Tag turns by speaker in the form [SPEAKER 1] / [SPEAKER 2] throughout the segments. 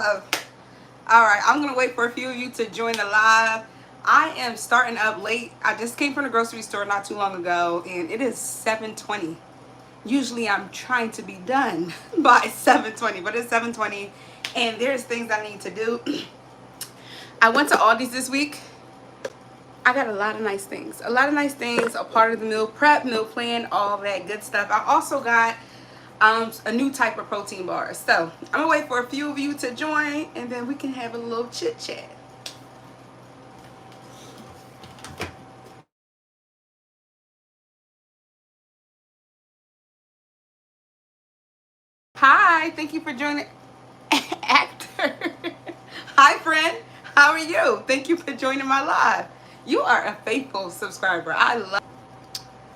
[SPEAKER 1] All right, I'm gonna wait for a few of you to join the live. I am starting up late. I just came from the grocery store not too long ago, and it is 7:20. Usually, I'm trying to be done by 7:20, but it's 7:20, and there's things I need to do. I went to Aldi's this week. I got a lot of nice things. A lot of nice things, a part of the meal prep, meal plan, all that good stuff. I also got a new type of protein bar. So I'm gonna wait for a few of you to join, and then we can have a little chit chat. Hi, thank you for joining. Actor. Hi, friend. How are you? Thank you for joining my live. You are a faithful subscriber. I love.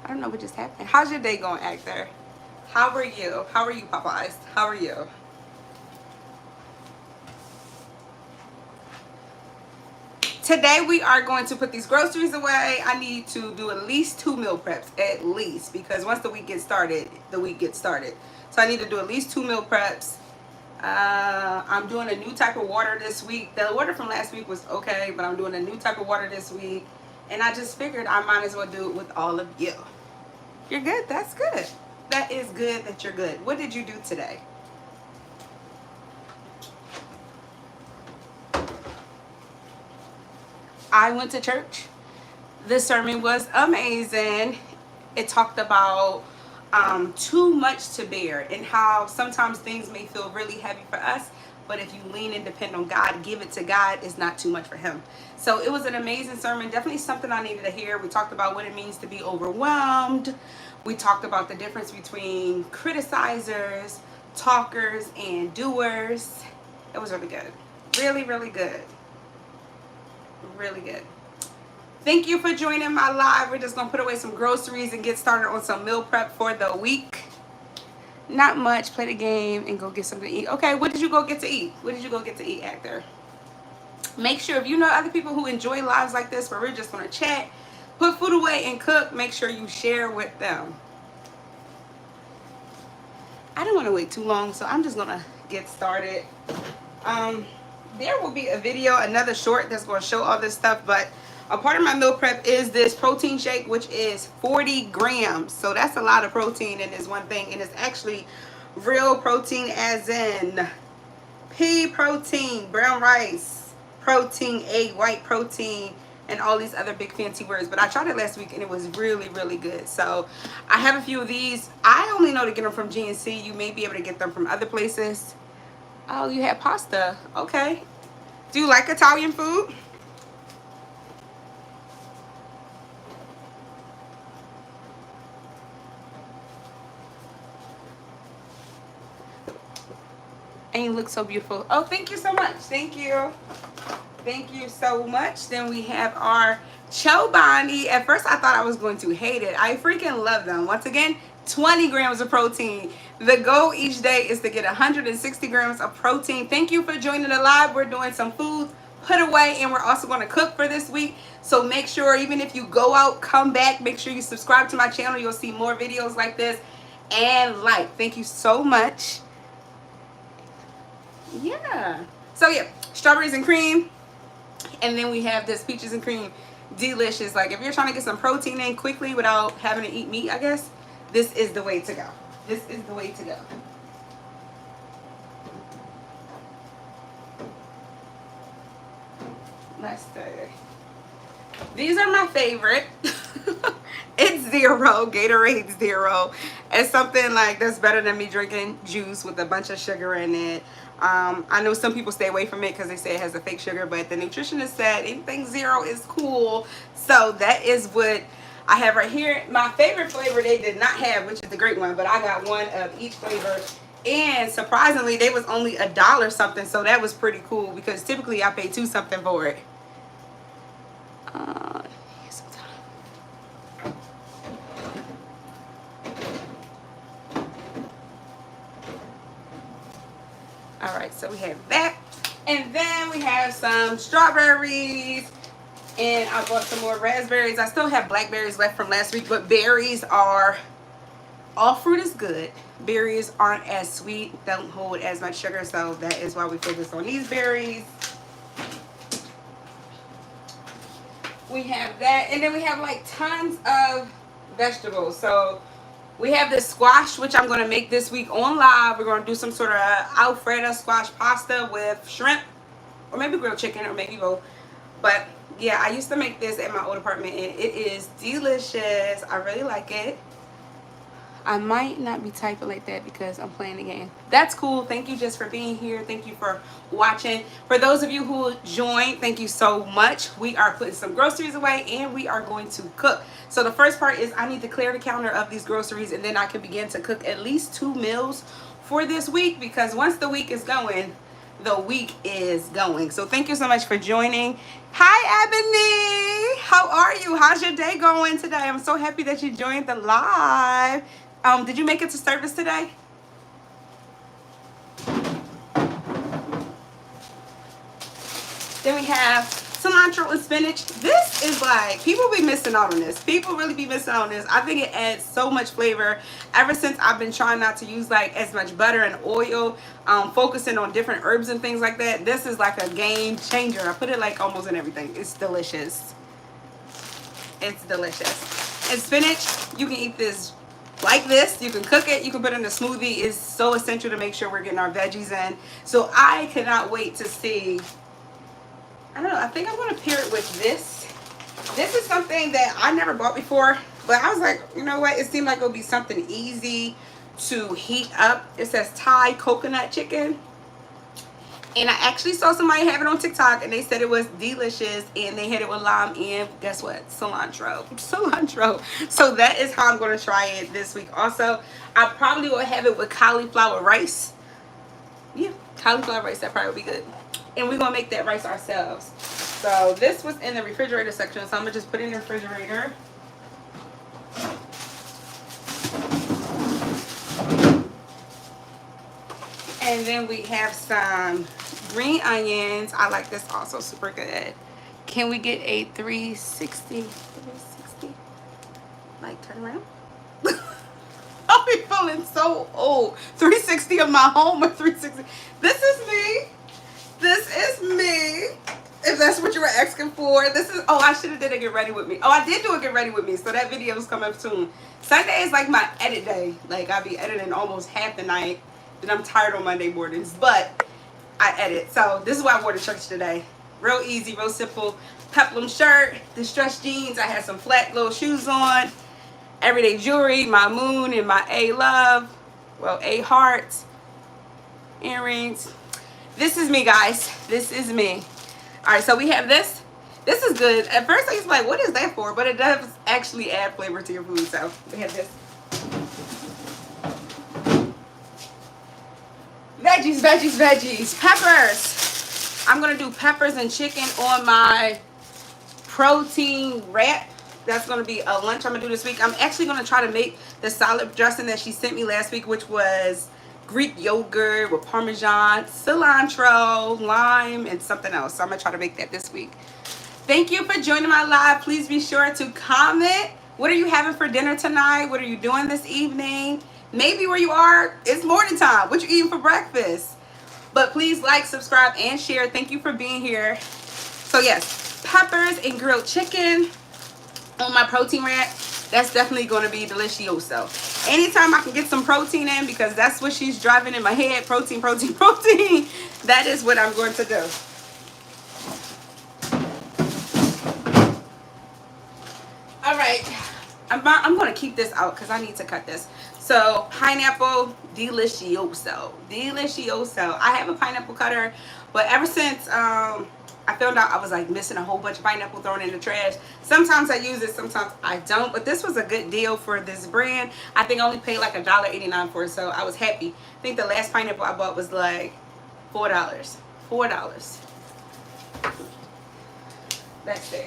[SPEAKER 1] I don't know what just happened. How's your day going, Actor? How are you? How are you, Popeyes? How are you? Today we are going to put these groceries away. I need to do at least 2 meal preps, at least, because once the week gets started, the week gets started. So I need to do at least 2 meal preps. I'm doing a new type of water this week. The water from last week was okay, but I'm doing a new type of water this week. And I just figured I might as well do it with all of you. You're good? That's good. That is good that you're good. What did you do today? I went to church. This sermon was amazing. It talked about too much to bear and how sometimes things may feel really heavy for us, but if you lean and depend on God, give it to God, it's not too much for him. So it was an amazing sermon, definitely something I needed to hear. We talked about what it means to be overwhelmed. We talked about the difference between criticizers, talkers, and doers. It was really good. Really, really good. Really good. Thank you for joining my live. We're just going to put away some groceries and get started on some meal prep for the week. Not much. Play the game and go get something to eat. Okay, what did you go get to eat? What did you go get to eat, Actor? Make sure if you know other people who enjoy lives like this where we're just going to chat, put food away and cook, make sure you share with them. I don't want to wait too long, so I'm just going to get started. There will be a video, another short that's going to show all this stuff, but a part of my meal prep is this protein shake, which is 40 grams. So that's a lot of protein in this one thing. And it's actually real protein, as in pea protein, brown rice protein, egg white protein, and all these other big fancy words. But I tried it last week and it was really, really good. So I have a few of these. I only know to get them from GNC. You may be able to get them from other places. Oh, you had pasta. Okay. Do you like Italian food? And you look so beautiful. Oh, thank you so much. Thank you. Thank you so much. Then we have our Chobani. At first, I thought I was going to hate it. I freaking love them. Once again, 20 grams of protein. The goal each day is to get 160 grams of protein. Thank you for joining the live. We're doing some food put away, and we're also going to cook for this week. So make sure, even if you go out, come back, make sure you subscribe to my channel. You'll see more videos like this. And like, thank you so much. Yeah. So yeah, strawberries and cream. And then we have this peaches and cream. Delicious. Like if you're trying to get some protein in quickly without having to eat meat, I guess, this is the way to go. This is the way to go. Let's see. These are my favorite. It's zero, Gatorade zero. It's something like that's better than me drinking juice with a bunch of sugar in it. I know some people stay away from it because they say it has a fake sugar, but the nutritionist said anything zero is cool. So that is what I have right here. My favorite flavor they did not have, which is the great one, but I got one of each flavor. And surprisingly, they was only $1 something, so that was pretty cool because typically I pay $2 something for it. All right, so we have that. And then we have some strawberries. And I bought some more raspberries. I still have blackberries left from last week, but berries are All fruit is good. Berries aren't as sweet, don't hold as much sugar, so that is why we focus on these berries. We have that, and then we have like tons of vegetables. So we have this squash, which I'm going to make this week on live. We're going to do some sort of Alfredo squash pasta with shrimp, or maybe grilled chicken, or maybe both. But yeah, I used to make this at my old apartment, and it is delicious. I really like it. I might not be typing like that because I'm playing the game. That's cool. Thank you just for being here. Thank you for watching. For those of you who joined, thank you so much. We are putting some groceries away and we are going to cook. So the first part is I need to clear the counter of these groceries, and then I can begin to cook at least 2 meals for this week, because once the week is going, the week is going. So thank you so much for joining. Hi Ebony, how are you? How's your day going today? I'm so happy that you joined the live. Did you make it to service today? Then we have cilantro and spinach. This is like, people be missing out on this. People really be missing out on this. I think it adds so much flavor. Ever since I've been trying not to use like as much butter and oil, focusing on different herbs and things like that, this is like a game changer. I put it like almost in everything. It's delicious. It's delicious. And spinach, you can eat this like this. You can cook it, you can put it in a smoothie. It's so essential to make sure we're getting our veggies in. So I cannot wait to see. I don't know, I think I'm going to pair it with this. This is something that I never bought before, but I was like, you know what, it seemed like it would be something easy to heat up. It says Thai coconut chicken, and I actually saw somebody have it on TikTok, and they said it was delicious, and they had it with lime and guess what, cilantro. So that is how I'm going to try it this week. Also, I probably will have it with cauliflower rice. Yeah, cauliflower rice, that probably would be good. And we're going to make that rice ourselves. So this was in the refrigerator section, so I'm going to just put it in the refrigerator. And then we have some green onions. I like this also, super good. Can we get a 360? 360? Like, turn around. I'll be feeling so old. 360 of my home or 360. This is me. This is me. If that's what you were asking for. This is, oh, I should have did a get ready with me. Oh, I did do a get ready with me. So that video is coming up soon. Sunday is like my edit day. Like, I'll be editing almost half the night. Then I'm tired on Monday mornings. But I edit. So this is why I wore to church today. Real easy, real simple. Peplum shirt, distressed jeans. I had some flat little shoes on. Everyday jewelry, my moon and my A love. Well, A heart. Earrings. This is me, guys. This is me. All right, so we have this. This is good. At first, I was like, what is that for? But it does actually add flavor to your food. So we have this. Veggies, veggies, veggies. Peppers. I'm going to do peppers and chicken on my protein wrap. That's going to be a lunch I'm going to do this week. I'm actually going to try to make the salad dressing that she sent me last week, which was Greek yogurt with Parmesan, cilantro, lime, and something else. So I'm going to try to make that this week. Thank you for joining my live. Please be sure to comment. What are you having for dinner tonight? What are you doing this evening? Maybe where you are, it's morning time. What you eating for breakfast? But please like, subscribe, and share. Thank you for being here. So yes, peppers and grilled chicken on my protein wrap. That's definitely going to be delicioso. Anytime I can get some protein in, because that's what she's driving in my head, protein, protein, protein, that is what I'm going to do. All right, I'm going to keep this out because I need to cut this. So pineapple, delicioso, delicioso. I have a pineapple cutter, but ever since I found out I was like missing a whole bunch of pineapple thrown in the trash. Sometimes I use it, sometimes I don't. But this was a good deal for this brand. I think I only paid like $1.89 for it, so I was happy. I think the last pineapple I bought was like $4. $4. Let's see.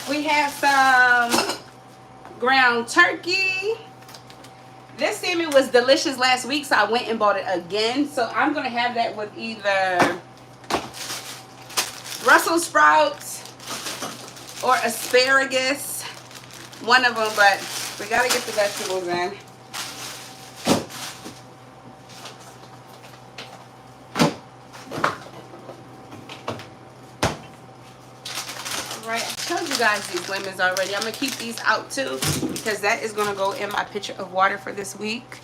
[SPEAKER 1] We have some ground turkey. This salmon was delicious last week, so I went and bought it again. So I'm going to have that with either Brussels sprouts or asparagus, one of them, but we got to get the vegetables in. showed you guys these lemons already. I'm gonna keep these out too because that is gonna go in my pitcher of water for this week.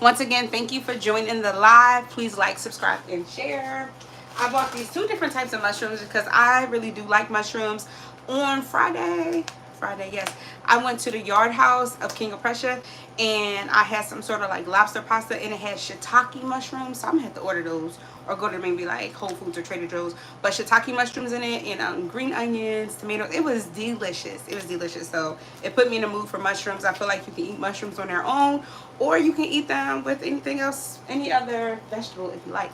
[SPEAKER 1] Once again, thank you for joining the live. Please like, subscribe, and share. I bought these two different types of mushrooms because I really do like mushrooms. On Friday, yes, I went to the Yard House of King of Prussia and I had some sort of like lobster pasta and it had shiitake mushrooms. So I'm gonna have to order those or go to maybe like Whole Foods or Trader Joe's. But shiitake mushrooms in it and green onions, tomatoes. It was delicious. It was delicious. So it put me in the mood for mushrooms. I feel like you can eat mushrooms on their own or you can eat them with anything else, any other vegetable if you like.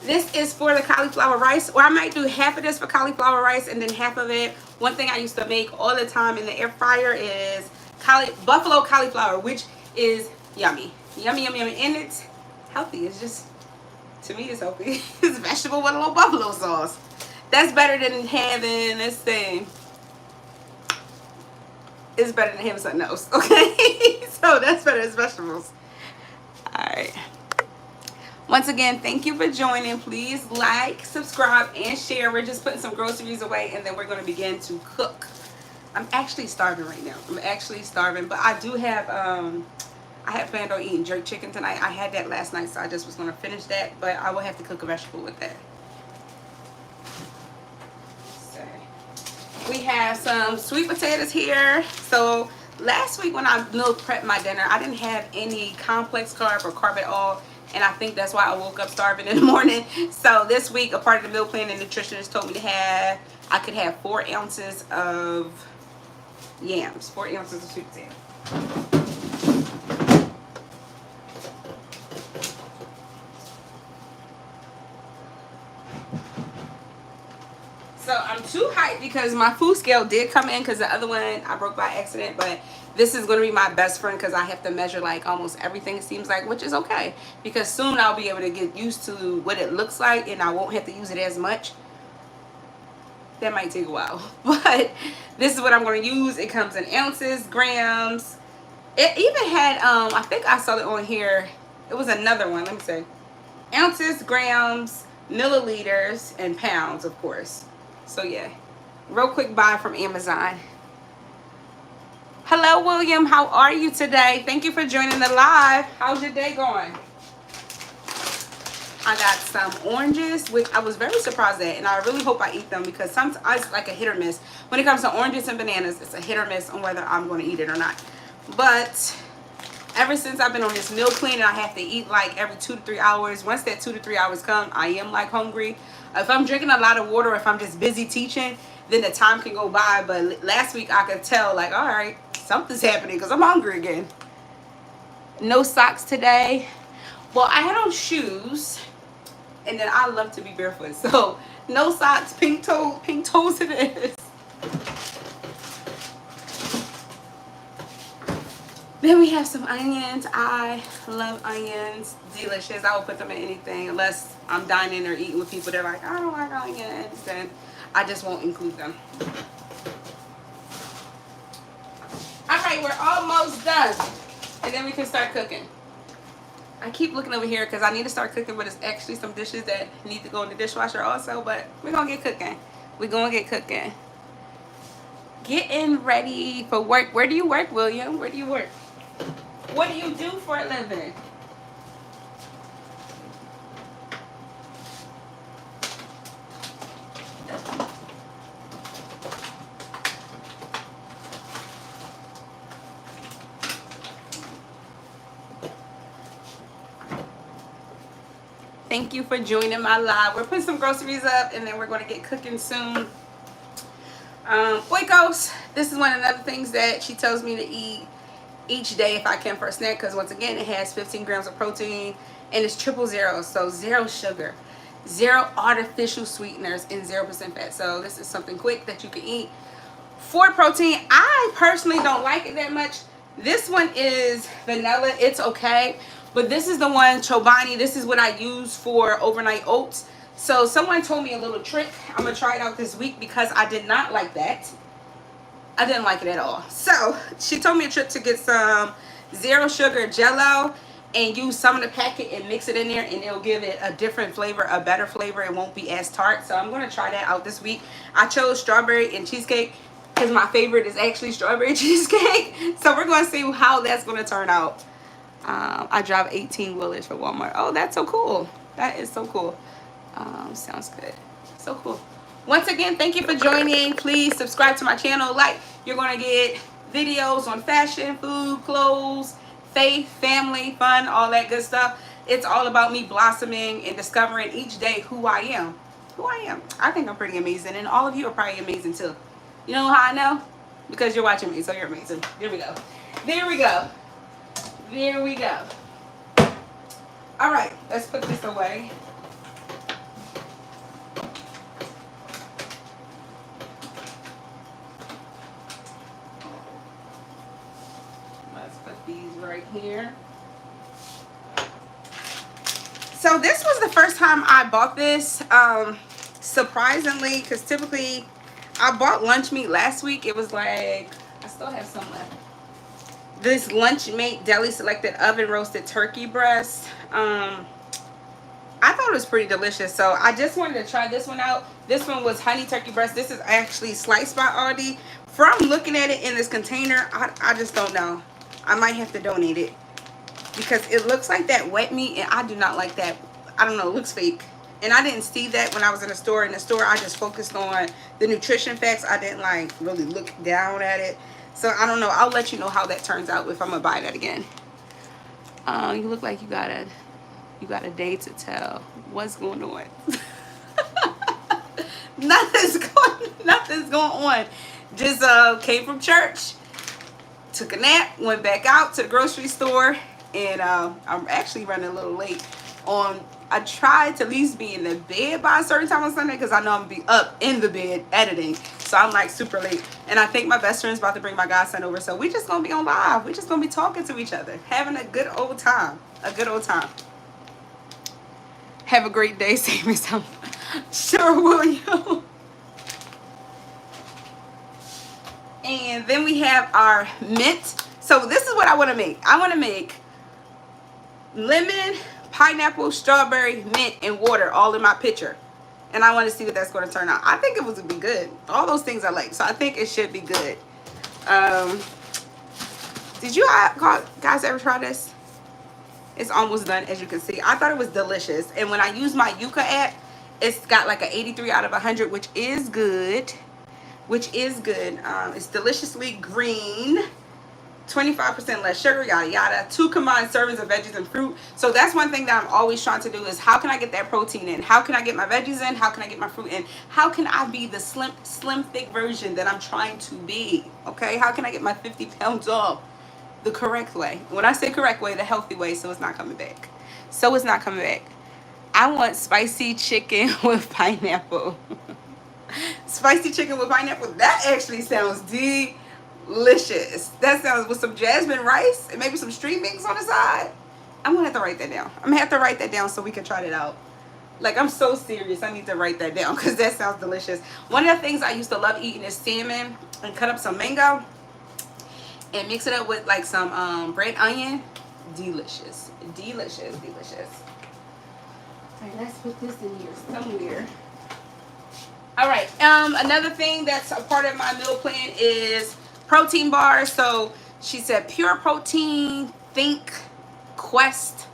[SPEAKER 1] This is for the cauliflower rice, or I might do half of this for cauliflower rice and then half of it. One thing I used to make all the time in the air fryer is buffalo cauliflower, which is yummy. Yummy, yummy, yummy. And it's healthy. It's just, to me, it's healthy. It's vegetable with a little buffalo sauce. That's better than having this thing. It's better than having something else, okay? So that's better as vegetables. All right. Once again, thank you for joining. Please like, subscribe, and share. We're just putting some groceries away, and then we're going to begin to cook. I'm actually starving right now. I'm actually starving, but I do have, I had planned on eating jerk chicken tonight. I had that last night, so I just was going to finish that, but I will have to cook a vegetable with that. So, we have some sweet potatoes here. So, last week when I meal prepped my dinner, I didn't have any complex carb or carb at all. And I think that's why I woke up starving in the morning. So this week, a part of the meal plan, the nutritionist told me to have, I could have 4 ounces of yams, 4 ounces of sweet potato. So I'm too hyped because my food scale did come in because the other one I broke by accident, but this is going to be my best friend because I have to measure like almost everything, it seems like, which is okay because soon I'll be able to get used to what it looks like and I won't have to use it as much. That might take a while, but this is what I'm going to use. It comes in ounces, grams. It even had, I think I saw it on here. It was another one. Let me see. Ounces, grams, milliliters, and pounds, of course. So yeah, real quick buy from Amazon. Hello, William. How are you today? Thank you for joining the live. How's your day going? I got some oranges, which I was very surprised at, and I really hope I eat them because sometimes it's like a hit or miss. When it comes to oranges and bananas, it's a hit or miss on whether I'm going to eat it or not. But ever since I've been on this meal plan, I have to eat like every 2 to 3 hours. Once that 2 to 3 hours come, I am like hungry. If I'm drinking a lot of water, or if I'm just busy teaching, then the time can go by. But last week I could tell like, all right, something's happening because I'm hungry again. No socks today. Well, I had on shoes, and then I love to be barefoot. So no socks, pink toes it is. Then we have some onions. I love onions. Delicious. I will put them in anything unless I'm dining or eating with people that are like, I don't like onions. Then I just won't include them. Alright, we're almost done. And then we can start cooking. I keep looking over here because I need to start cooking, but it's actually some dishes that need to go in the dishwasher also. But we're going to get cooking. We're going to get cooking. Getting ready for work. Where do you work, William? Where do you work? What do you do for a living? Thank you for joining my live. We're putting some groceries up and then we're going to get cooking soon. Oikos, this is one of the other things that she tells me to eat each day if I can for a snack, because once again it has 15 grams of protein and it's 000, so 0 sugar, 0 artificial sweeteners, and 0% fat. So this is something quick that you can eat for protein. I personally don't like it that much. This one is vanilla. It's okay, but this is the one, Chobani. This is what I use for overnight oats. So someone told me a little trick. I'm gonna try it out this week because I did not like that. I didn't like it at all. So she told me a trick to get some 0 sugar Jello, and use some of the packet and mix it in there, and it'll give it a different flavor, a better flavor. It won't be as tart. So I'm going to try that out this week. I chose strawberry and cheesecake because my favorite is actually strawberry cheesecake. So we're going to see how that's going to turn out. I drive 18-wheelers for Walmart. Oh, that's so cool. That is so cool. Sounds good. So cool. Once again, thank you for joining. Please subscribe to my channel. Like, you're going to get videos on fashion, food, clothes, faith, family, fun, all that good stuff. It's all about me blossoming and discovering each day who I am. Who I am. I think I'm pretty amazing, and all of you are probably amazing too. You know how I know? Because you're watching me, so you're amazing. There we go. There we go. There we go. All right, let's put this away. Let's put these right here. So this was the first time I bought this, surprisingly, because typically I bought lunch meat last week. It was like, I still have some left. This Lunchmate Deli Selected Oven Roasted Turkey Breast. I thought it was pretty delicious, so I just wanted to try this one out. This one was honey turkey breast. This is actually sliced by Aldi. From looking at it in this container, I just don't know. I might have to donate it because it looks like that wet meat, and I do not like that. I don't know, it looks fake. And I didn't see that when I was in the store. In the store, I just focused on the nutrition facts. I didn't like really look down at it. So I don't know. I'll let you know how that turns out if I'm gonna buy that again. You look like you got a day to tell. What's going on? Nothing's going on. Just came from church, took a nap, went back out to the grocery store, and I'm actually running a little late on. I tried to at least be in the bed by a certain time on Sunday because I know I'm gonna be up in the bed editing. So I'm like super late. And I think my best friend's about to bring my godson over. So we just gonna be on live. We just gonna be talking to each other, having a good old time. A good old time. Have a great day. Save me some. Sure will you. And then we have our mint. So this is what I want to make. I want to make lemon, pineapple, strawberry, mint, and water all in my pitcher. And I want to see what that's going to turn out. I think it was going to be good. All those things I like. So I think it should be good. Did you guys ever try this? It's almost done, as you can see. I thought it was delicious. And when I use my Yuka app, it's got like an 83 out of 100, which is good. It's deliciously green. 25% less sugar, yada yada. 2 combined servings of veggies and fruit. So that's one thing that I'm always trying to do is how can I get that protein in? How can I get my veggies in? How can I get my fruit in? How can I be the slim thick version that I'm trying to be? Okay, how can I get my 50 pounds off the correct way? When I say correct way, the healthy way, so it's not coming back. I want spicy chicken with pineapple. Spicy chicken with pineapple. That actually sounds delicious. That sounds with some jasmine rice and maybe some street mix on the side. I'm gonna have to write that down. I'm gonna have to write that down so we can try it out. Like, I'm so serious. I need to write that down because that sounds delicious. One of the things I used to love eating is salmon, and cut up some mango and mix it up with like some red onion. Delicious. Delicious. All right, let's put this in here somewhere. All right, another thing that's a part of my meal plan is protein bars. So she said Pure Protein, Think, Quest,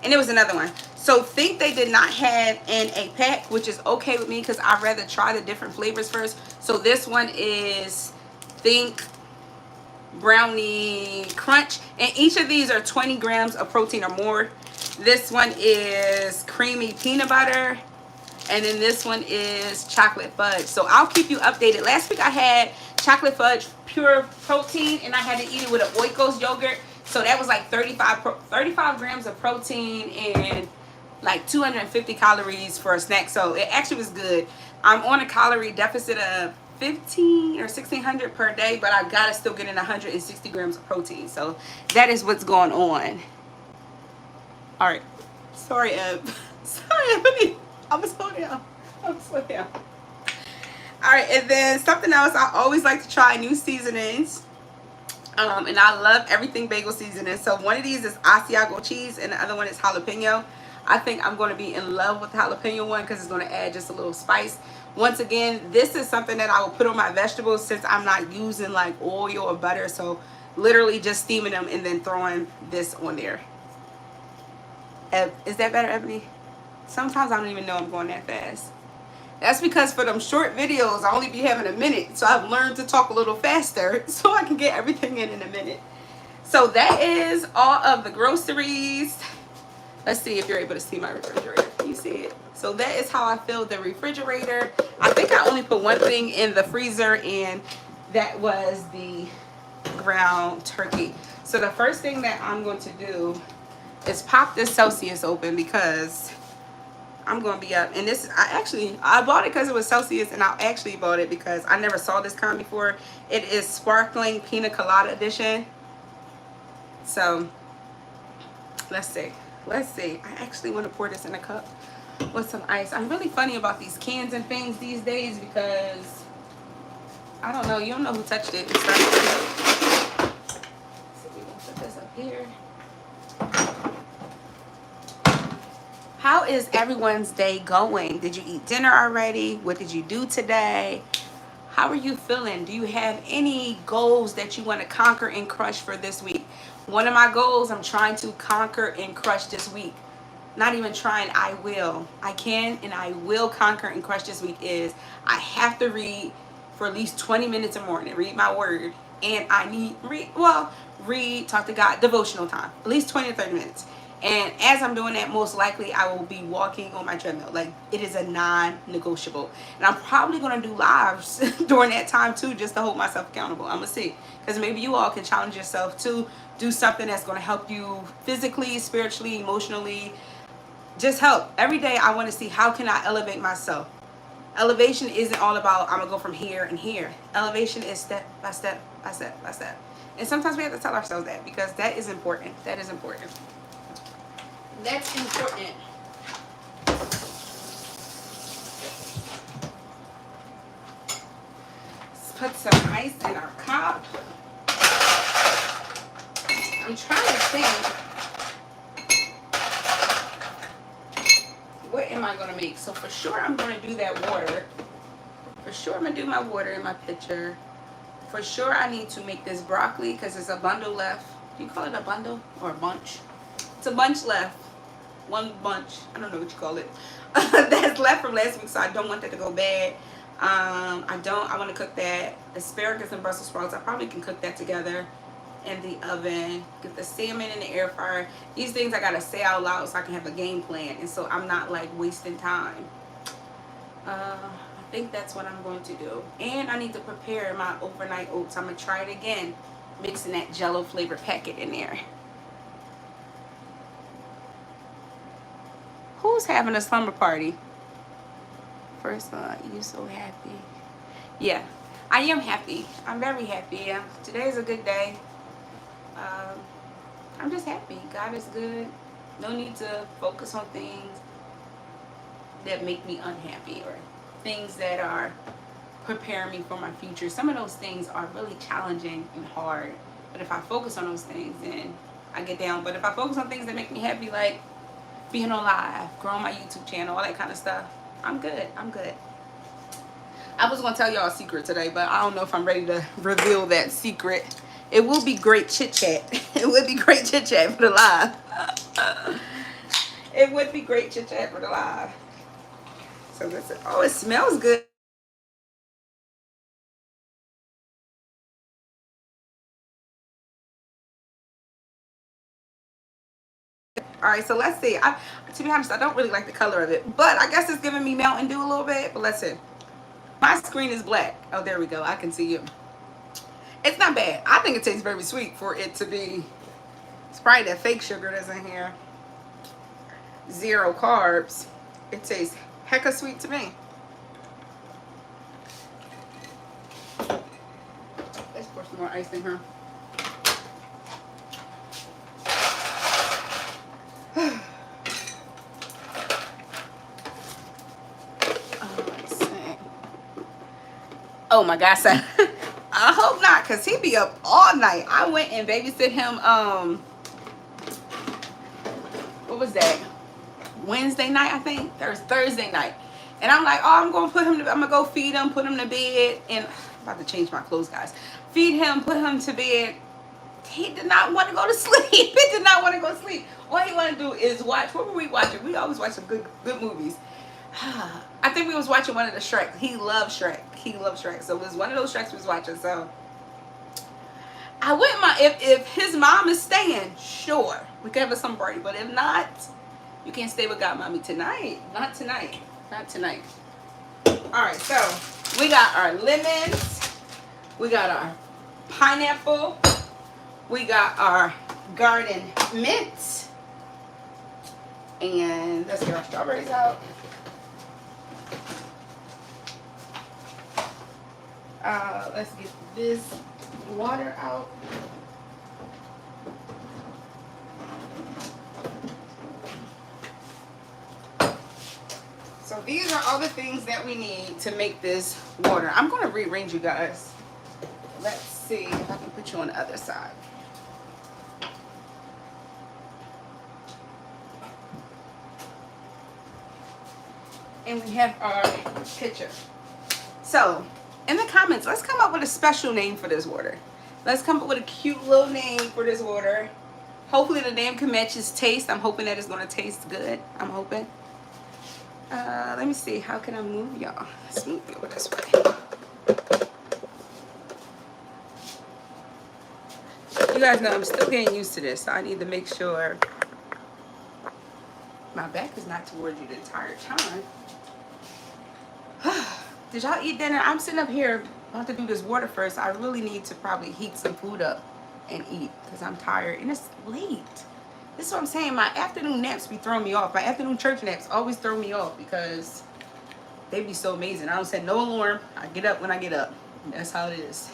[SPEAKER 1] and there was another one. So Think they did not have in a pack, which is okay with me because I'd rather try the different flavors first. So this one is Think Brownie Crunch, and each of these are 20 grams of protein or more. This one is creamy peanut butter, and then this one is chocolate fudge. So I'll keep you updated. Last week I had chocolate fudge pure protein, and I had to eat it with an Oikos yogurt. So that was like 35 grams of protein and like 250 calories for a snack. So it actually was good. I'm on a calorie deficit of 15 or 1600 per day, but I gotta still get in 160 grams of protein. So that is what's going on. All right. Sorry, Eb. Sorry, Ebony. I'm gonna slow down. All right, and then something else, I always like to try new seasonings. And I love everything bagel seasoning. So one of these is Asiago cheese and the other one is jalapeno. I think I'm going to be in love with the jalapeno one because it's going to add just a little spice. Once again, this is something that I will put on my vegetables since I'm not using like oil or butter. So literally just steaming them and then throwing this on there. Is that better, Ebony? Sometimes I don't even know I'm going that fast. That's because for them short videos, I only be having a minute. So I've learned to talk a little faster so I can get everything in a minute. So that is all of the groceries. Let's see if you're able to see my refrigerator. Can you see it? So that is how I filled the refrigerator. I think I only put one thing in the freezer, and that was the ground turkey. So the first thing that I'm going to do is pop this Celsius open because I'm going to be up. And this, I bought it because it was Celsius, and I actually bought it because I never saw this kind before. It is sparkling pina colada edition. So let's see. Let's see. I actually want to pour this in a cup with some ice. I'm really funny about these cans and things these days because I don't know. You don't know who touched it. So we're going to put this up here. How is everyone's day going? Did you eat dinner already? What did you do today? How are you feeling? Do you have any goals that you want to conquer and crush for this week? One of my goals I'm trying to conquer and crush this week. Not even trying, I will. I can and I will conquer and crush this week is I have to read for at least 20 minutes a morning. Read my word. And I need, read, talk to God, devotional time. At least 20 to 30 minutes. And as I'm doing that, most likely I will be walking on my treadmill. Like, it is a non-negotiable. And I'm probably going to do lives during that time too, just to hold myself accountable. I'm going to see. Because maybe you all can challenge yourself to do something that's going to help you physically, spiritually, emotionally. Just help. Every day I want to see how can I elevate myself. Elevation isn't all about I'm going to go from here and here. Elevation is step by step by step by step. And sometimes we have to tell ourselves that because that is important. That is important. That's important. Let's put some ice in our cup. I'm trying to think, what am I going to make? So for sure I'm going to do that water. For sure I'm going to do my water in my pitcher. For sure I need to make this broccoli because there's a bundle left. Do you call it a bundle or a bunch? It's a bunch left. One bunch, I don't know what you call it, that's left from last week, so I don't want that to go bad. I want to cook that. Asparagus and Brussels sprouts, I probably can cook that together in the oven. Get the salmon in the air fryer. These things I gotta say out loud so I can have a game plan, and so I'm not like wasting time. I think that's what I'm going to do. And I need to prepare my overnight oats. I'm gonna try it again, mixing that Jello flavor packet in there. Who's having a slumber party? First one, you so happy. Yeah, I am happy. I'm very happy. Today is a good day. I'm just happy. God is good. No need to focus on things that make me unhappy or things that are preparing me for my future. Some of those things are really challenging and hard. But if I focus on those things, then I get down. But if I focus on things that make me happy, like being on live, growing my YouTube channel, all that kind of stuff, I'm good. I'm good. I was going to tell y'all a secret today, but I don't know if I'm ready to reveal that secret. It will be great chit chat. It would be great chit chat for the live. It would be great chit chat for the live. So listen. Oh, it smells good. All right, so let's see. To be honest, I don't really like the color of it, but I guess it's giving me Mountain Dew a little bit. But let's see. My screen is black. Oh, there we go. I can see you. It's not bad. I think it tastes very sweet for it to be. It's probably that fake sugar that's in here. 0 carbs. It tastes hecka sweet to me. Let's pour some more ice in here. Oh my gosh. I hope not because he be up all night. I went and babysit him, what was that? Wednesday night, I think. Thursday night. And I'm like, oh, I'm going to go feed him, put him to bed. And I'm about to change my clothes, guys. Feed him, put him to bed. He did not want to go to sleep. He did not want to go to sleep. All he wanted to do is watch. What were we watching? We always watch some good movies. I think we was watching one of the Shrek. He loved Shrek. So it was one of those Shreks we was watching. So I wouldn't mind if his mom is staying, sure, we can have a summer party. But if not, you can't stay with Godmommy tonight. Not tonight. Alright, so we got our lemons, we got our pineapple, we got our garden mint, and let's get our strawberries out. Let's get this water out. So these are all the things that we need to make this water. I'm going to rearrange you guys. Let's see if I can put you on the other side. And we have our pitcher. So in the comments, let's come up with a special name for this water. Let's come up with a cute little name for this water. Hopefully the name can match its taste. I'm hoping that it's going to taste good. I'm hoping. Let me see. How can I move y'all? Let's move you this way. You guys know I'm still getting used to this, so I need to make sure my back is not towards you the entire time. Did y'all eat dinner? I'm sitting up here about to do this water first. I really need to probably heat some food up and eat because I'm tired and it's late. This is what I'm saying. My afternoon naps be throwing me off. My afternoon church naps always throw me off because they be so amazing. I don't set no alarm. I get up when I get up. That's how it is.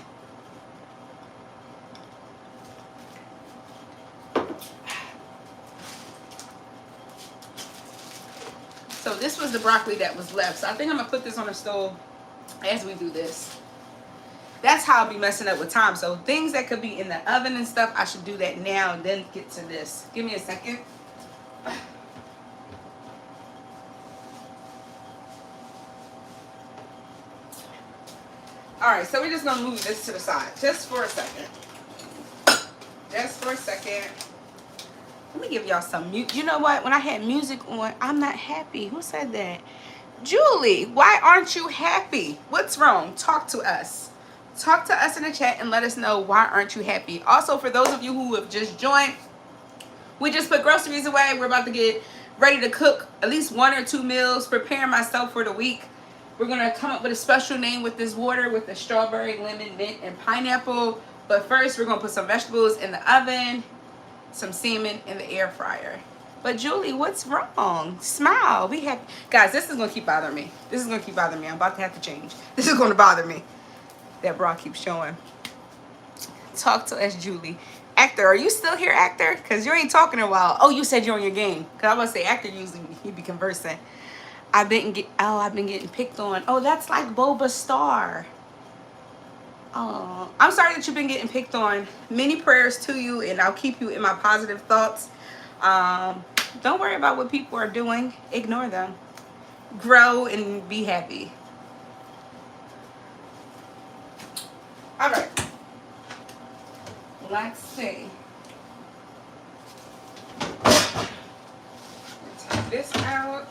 [SPEAKER 1] So this was the broccoli that was left. So I think I'm going to put this on the stove as we do this. That's how I'll be messing up with time. So things that could be in the oven and stuff, I should do that now and then get to this. Give me a second. Alright, so we're just going to move this to the side. Just for a second. Just for a second. Let me give y'all some music. You know what? When I had music on, I'm not happy. Who said that? Julie, why aren't you happy? What's wrong? Talk to us. Talk to us in the chat and let us know why aren't you happy. Also, for those of you who have just joined, we just put groceries away. We're about to get ready to cook at least 1 or 2 meals, preparing myself for the week. We're going to come up with a special name with this water with the strawberry, lemon, mint, and pineapple. But first, we're going to put some vegetables in the oven, some salmon in the air fryer. But Julie, what's wrong? Smile. We have, guys, this is going to keep bothering me. This is going to keep bothering me. I'm about to have to change. This is going to bother me. That bra keeps showing. Talk to us, Julie. Actor, are you still here, Actor? Because you ain't talking in a while. Oh, you said you're on your game. Because I was going to say, Actor usually he be conversing. I've been getting picked on. Oh, that's like Boba Star. Oh, I'm sorry that you've been getting picked on. Many prayers to you, and I'll keep you in my positive thoughts. Don't worry about what people are doing. Ignore them. Grow and be happy. All right. Let's see. Take this out.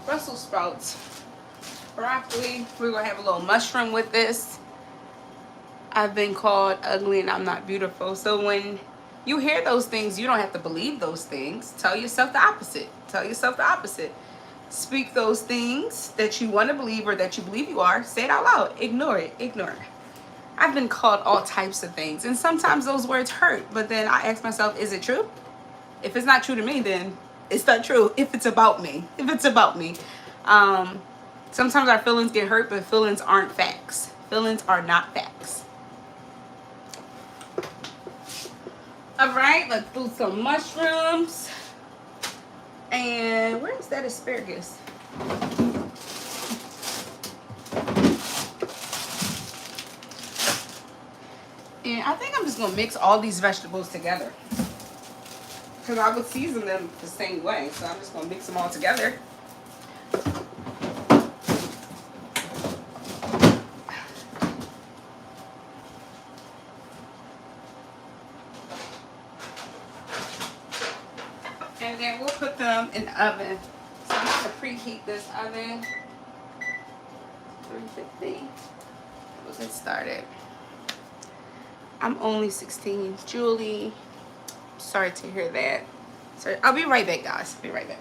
[SPEAKER 1] Brussels sprouts, broccoli. We're gonna have a little mushroom with this. I've been called ugly and I'm not beautiful. So when you hear those things, you don't have to believe those things. Tell yourself the opposite. Tell yourself the opposite. Speak those things that you want to believe or that you believe you are. Say it out loud. Ignore it. Ignore it. I've been called all types of things, and sometimes those words hurt, but then I ask myself, is it true? If it's not true to me, then it's not true. If it's about me. If it's about me. Sometimes our feelings get hurt, but feelings aren't facts. Feelings are not facts. All right, let's do some mushrooms. And where's that asparagus? And I think I'm just gonna mix all these vegetables together, because I would season them the same way. So I'm just gonna mix them all together. And then we'll put them in the oven. So I'm gonna preheat this oven. 350. We'll get started. I'm only 16. Julie, sorry to hear that. So I'll be right back, guys. Be right back.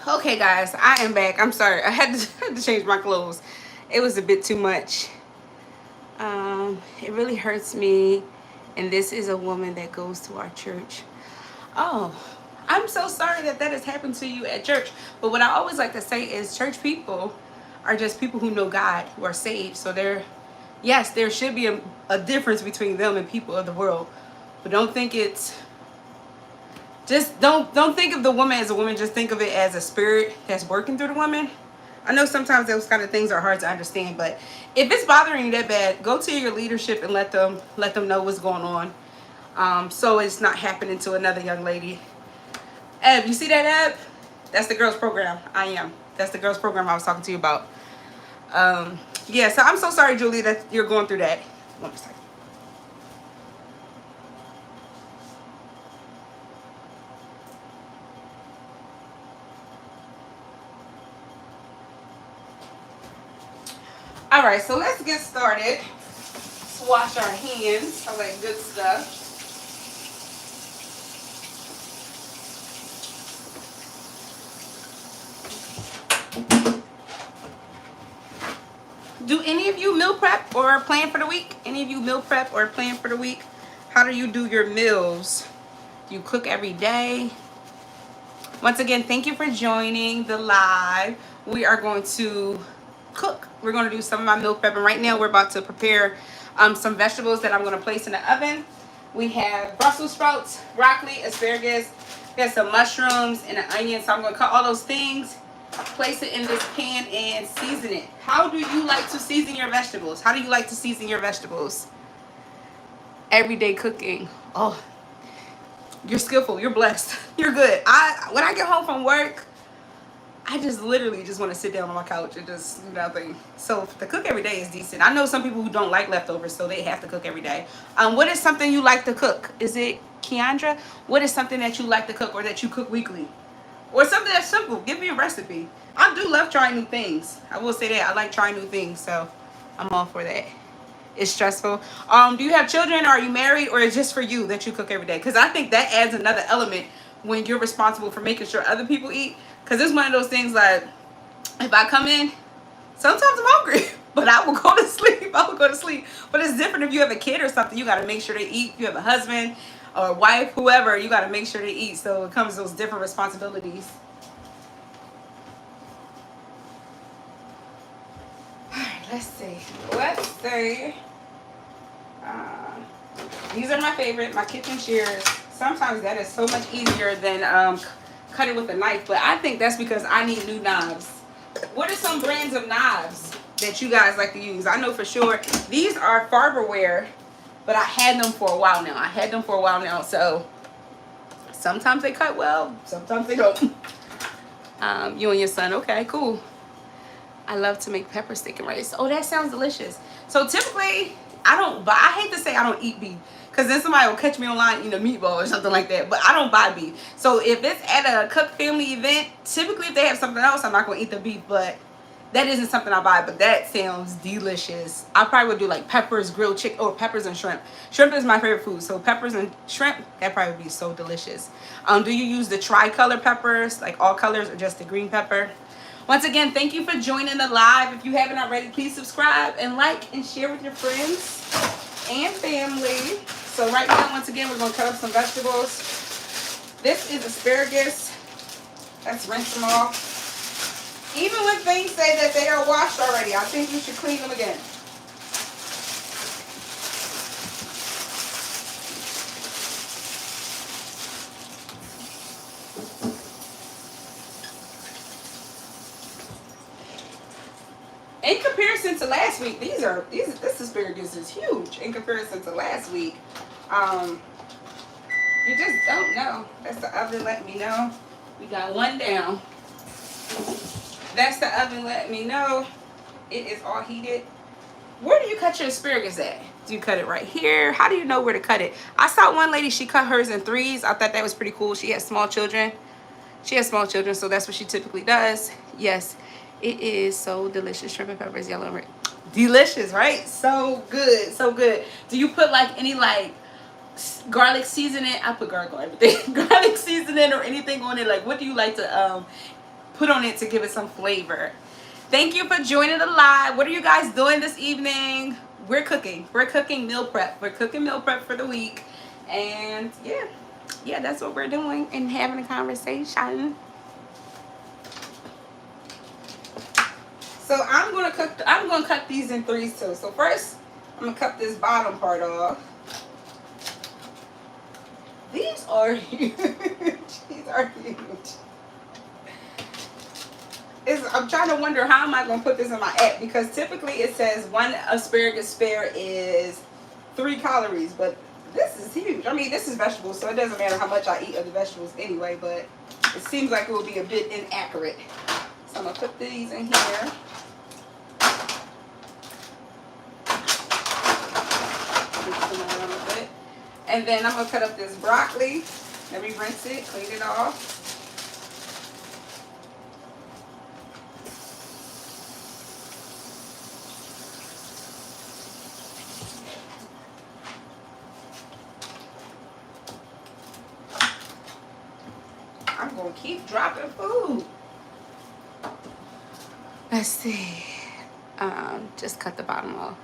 [SPEAKER 1] Okay, guys, I am back. I'm sorry. I had to change my clothes. It was a bit too much. It really hurts me. And this is a woman that goes to our church. Oh, I'm so sorry that that has happened to you at church. But what I always like to say is church people are just people who know God, who are saved. So yes, there should be a difference between them and people of the world. But don't think it's just don't think of the woman as a woman. Just think of it as a spirit that's working through the woman. I know sometimes those kind of things are hard to understand, but if it's bothering you that bad, go to your leadership and let them know what's going on, so it's not happening to another young lady. Eb, you see that, Eb? That's the girls program. That's the girls program I was talking to you about. Yeah, so I'm so sorry, Julie, that you're going through that. One second. All right, so let's get started. Let's wash our hands, all that good stuff. Do any of you meal prep or plan for the week? Any of you meal prep or plan for the week? How do you do your meals? Do you cook every day? Once again, thank you for joining the live. We are going to cook. We're going to do some of my meal prep. And right now we're about to prepare some vegetables that I'm going to place in the oven. We have Brussels sprouts, broccoli, asparagus. We have some mushrooms and an onion. So I'm going to cut all those things, place it in this pan and season it. How do you like to season your vegetables? How do you like to season your vegetables? Everyday cooking. Oh, you're skillful. You're blessed. You're good. When I get home from work, I just literally just want to sit down on my couch and just do nothing. So to cook every day is decent. I know some people who don't like leftovers, so they have to cook every day. What is something you like to cook? Is it Keandra? What is something that you like to cook or that you cook weekly? Or something that's simple. Give me a recipe. I do love trying new things. I will say that. I like trying new things, so I'm all for that. It's stressful. Do you have children? Are you married? Or is it just for you that you cook every day? Because I think that adds another element when you're responsible for making sure other people eat. Because it's one of those things like, if I come in, sometimes I'm hungry, but I will go to sleep. I will go to sleep. But it's different if you have a kid or something. You got to make sure they eat. If you have a husband or wife, whoever, you got to make sure they eat. So it comes those different responsibilities. Let's see. These are my favorite, my kitchen shears. Sometimes that is so much easier than cutting with a knife, but I think that's because I need new knives. What are some brands of knives that you guys like to use? I know for sure these are Farberware, but I had them for a while now. So sometimes they cut well, sometimes they don't. You and your son, okay, cool. I love to make pepper steak and rice. Oh, that sounds delicious. So typically, I hate to say I don't eat beef, because then somebody will catch me online eating a meatball or something like that. But I don't buy beef. So if it's at a cook family event, typically if they have something else, I'm not going to eat the beef. But that isn't something I buy. But that sounds delicious. I probably would do like peppers, grilled chicken, or peppers and shrimp. Shrimp is my favorite food. So peppers and shrimp, that probably would be so delicious. Do you use the tricolor peppers, like all colors, or just the green pepper? Once again, thank you for joining the live. If you haven't already, please subscribe and like and share with your friends and family. So right now, once again, we're going to cut up some vegetables. This is asparagus. Let's rinse them off. Even when things say that they are washed already, I think you should clean them again. In comparison to last week, this asparagus is huge in comparison to last week. You just don't know. That's the oven letting me know. We got one down. That's the oven letting me know it is all heated. Where do you cut your asparagus at? Do you cut it right here? How do you know where to cut it? I saw one lady, she cut hers in threes. I thought that was pretty cool. She has small children. So that's what she typically does. Yes. It is so delicious. Shrimp and peppers, yellow and red. Delicious, right? So good. So good. Do you put like any like garlic seasoning? I put garlic on everything. Garlic seasoning or anything on it. Like what do you like to put on it to give it some flavor? Thank you for joining the live. What are you guys doing this evening? We're cooking. We're cooking meal prep. We're cooking meal prep for the week. And yeah, that's what we're doing and having a conversation. So I'm gonna cut these in threes too. So first, I'm gonna cut this bottom part off. These are huge. These are huge. I'm trying to wonder how am I gonna put this in my app, because typically it says one asparagus spare is 3 calories, but this is huge. I mean, this is vegetables, so it doesn't matter how much I eat of the vegetables anyway, but it seems like it will be a bit inaccurate. So I'm gonna put these in here. And then I'm going to cut up this broccoli. Let me rinse it, clean it off. gonna keep dropping food. Let's see. Just cut the bottom off.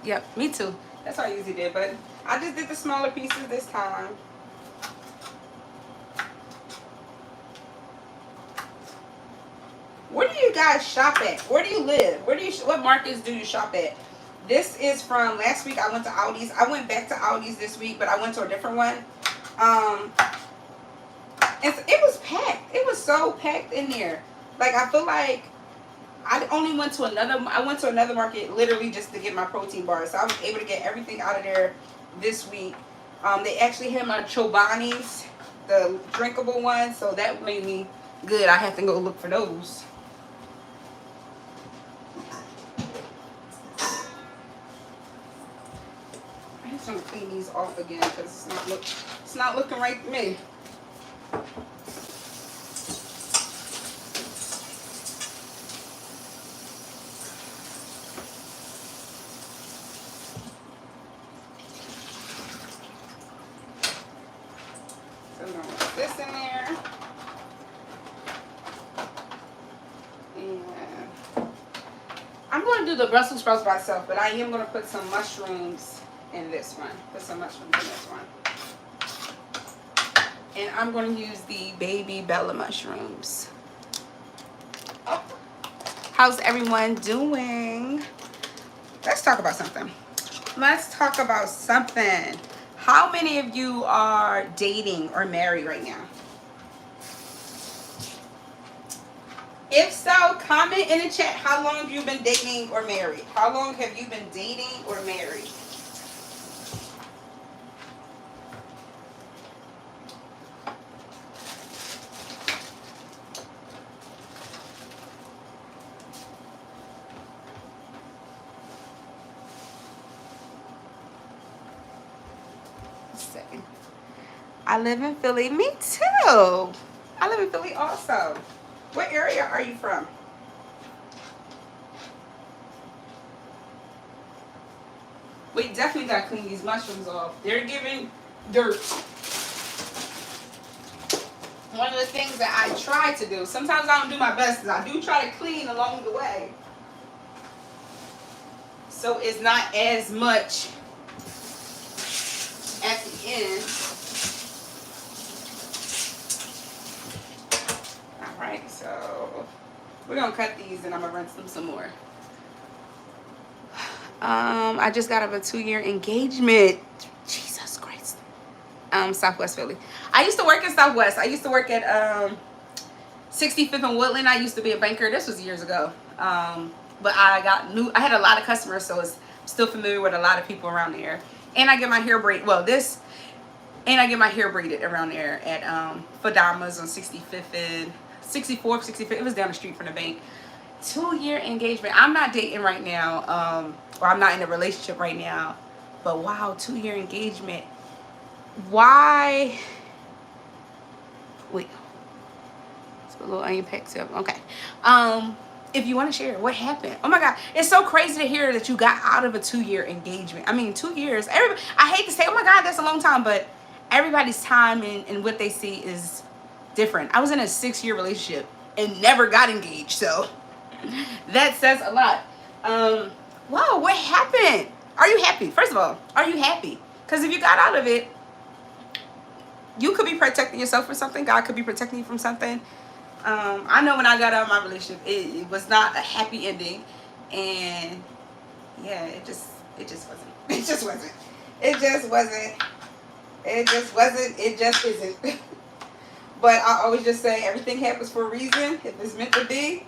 [SPEAKER 1] Yep, me too. That's what I usually did, but I just did the smaller pieces this time. Where do you guys shop at? Where do you live? What markets do you shop at? This is from last week. I went to Aldi's. I went back to Aldi's this week, but I went to a different one. It was packed. It was so packed in there. Like, I feel like I went to another market literally just to get my protein bars. So I was able to get everything out of there this week. They actually had my Chobani's, the drinkable ones, so that made me good. I have to go look for those. I just want to clean these off again because it's not looking right to me. This in there, and I'm going to do the Brussels sprouts by itself, but I am going to put some mushrooms in this one. Put some mushrooms in this one, and I'm going to use the baby Bella mushrooms. How's everyone doing? Let's talk about something. How many of you are dating or married right now? If so, comment in the chat how long have you been dating or married? How long have you been dating or married? I live in Philly. Me too. I live in Philly also. What area are you from? We definitely got to clean these mushrooms off. They're giving dirt. One of the things that I try to do, sometimes I don't do my best, is I do try to clean along the way. So it's not as much at the end. Alright, so we're going to cut these and I'm going to rinse them some more. I just got out of a 2-year engagement. Jesus Christ. Southwest Philly. I used to work in Southwest. I used to work at 65th and Woodland. I used to be a banker. This was years ago. But I had a lot of customers, so I'm still familiar with a lot of people around there. And I get my hair braided. And I get my hair braided around there at Fadama's on 65th and 64th, 65th. It was down the street from the bank. 2-year engagement. I'm not dating right now, or I'm not in a relationship right now. But wow, 2-year engagement. Why? Wait. It's a little onion pack too. Okay. If you want to share, what happened? Oh my God, it's so crazy to hear that you got out of a 2-year engagement. I mean, 2 years. I hate to say, oh my God, that's a long time, but everybody's time and what they see is different. I was in a 6-year relationship and never got engaged, so that says a lot. Wow, what happened? Are you happy? First of all, are you happy? Because if you got out of it, you could be protecting yourself from something. God could be protecting you from something. I know when I got out of my relationship, it was not a happy ending, and yeah, it just wasn't. It just wasn't. It just wasn't. It just wasn't. It just isn't. But I always just say everything happens for a reason. If it's meant to be,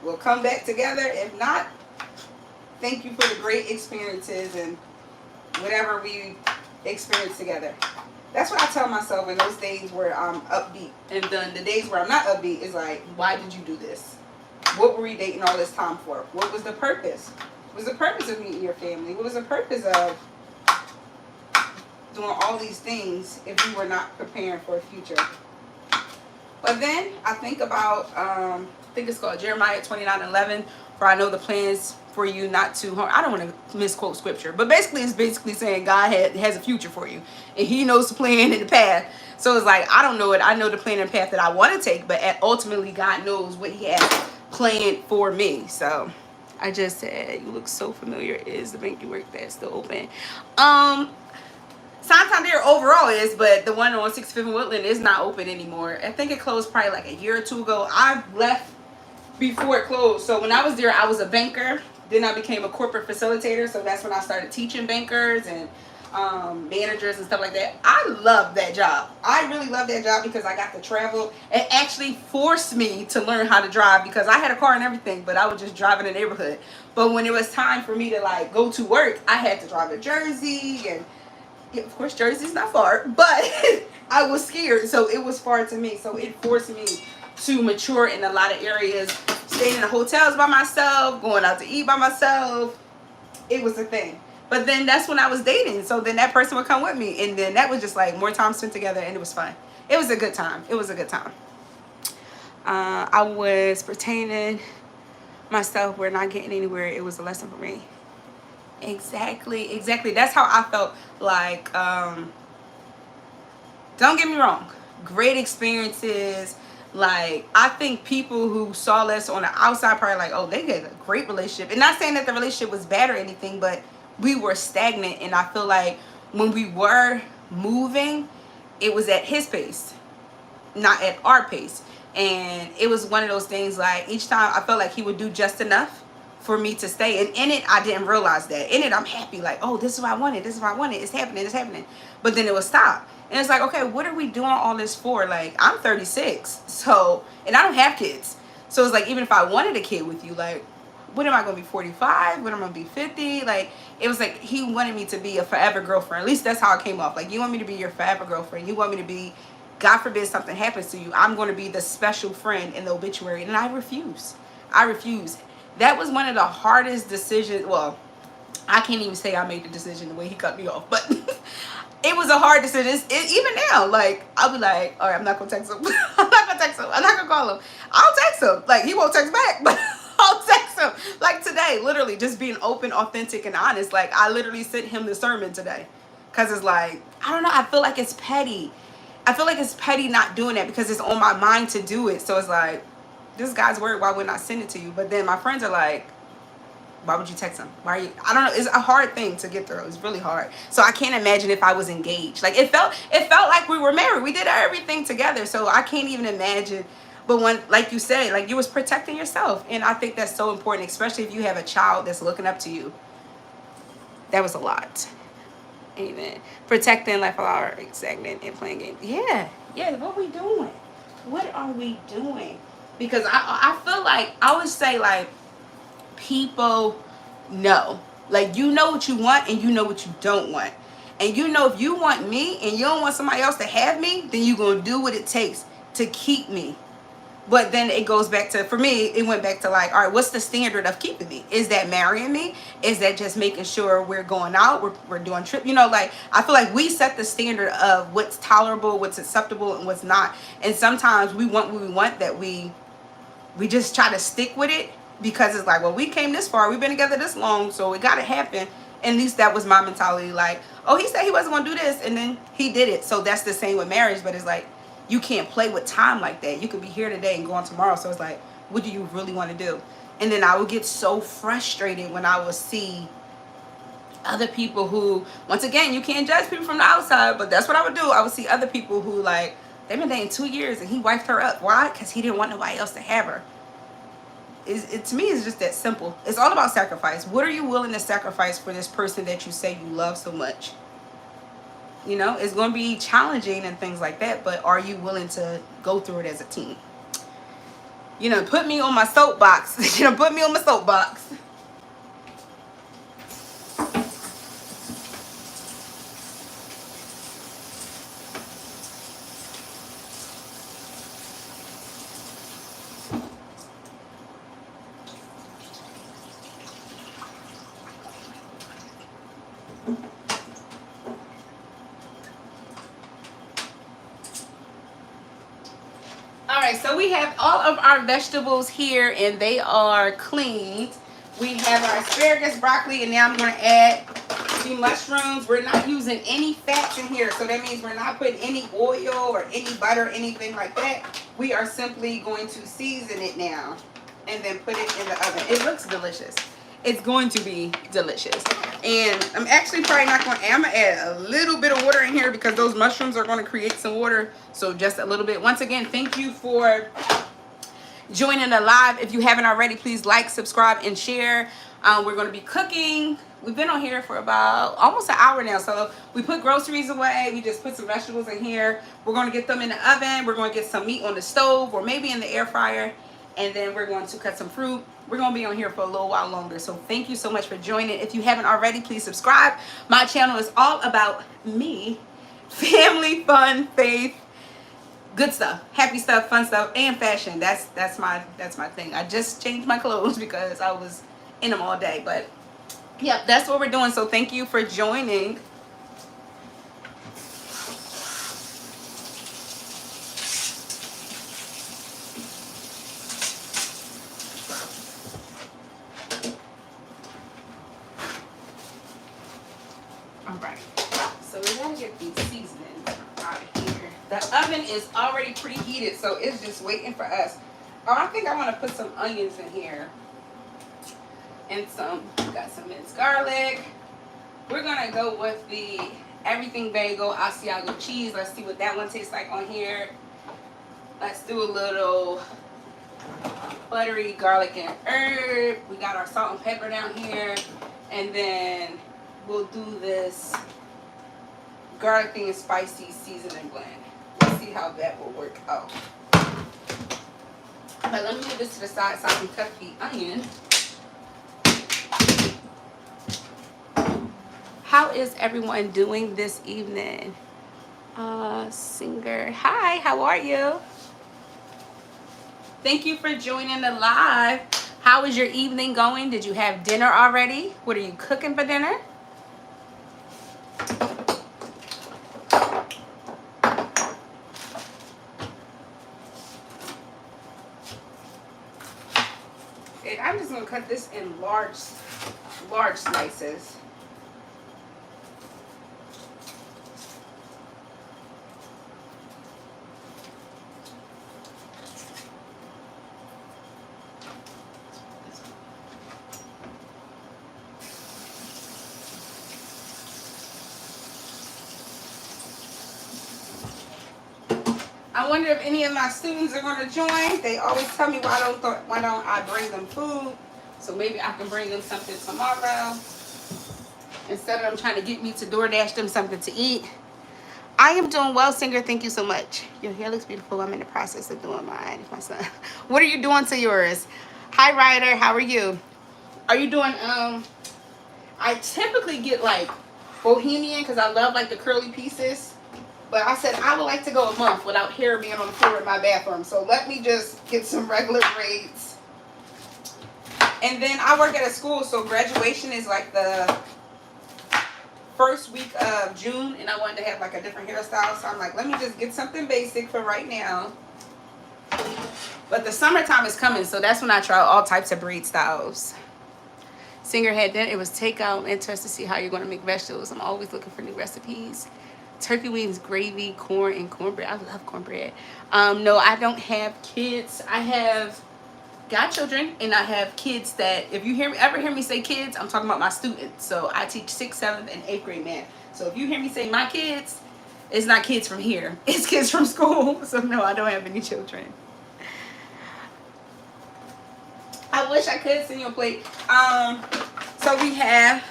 [SPEAKER 1] we'll come back together. If not, thank you for the great experiences and whatever we experienced together. That's what I tell myself in those days where I'm upbeat. And then the days where I'm not upbeat is like, why did you do this? What were we dating all this time for? What was the purpose? What was the purpose of meeting your family? What was the purpose of doing all these things if you were not preparing for a future? But then I think about, I think it's called Jeremiah 29:11, for I know the plans for you not to harm. I don't want to misquote scripture, but basically it's basically saying God has a future for you, and He knows the plan and the path. So it's like, I don't know it. I know the plan and path that I want to take, but ultimately God knows what he has planned for me. So I just said, you look so familiar. Is the bank you work there still open? Santander overall is, but the one on 65th and Woodland is not open anymore. I think it closed probably like a year or two ago. I left before it closed. So when I was there, I was a banker. Then I became a corporate facilitator. So that's when I started teaching bankers and managers and stuff like that. I love that job. I really love that job because I got to travel. It actually forced me to learn how to drive because I had a car and everything, but I would just drive in the neighborhood. But when it was time for me to like go to work, I had to drive to Jersey, and yeah, of course Jersey's not far, but I was scared, so it was far to me. So it forced me to mature in a lot of areas, staying in the hotels by myself, going out to eat by myself. It was a thing. But then that's when I was dating, so then that person would come with me, and then that was just like more time spent together, and it was fun. It was a good time. It was a good time. I was pertaining myself, we're not getting anywhere. It was a lesson for me. Exactly. That's how I felt. Like, don't get me wrong, great experiences. Like, I think people who saw us on the outside probably like, oh, they get a great relationship. And not saying that the relationship was bad or anything, but we were stagnant. And I feel like when we were moving, it was at his pace, not at our pace. And it was one of those things, like, each time I felt like he would do just enough for me to stay. And in it, I didn't realize that. In it, I'm happy, like, oh, this is what I wanted. This is what I wanted. It's happening. But then it would stop. And it's like, okay, what are we doing all this for? Like, I'm 36, so, and I don't have kids. So it's like, even if I wanted a kid with you, like, when am I going to be 45? When am I going to be 50? Like, it was like, he wanted me to be a forever girlfriend. At least that's how it came off. Like, you want me to be your forever girlfriend. You want me to be, God forbid something happens to you, I'm going to be the special friend in the obituary. And I refuse. That was one of the hardest decisions. Well, I can't even say I made the decision the way he cut me off, but it was a hard decision. Even now, like, I'll be like, all right, I'm not going to text him. I'm not going to call him. I'll text him. Like, he won't text back, but I'll text him. Like today, literally just being open, authentic, and honest. Like, I literally sent him the sermon today. Because it's like, I don't know, I feel like it's petty. Not doing that because it's on my mind to do it. So it's like, this guy's word, why wouldn't I send it to you? But then my friends are like, why would you text him? Why are you? I don't know. It's a hard thing to get through. It's really hard. So I can't imagine if I was engaged. Like, it felt like we were married. We did everything together. So I can't even imagine. But when, like you said, like, you was protecting yourself. And I think that's so important, especially if you have a child that's looking up to you. That was a lot. Amen. Protecting life flower, stagnant, and playing games. Yeah. What are we doing? What are we doing? Because I feel like, I always say, like, people know. Like, you know what you want and you know what you don't want. And you know, if you want me and you don't want somebody else to have me, then you're going to do what it takes to keep me. But then it goes back to, for me, it went back to like, all right, what's the standard of keeping me? Is that marrying me? Is that just making sure we're going out, we're doing trip? You know, like, I feel like we set the standard of what's tolerable, what's acceptable, and what's not. And sometimes we want what we want, that we just try to stick with it because it's like, well, we came this far, we've been together this long, so it got to happen. At least that was my mentality. Like, oh, he said he wasn't going to do this, and then he did it. So that's the same with marriage. But it's like, you can't play with time like that. You could be here today and go on tomorrow. So it's like, what do you really want to do? And then I would get so frustrated when I would see other people who, once again, you can't judge people from the outside, but that's what I would do. I would see other people who, like, they've been dating 2 years and he wifed her up. Why? Because he didn't want nobody else to have her. To me, it's just that simple. It's all about sacrifice. What are you willing to sacrifice for this person that you say you love so much? You know, it's going to be challenging and things like that, but are you willing to go through it as a team? You know, put me on my soapbox. Put me on my soapbox. So we have all of our vegetables here and they are cleaned. We have our asparagus, broccoli, and now I'm going to add see mushrooms. We're not using any fats in here. So that means we're not putting any oil or any butter, anything like that. We are simply going to season it now and then put it in the oven. It looks delicious. It's going to be delicious. And I'm actually probably not going to, I'm going to add a little bit of water in here because those mushrooms are going to create some water. So just a little bit. Once again, thank you for joining the live. If you haven't already, please like, subscribe, and share. We're going to be cooking. We've been on here for about almost an hour now. So we put groceries away. We just put some vegetables in here. We're going to get them in the oven. We're going to get some meat on the stove or maybe in the air fryer. And then we're going to cut some fruit. We're going to be on here for a little while longer. So thank you so much for joining. If you haven't already, please subscribe. My channel is all about me, family, fun, faith, good stuff, happy stuff, fun stuff, and fashion. That's my thing. I just changed my clothes because I was in them all day. But yeah, that's what we're doing. So thank you for joining. The oven is already preheated, so it's just waiting for us. Oh, I think I want to put some onions in here. And got some minced garlic. We're going to go with the everything bagel Asiago cheese. Let's see what that one tastes like on here. Let's do a little buttery garlic and herb. We got our salt and pepper down here. And then we'll do this garlic and spicy seasoning blend. See how that will work out. But let me move this to the side so I can cut the onion. How is everyone doing this evening? Singer, hi, how are you? Thank you for joining the live. How is your evening going? Did you have dinner already? What are you cooking for dinner? I'm just going to cut this in large slices. I wonder if any of my students are going to join. They always tell me why don't I bring them food. So maybe I can bring them something tomorrow. Instead of them trying to get me to DoorDash them something to eat. I am doing well, Singer. Thank you so much. Your hair looks beautiful. I'm in the process of doing mine. My son. What are you doing to yours? Hi, Ryder. How are you? Are you doing, I typically get like bohemian because I love like the curly pieces. But I said I would like to go a month without hair being on the floor in my bathroom. So let me just get some regular braids. And then I work at a school, so graduation is like the first week of June. And I wanted to have like a different hairstyle. So I'm like, let me just get something basic for right now. But the summertime is coming, so that's when I try all types of braid styles. Singer had dinner. It was takeout. I'm interested to see how you're going to make vegetables. I'm always looking for new recipes. Turkey wings, gravy, corn, and cornbread. I love cornbread. No, I don't have kids. I have godchildren, and I have kids that, if you ever hear me say kids, I'm talking about my students. So I teach 6th, 7th, and 8th grade math. So if you hear me say my kids, it's not kids from here. It's kids from school. So no, I don't have any children. I wish I could send you a plate. So we have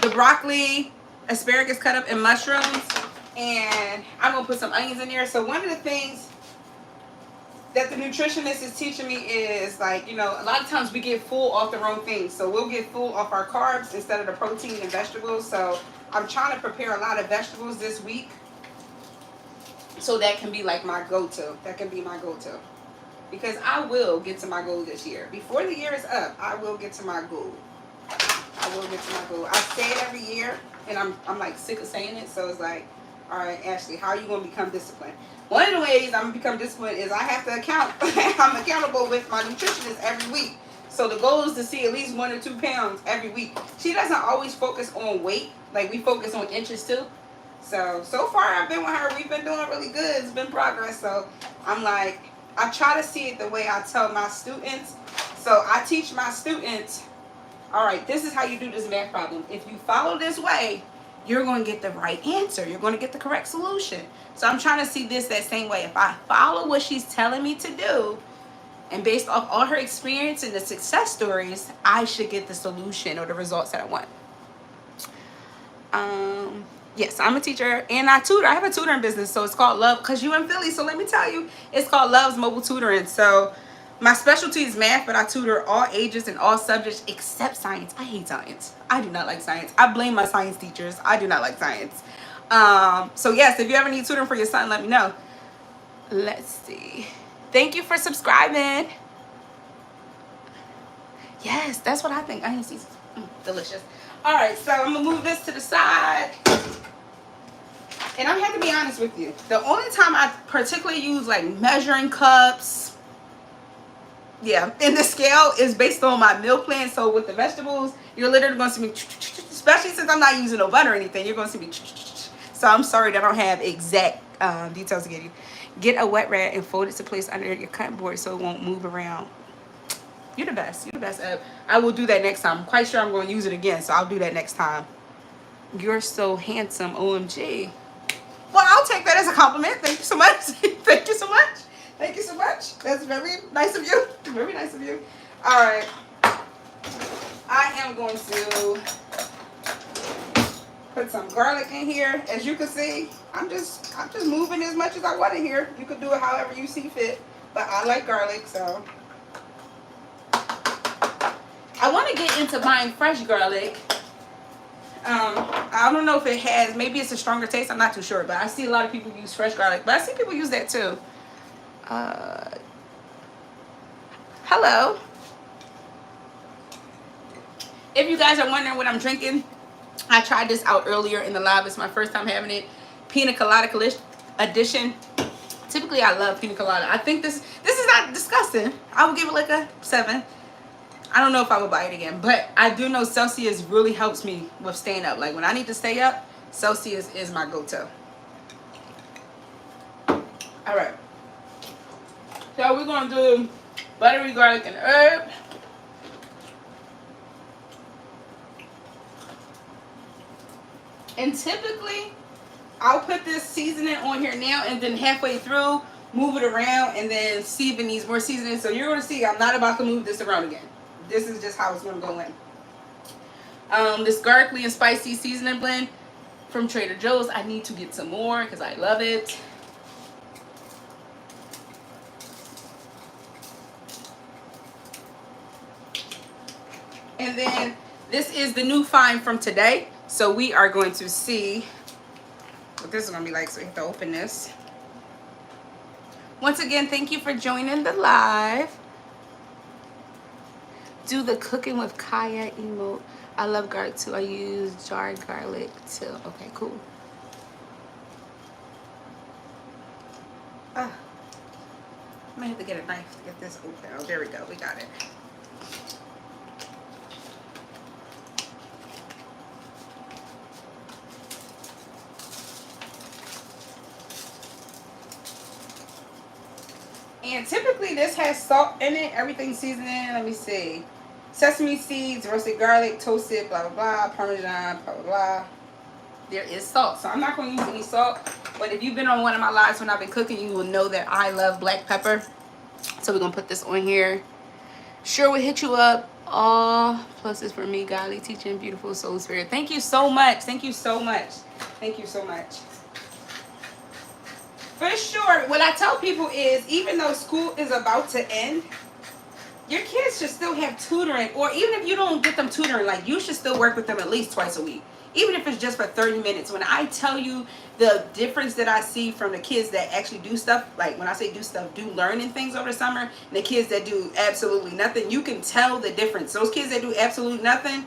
[SPEAKER 1] the broccoli, asparagus cut up, and mushrooms, and I'm gonna put some onions in there. So one of the things that the nutritionist is teaching me is, like, you know, a lot of times we get full off the wrong things. So we'll get full off our carbs instead of the protein and vegetables. So I'm trying to prepare a lot of vegetables this week, so that can be like my go-to. That can be my go-to, because I will get to my goal this year. Before the year is up, I will get to my goal. I will get to my goal. I say it every year, and I'm like sick of saying it. So it's like, all right, Ashley, how are you going to become disciplined? One of the ways I'm going to become disciplined is I have to account. I'm accountable with my nutritionist every week. So the goal is to see at least 1 or 2 pounds every week. She doesn't always focus on weight. Like, we focus on inches too. So far I've been with her. We've been doing really good. It's been progress. So I'm like, I try to see it the way I tell my students. So I teach my students, all right, this is how you do this math problem. If you follow this way, you're going to get the right answer. You're going to get the correct solution. So I'm trying to see this that same way. If I follow what she's telling me to do, and based off all her experience and the success stories, I should get the solution or the results that I want. Yes, I'm a teacher and I tutor. I have a tutoring business, so it's called Love, because you're in Philly. So let me tell you, it's called Love's Mobile Tutoring. So my specialty is math, but I tutor all ages and all subjects except science. I hate science. I do not like science. I blame my science teachers. I do not like science. So yes, if you ever need tutoring for your son, let me know. Let's see. Thank you for subscribing. Yes, that's what I think. Onion seeds, delicious. All right, so I'm gonna move this to the side. And I have to be honest with you. The only time I particularly use like measuring cups, yeah, and the scale is based on my meal plan. So with the vegetables, you're literally going to see me, especially since I'm not using no butter or anything, you're going to see me. So I'm sorry that I don't have exact details to give you. Get a wet rag and fold it to place under your cutting board so it won't move around. You're the best. You're the best. I will do that next time. I'm quite sure I'm going to use it again, so I'll do that next time. You're so handsome, OMG. Well, I'll take that as a compliment. Thank you so much. Thank you so much. Thank you so much. That's very nice of you. Very nice of you. All right. I am going to put some garlic in here. As you can see, I'm just moving as much as I want in here. You could do it however you see fit, but I like garlic, so I want to get into buying fresh garlic. I don't know if it has, maybe it's a stronger taste, I'm not too sure, but I see a lot of people use fresh garlic, but I see people use that too. Hello. If you guys are wondering what I'm drinking, I tried this out earlier in the live. It's my first time having it. Pina Colada edition. Typically I love pina colada. I think this is not disgusting. I would give it like a 7. I don't know if I would buy it again, but I do know Celsius really helps me with staying up. Like when I need to stay up, Celsius is my go-to. All right. So we're going to do buttery garlic and herb. And typically, I'll put this seasoning on here now and then halfway through, move it around and then see if it needs more seasoning. So you're going to see I'm not about to move this around again. This is just how it's going to go in. This garlicky and spicy seasoning blend from Trader Joe's. I need to get some more because I love it. And then this is the new find from today. So we are going to see what this is going to be like. So we have to open this. Once again, thank you for joining the live. Do the cooking with Kaya emote. I love garlic too. I use jarred garlic too. Okay, cool. I might have to get a knife to get this open. Oh, there we go. We got it. And typically this has salt in it. Everything's seasoned in. Let me see. Sesame seeds, roasted garlic, toasted, blah, blah, blah, parmesan, blah, blah, blah. There is salt. So I'm not going to use any salt. But if you've been on one of my lives when I've been cooking, you will know that I love black pepper. So we're going to put this on here. Sure will hit you up. All pluses for me, godly teaching, beautiful soul spirit. Thank you so much. Thank you so much. Thank you so much. For sure, what I tell people is, even though school is about to end, your kids should still have tutoring. Or even if you don't get them tutoring, like, you should still work with them at least twice a week. Even if it's just for 30 minutes. When I tell you the difference that I see from the kids that actually do stuff, like when I say do stuff, do learning things over the summer, and the kids that do absolutely nothing, you can tell the difference. Those kids that do absolutely nothing,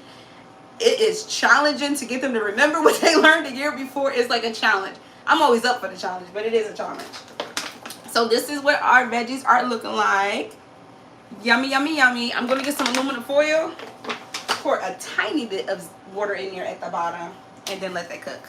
[SPEAKER 1] it is challenging to get them to remember what they learned the year before. It's like a challenge. I'm always up for the challenge, but it is a challenge. So this is what our veggies are looking like. Yummy, yummy, yummy. I'm going to get some aluminum foil. Pour a tiny bit of water in there at the bottom. And then let that cook.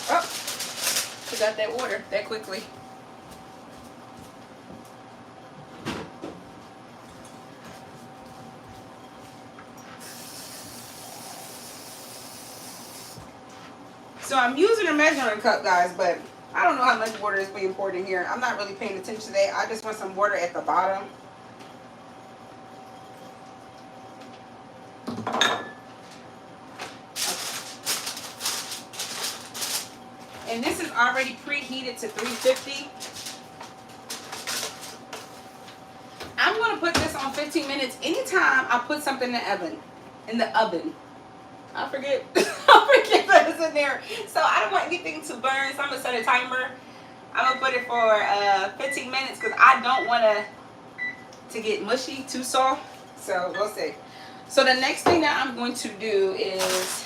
[SPEAKER 1] Oh, forgot that water that quickly. So I'm using a measuring cup, guys, but I don't know how much water is being poured in here. I'm not really paying attention to that. I just want some water at the bottom. And this is already preheated to 350. I'm going to put this on 15 minutes. Anytime I put something in the oven, I forget that it's in there. So I don't want anything to burn, so I'm going to set a timer. I'm going to put it for 15 minutes because I don't want to get mushy, too soft. So we'll see. So the next thing that I'm going to do is,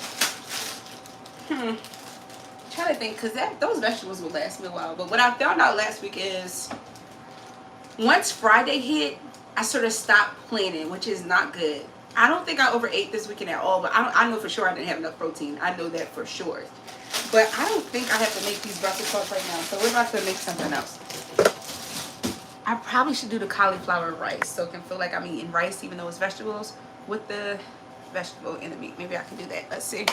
[SPEAKER 1] trying to think, because those vegetables will last me a while. But what I found out last week is once Friday hit, I sort of stopped planning, which is not good. I don't think I overate this weekend at all, but I know for sure I didn't have enough protein. I know that for sure. But I don't think I have to make these Brussels sprouts right now, so we're about to make something else. I probably should do the cauliflower rice so it can feel like I'm eating rice even though it's vegetables with the vegetable in the meat. Maybe I can do that. Let's see.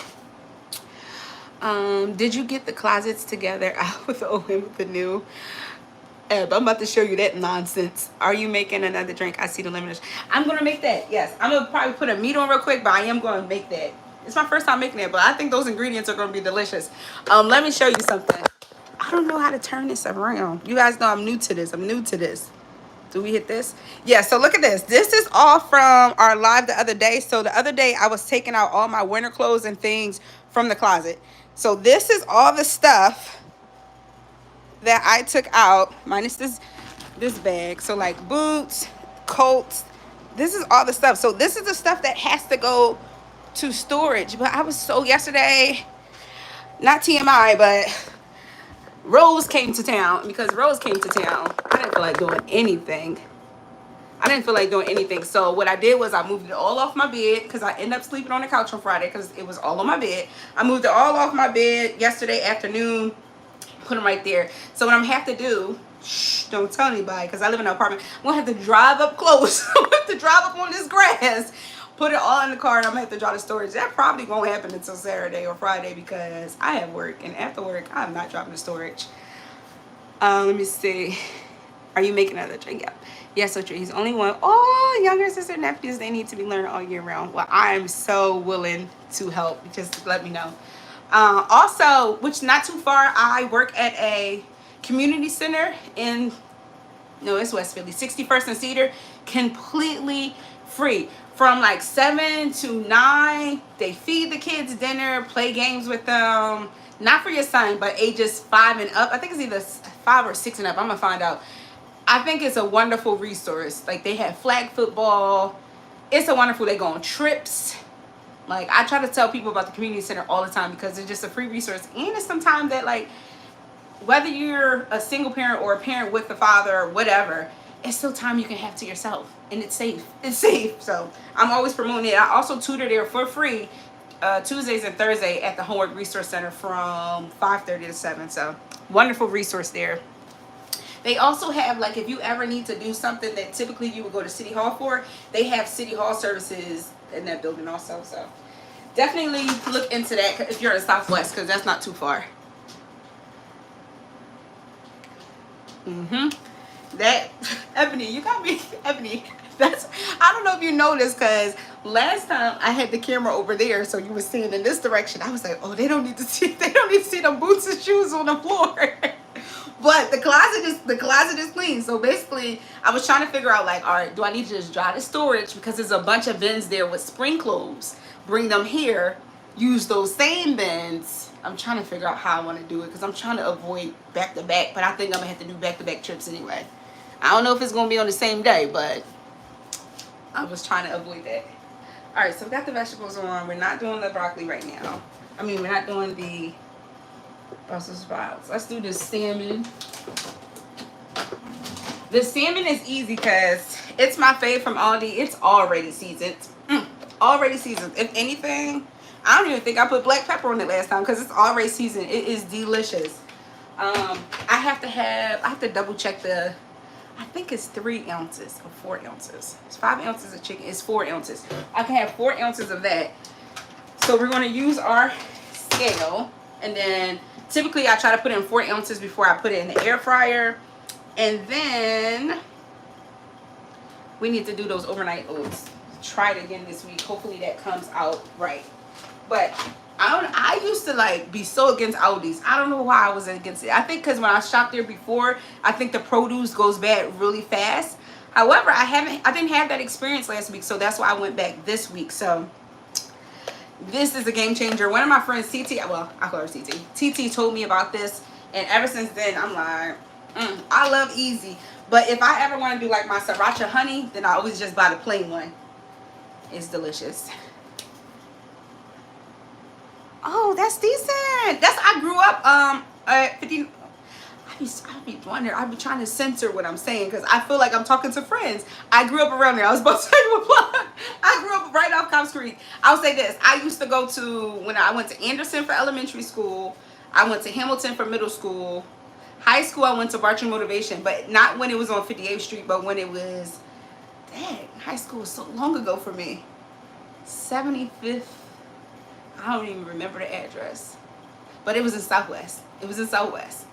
[SPEAKER 1] Did you get the closets together out with the old and with the new? I'm about to show you that nonsense. Are you making another drink? I see the lemon. I'm gonna make that. Yes, I'm gonna probably put a meat on real quick, but I am gonna make that. It's my first time making it, but I think those ingredients are gonna be delicious. Let me show you something. I don't know how to turn this around. You guys know I'm new to this. Do we hit this? Yeah, so look at this. This is all from our live the other day. So the other day I was taking out all my winter clothes and things from the closet. So this is all the stuff that I took out, minus this bag. So like boots, coats, this is all the stuff. So this is the stuff that has to go to storage. But I was so yesterday, not TMI, but Rose came to town. Because Rose came to town, I didn't feel like doing anything. So what I did was I moved it all off my bed because I ended up sleeping on the couch on Friday because it was all on my bed. I moved it all off my bed yesterday afternoon, put them right there. So what I'm gonna have to do, don't tell anybody because I live in an apartment, I'm gonna have to drive up close. I'm gonna have to drive up on this grass, put it all in the car, and I'm gonna have to drive to storage. That probably won't happen until Saturday or Friday because I have work, and after work I'm not driving to storage. Let me see. Are you making another drink? Yeah. Yes, so true. He's only one. Oh, younger sister, nephews, they need to be learning all year round. Well, I'm so willing to help. Just let me know. Also, which not too far, I work at a community center in, no, it's West Philly, 61st and Cedar, completely free. From like 7 to 9, they feed the kids dinner, play games with them. Not for your son, but ages 5 and up. I think it's either 5 or 6 and up. I'm gonna find out. I think it's a wonderful resource. Like they have flag football. It's a wonderful, they go on trips. Like I try to tell people about the community center all the time because it's just a free resource. And it's sometimes that like, whether you're a single parent or a parent with the father or whatever, it's still time you can have to yourself. And it's safe. It's safe. So I'm always promoting it. I also tutor there for free Tuesdays and Thursdays at the Homework Resource Center from 5:30 to 7. So wonderful resource there. They also have, like, if you ever need to do something that typically you would go to City Hall for, they have City Hall services in that building also. So definitely look into that if you're in the Southwest because that's not too far. That, Ebony, you got me, Ebony. That's, I don't know if you noticed because last time I had the camera over there, so you were seeing in this direction. I was like, oh, they don't need to see them boots and shoes on the floor. But the closet is clean. So basically, I was trying to figure out like, all right, do I need to just drive to storage because there's a bunch of bins there with spring clothes? Bring them here use those same bins. I'm trying to figure out how I want to do it because I'm trying to avoid back-to-back, but I think I'm going to have to do back-to-back trips anyway. I don't know if it's going to be on the same day, but I was trying to avoid that. All right, so we got the vegetables on. We're not doing the broccoli right now. I mean, we're not doing the Brussels sprouts. Let's do the salmon. The salmon is easy because it's my fave from Aldi. It's already seasoned. Already seasoned. If anything, I don't even think I put black pepper on it last time because it's already seasoned. It is delicious. I have to double check I think it's 3 ounces or 4 ounces. It's 5 ounces of chicken. It's 4 ounces. I can have 4 ounces of that. So we're going to use our scale. And then typically I try to put in 4 ounces before I put it in the air fryer. And then we need to do those overnight oats. Try it again this week. Hopefully that comes out right. But I used to like be so against Aldi's. I don't know why I was against it. I think because when I shopped there before, I think the produce goes bad really fast. However, I didn't have that experience last week, so that's why I went back this week. So this is a game changer. One of my friends, TT, well, I call her TT. TT told me about this, and ever since then, I'm like, I love easy. But if I ever want to do like my sriracha honey, then I always just buy the plain one. It's delicious. Oh, that's decent. I grew up at 50. I be wondering. I be trying to censor what I'm saying because I feel like I'm talking to friends. I grew up around there. I was about to say I grew up right off Cobbs Creek. I'll say this. I used to go to, when I went to Anderson for elementary school. I went to Hamilton for middle school. High school, I went to Bartram Motivation, but not when it was on 58th Street, but when it was, dang, high school was so long ago for me. 75th. I don't even remember the address, but it was in Southwest. It was in Southwest.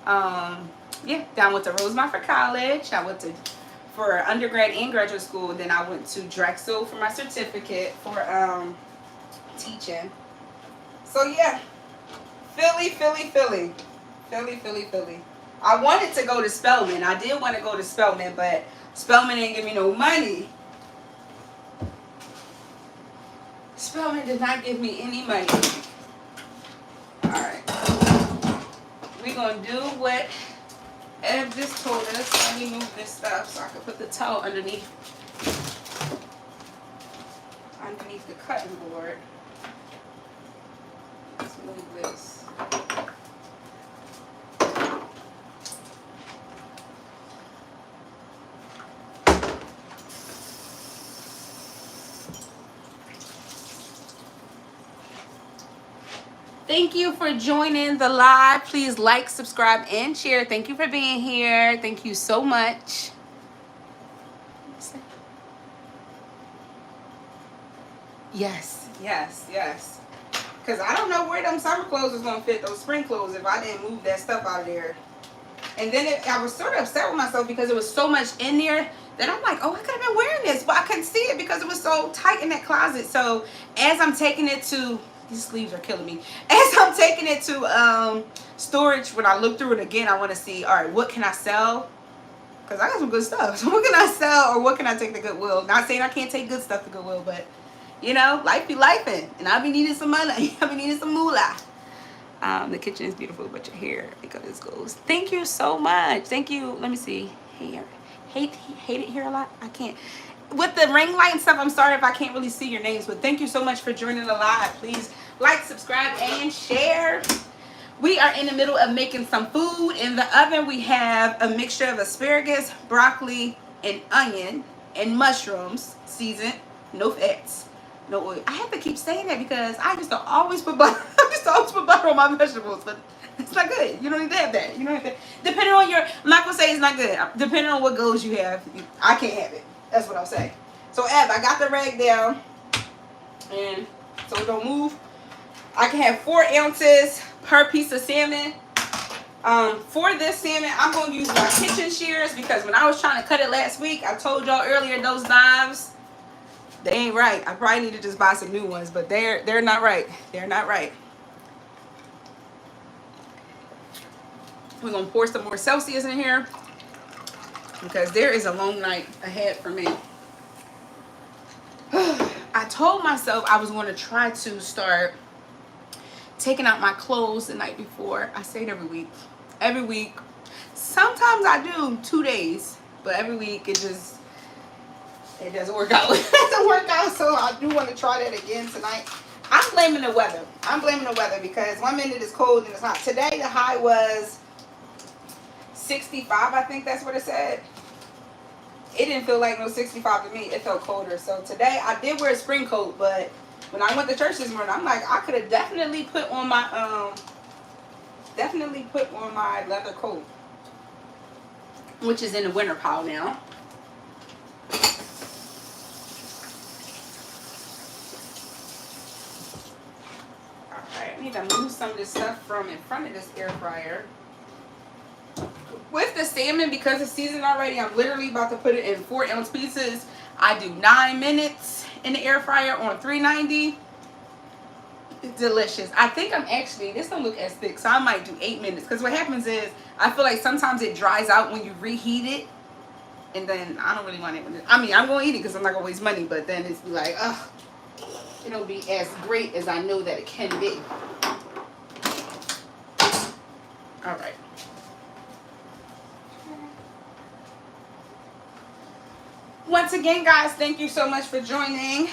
[SPEAKER 1] Yeah, then I went to Rosemont for college. I went for undergrad and graduate school. Then I went to Drexel for my certificate for teaching. So yeah, Philly. I wanted to go to Spelman. I did want to go to Spelman, but Spelman didn't give me no money. Spelman did not give me any money. Alright. We're going to do what Ev just told us. Let me move this stuff so I can put the towel underneath the cutting board. Let's move this. Thank you for joining the live. Please like, subscribe, and share. Thank you for being here. Thank you so much. Yes. Because I don't know where them summer clothes was going to fit, those spring clothes, if I didn't move that stuff out of there. And then I was sort of upset with myself because there was so much in there that I'm like, oh, I could have been wearing this, but I couldn't see it because it was so tight in that closet. So as I'm taking it to, these sleeves are killing me. As I'm taking it to storage, when I look through it again, I want to see, all right, what can I sell? Because I got some good stuff. So what can I sell or what can I take to Goodwill? Not saying I can't take good stuff to Goodwill, but, you know, life be lifing. And I be needing some money. I be needing some moolah. The kitchen is beautiful, but your hair, I think this goes. Thank you so much. Thank you. Let me see. Hair. Hate it here a lot. I can't. With the ring light and stuff, I'm sorry if I can't really see your names, but thank you so much for joining the live. Please like, subscribe, and share. We are in the middle of making some food. In the oven, we have a mixture of asparagus, broccoli, and onion, and mushrooms, seasoned, no fats, no oil. I have to keep saying that because I used to always put butter. I used to always put butter on my vegetables, but it's not good. You don't need to have that. You don't have to. Depending on your, I'm not gonna say it's not good. Depending on what goals you have, I can't have it. That's what I'll say. So, Ab, I got the rag down, and so it don't move. I can have 4 ounces per piece of salmon. For this salmon, I'm going to use my kitchen shears because when I was trying to cut it last week, I told y'all earlier those knives, they ain't right. I probably need to just buy some new ones, but they're not right. They're not right. We're going to pour some more Celsius in here because there is a long night ahead for me. I told myself I was going to try to start taking out my clothes the night before. I say it every week. Every week. Sometimes I do 2 days, but every week it doesn't work out. It doesn't work out, so I do want to try that again tonight. I'm blaming the weather. I'm blaming the weather because 1 minute it's cold and it's hot. Today the high was 65, I think that's what it said. It didn't feel like no 65 to me. It felt colder. So today I did wear a spring coat, but when I went to church this morning, I'm like, I could have definitely put on my leather coat, which is in the winter pile now. Alright, I need to move some of this stuff from in front of this air fryer. With the salmon, because it's seasoned already, I'm literally about to put it in 4-ounce pieces. I do 9 minutes in the air fryer on 390. It's delicious. I think I'm actually, this don't look as thick, so I might do 8 minutes. Because what happens is, I feel like sometimes it dries out when you reheat it. And then I don't really want it. I mean, I'm going to eat it because I'm not going to waste money. But then it's be like, ugh, it don't be as great as I know that it can be. Alright. Once again, guys, thank you so much for joining.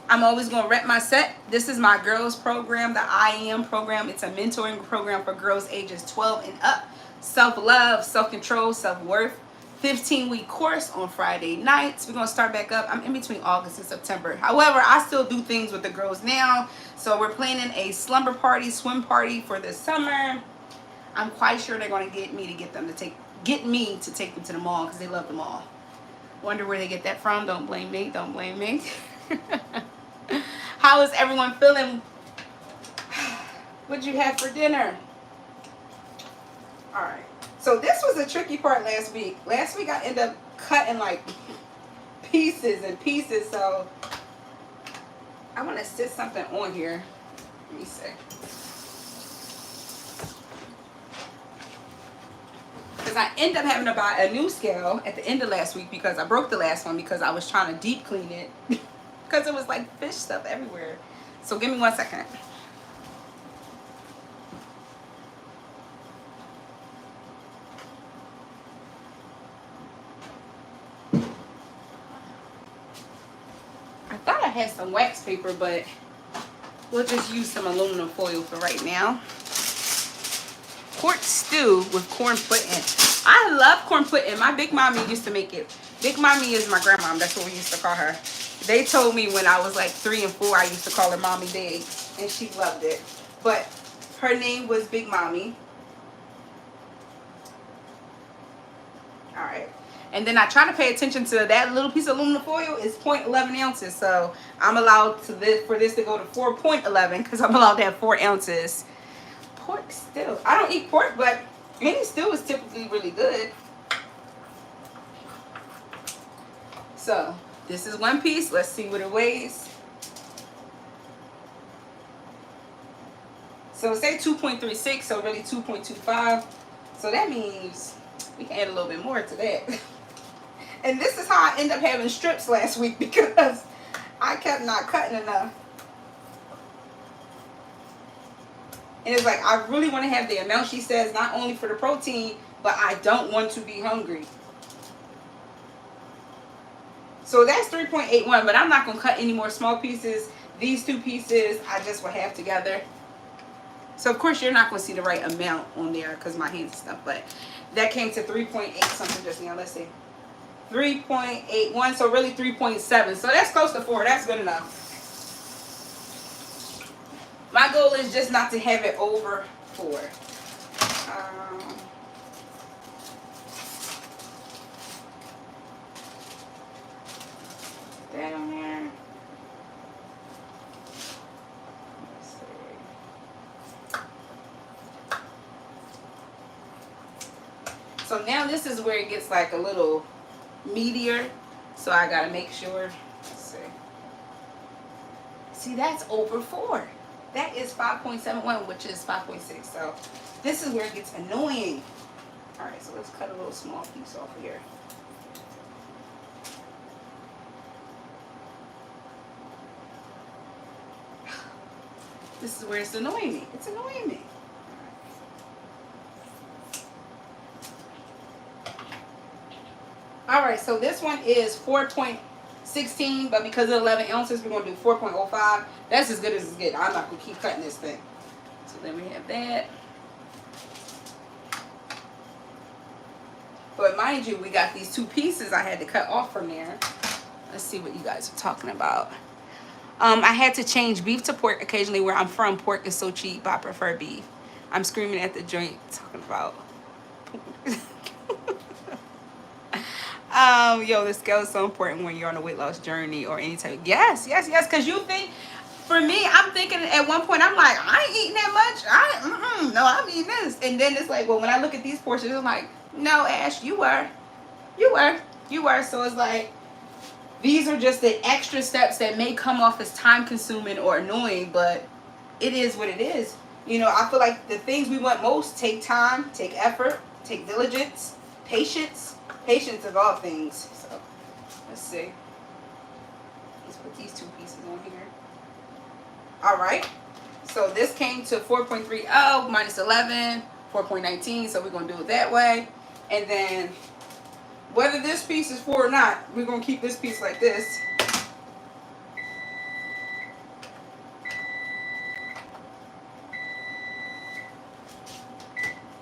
[SPEAKER 1] I'm always going to rep my set. This is my girls program, the I Am program. It's a mentoring program for girls ages 12 and up. Self-love, self-control, self-worth. 15-week course on Friday nights. We're going to start back up. I'm in between August and September. However, I still do things with the girls now. So we're planning a slumber party, swim party for this summer. I'm quite sure they're going to get me to take them to the mall because they love the mall. Wonder where they get that from. Don't blame me. Don't blame me. How is everyone feeling? What'd you have for dinner? All right. So this was the tricky part last week. Last week I ended up cutting like pieces and pieces. So I want to sit something on here. Let me see. Because I ended up having to buy a new scale at the end of last week because I broke the last one because I was trying to deep clean it. Because it was like fish stuff everywhere. So give me 1 second. I thought I had some wax paper, but we'll just use some aluminum foil for right now. Pork stew with corn pudding. I love corn pudding. My big mommy used to make it. Big mommy is my grandma. That's what we used to call her. They told me when I was like 3 and 4, I used to call her Mommy Big, and she loved it. But her name was Big Mommy. All right. And then I try to pay attention to that little piece of aluminum foil is 0.11 ounces. So I'm allowed for this to go to 4.11 because I'm allowed to have 4 ounces. Pork stew. I don't eat pork, but any stew is typically really good. So this is 1 piece. Let's see what it weighs. So say 2.36, so really 2.25. So that means we can add a little bit more to that. And this is how I end up having strips last week because I kept not cutting enough. And it's like, I really want to have the amount she says, not only for the protein, but I don't want to be hungry. So that's 3.81, but I'm not going to cut any more small pieces. These 2 pieces, I just will have together. So, of course, you're not going to see the right amount on there because my hands and stuff, but that came to 3.8 something just now. Let's see. 3.81, so really 3.7. So that's close to 4. That's good enough. My goal is just not to have it over 4. That on there. Let's see. So now this is where it gets like a little meatier. So I gotta make sure. Let's see. See, that's over 4. That is 5.71, which is 5.6. So this is where it gets annoying. All right, so let's cut a little small piece off here. This is where it's annoying me. It's annoying me. All right, so this one is 4.16, but because of 11 ounces, we're going to do 4.05. That's as good as it's getting. I'm not going to keep cutting this thing. So then we have that. But mind you, we got these two pieces I had to cut off from there. Let's see what you guys are talking about. I had to change beef to pork occasionally. Where I'm from, pork is so cheap, but I prefer beef. I'm screaming at the joint talking about. Yo, the scale is so important when you're on a weight loss journey or any type. Yes, because you think, for me, I'm thinking at one point, I'm like, I ain't eating that much. No, I'm eating this. And then it's like, well, when I look at these portions, I'm like, no, Ash, you were. So it's like, these are just the extra steps that may come off as time consuming or annoying, but it is what it is. You know, I feel like the things we want most take time, take effort, take diligence, patience of all things. So let's see. Let's put these two pieces on here. All right. So this came to 4.30 minus 11, 4.19. So we're going to do it that way. And then whether this piece is 4 or not, we're going to keep this piece like this.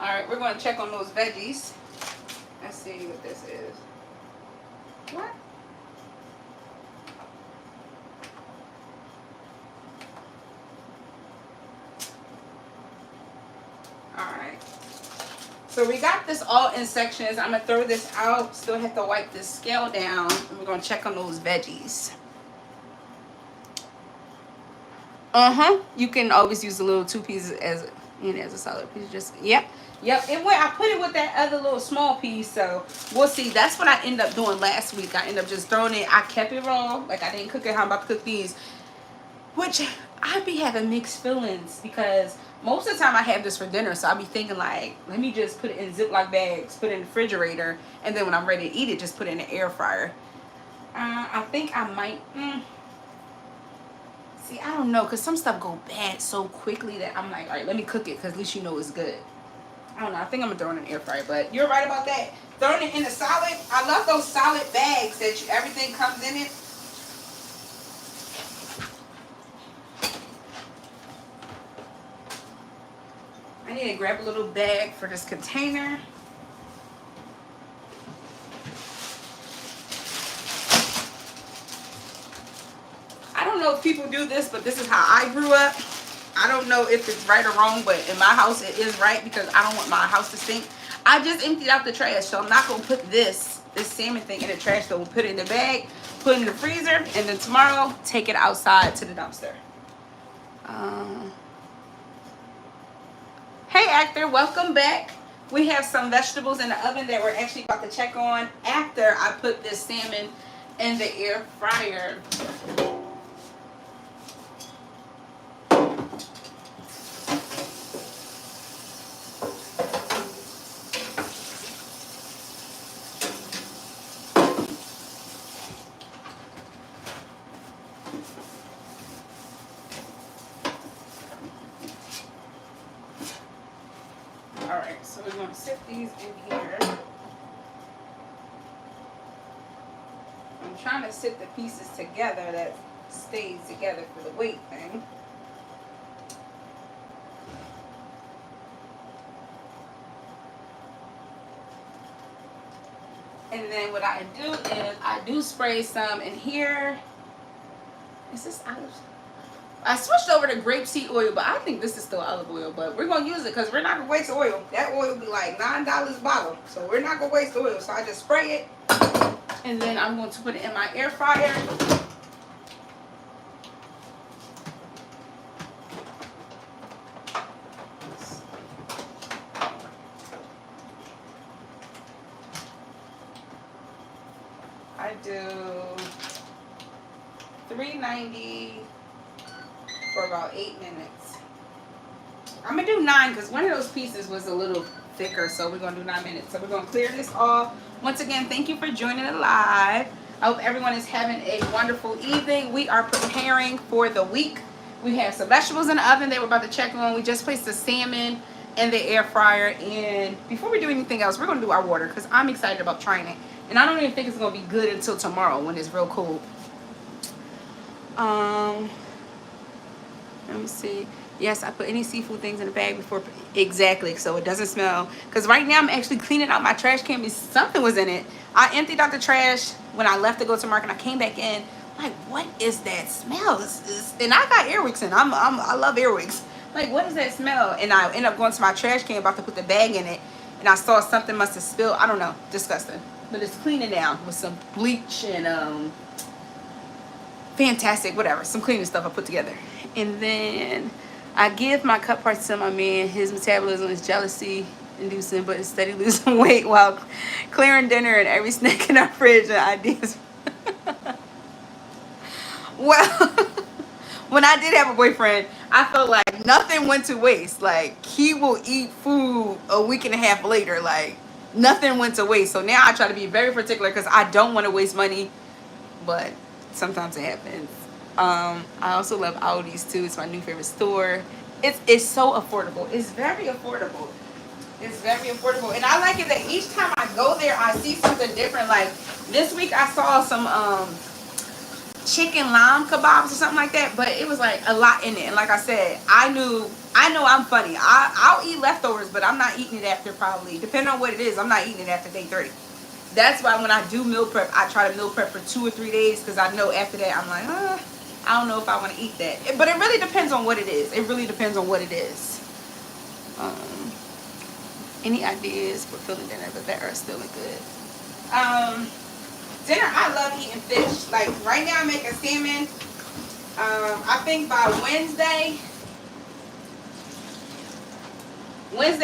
[SPEAKER 1] All right, we're going to check on those veggies. Let's see what this is. What? All right. So we got this all in sections. I'm going to throw this out. Still have to wipe this scale down. And we're going to check on those veggies. You can always use the little 2 pieces as, you know, as a solid piece. Just, yep. It went. I put it with that other little small piece. So we'll see. That's what I ended up doing last week. I ended up just throwing it. I kept it raw. Like, I didn't cook it how I'm about to cook these. Which I be having mixed feelings because most of the time I have this for dinner, so I be thinking like, let me just put it in Ziploc bags, put it in the refrigerator, and then when I'm ready to eat it, just put it in the air fryer. I think I might. See, I don't know, because some stuff go bad so quickly that I'm like, all right, let me cook it, because at least you know it's good. I don't know. I think I'm going to throw it in the air fryer, but you're right about that. Throwing it in a solid. I love those solid bags that everything comes in it. I need to grab a little bag for this container. I don't know if people do this, but this is how I grew up. I don't know if it's right or wrong, but in my house it is right because I don't want my house to stink. I just emptied out the trash, so I'm not going to put this salmon thing in the trash. So we'll put it in the bag, put it in the freezer, and then tomorrow take it outside to the dumpster. Hey actor, welcome back. We have some vegetables in the oven that we're actually about to check on after I put this salmon in the air fryer. Alright, so we're going to sit these in here. I'm trying to sit the pieces together that stays together for the weight thing. And then what I do is I do spray some in here. Is this olive? I switched over to grapeseed oil, but I think this is still olive oil. But we're going to use it because we're not going to waste oil. That oil will be like $9 a bottle. So we're not going to waste oil. So I just spray it. And then I'm going to put it in my air fryer. I do 390 for about 8 minutes. I'm going to do 9 because one of those pieces was a little thicker. So we're going to do 9 minutes. So we're going to clear this off. Once again, thank you for joining the live. I hope everyone is having a wonderful evening. We are preparing for the week. We have some vegetables in the oven that we're about to check on. We just placed the salmon in the air fryer. And before we do anything else, we're going to do our water because I'm excited about trying it. And I don't even think it's going to be good until tomorrow when it's real cold. Let me see. Yes, I put any seafood things in the bag before. Exactly, so it doesn't smell. Because right now I'm actually cleaning out my trash can because something was in it. I emptied out the trash when I left to go to market. I came back in. I'm like, what is that smell? And I got earwigs in. I love earwigs. Like, what is that smell? And I ended up going to my trash can, about to put the bag in it. And I saw something must have spilled. I don't know. Disgusting. But it's cleaning now with some bleach and fantastic, whatever, some cleaning stuff I put together. And then I give my cut parts to my man. His metabolism is jealousy inducing, but is steady losing weight while clearing dinner and every snack in our fridge and ideas. Well, when I did have a boyfriend, I felt like nothing went to waste. Like, he will eat food a week and a half later. Like, nothing went to waste. So now I try to be very particular because I don't want to waste money, but sometimes it happens. I also love Aldi's too. It's my new favorite store. It's so affordable. It's very affordable. It's very affordable. And I like it that each time I go there, I see something different. Like, this week I saw some chicken lamb kebabs or something like that, but it was like a lot in it. And like I said, I know I'm funny. I'll eat leftovers, but I'm not eating it after, probably, depending on what it is, I'm not eating it after day 30. That's why when I do meal prep, I try to meal prep for 2 or 3 days, because I know after that I'm like, I don't know if I want to eat that. But it really depends on what it is. It really depends on what it is. Any ideas for filling dinner, but that are still good. Dinner, I love eating fish. Like, right now I'm making salmon. I think by Wednesday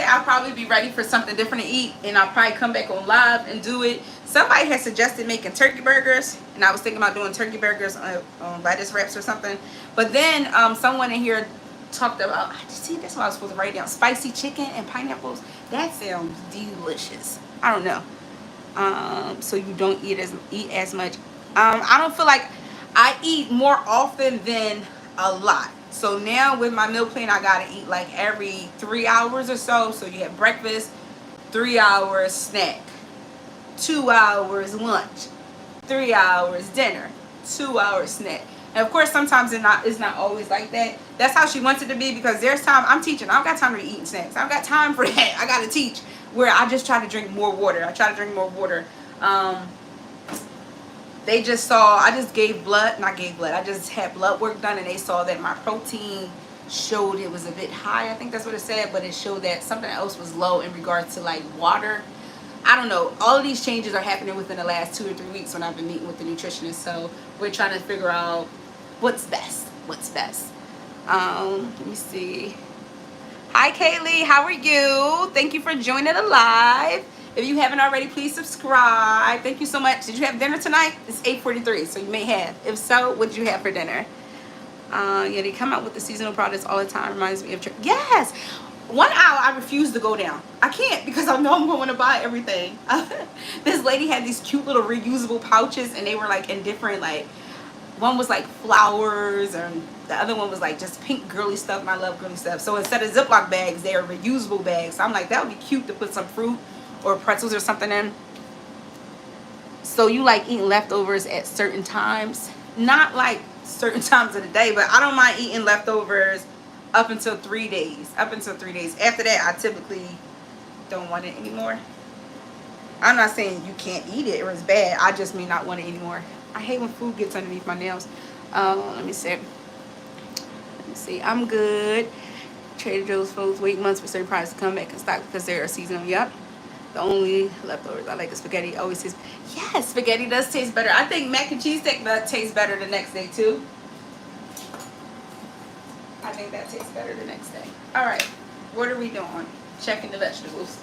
[SPEAKER 1] I'll probably be ready for something different to eat, and I'll probably come back on live and do it. Somebody has suggested making turkey burgers, and I was thinking about doing turkey burgers on lettuce wraps or something. But then someone in here talked about, I just see, that's what I was supposed to write down, spicy chicken and pineapples. That sounds delicious. I don't know. So you don't eat as much. I don't feel like I eat more often than a lot. So now with my meal plan, I gotta eat like every 3 hours or so. So you have breakfast, 3 hours snack, 2 hours lunch, 3 hours dinner, 2 hours snack. And of course, sometimes it's not always like that. That's how she wants it to be, because there's time I'm teaching. I don't got time to be eating snacks. I don't got time for that. I gotta teach, where I just try to drink more water. I try to drink more water. They just saw, I just I just had blood work done, and they saw that my protein showed it was a bit high. I think that's what it said, but it showed that something else was low in regards to like water. I don't know. All of these changes are happening within the last 2 or 3 weeks when I've been meeting with the nutritionist. So we're trying to figure out what's best. Let me see. Hi Kaylee, how are you? Thank you for joining the live. If you haven't already, please subscribe. Thank you so much. Did you have dinner tonight? It's 8:43, so you may have. If so, what did you have for dinner? Yeah, they come out with the seasonal products all the time. Reminds me of yes. 1 hour I refuse to go down. I can't, because I know I'm going to buy everything. This lady had these cute little reusable pouches, and they were like in different, like, one was like flowers, and the other one was like just pink girly stuff, and I love girly stuff. So instead of Ziploc bags, they are reusable bags. So I'm like, that would be cute to put some fruit or pretzels or something in. So you like eating leftovers at certain times, not like certain times of the day, but I don't mind eating leftovers up until 3 days. After that, I typically don't want it anymore. I'm not saying you can't eat it or it's bad. I just may not want it anymore. I hate when food gets underneath my nails. Let me see. I'm good. Trader Joe's folks wait months for certain products to come back in stock because they are seasonal. Yep. The only leftovers I like is spaghetti. Always tastes. Yes, spaghetti does taste better. I think mac and cheese tastes better the next day too. I think that tastes better the next day. All right, what are we doing? Checking the vegetables.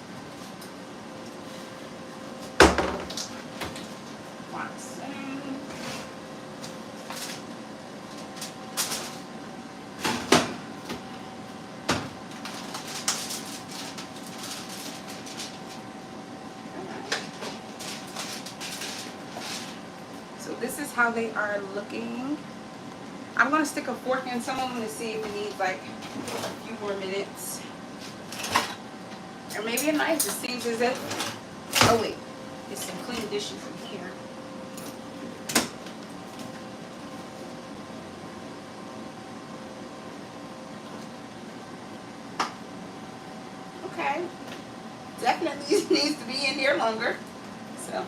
[SPEAKER 1] So this is how they are looking. I'm going to stick a fork in some of them to see if it needs like a few more minutes. Or maybe a knife. It seems as if, oh wait, there's some clean dishes in here. Okay. Definitely needs to be in here longer. So,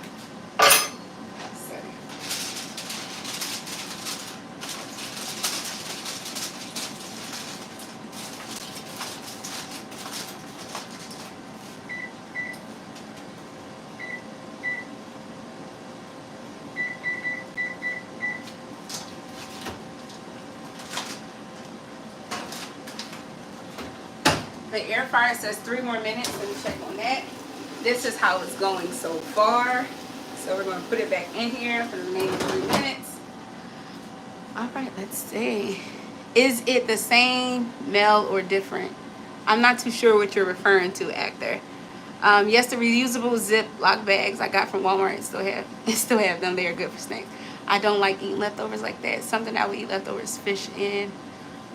[SPEAKER 1] the air fryer says 3 more minutes. Let me check on that. This is how it's going so far. So we're going to put it back in here for the remaining 3 minutes. All right, let's see. Is it the same, Mel, or different? I'm not too sure what you're referring to, actor. Yes, the reusable Ziploc bags I got from Walmart still have them. They are good for snacks. I don't like eating leftovers like that. Something I would eat leftovers, fish in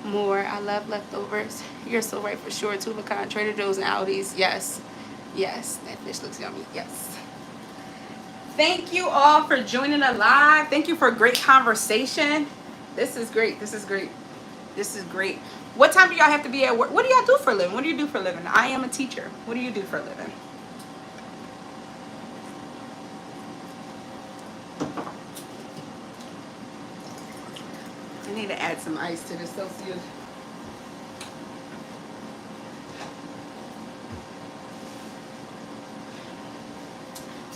[SPEAKER 1] more. I love leftovers. You're so right for sure. Too, pecan, Trader Joe's and Aldi's. Yes. Yes, that fish looks yummy. Yes. Thank you all for joining the live. Thank you for a great conversation. This is great. This is great. This is great. What time do y'all have to be at work? What do y'all do for a living? What do you do for a living? I am a teacher. What do you do for a living? I need to add some ice to this Celsius.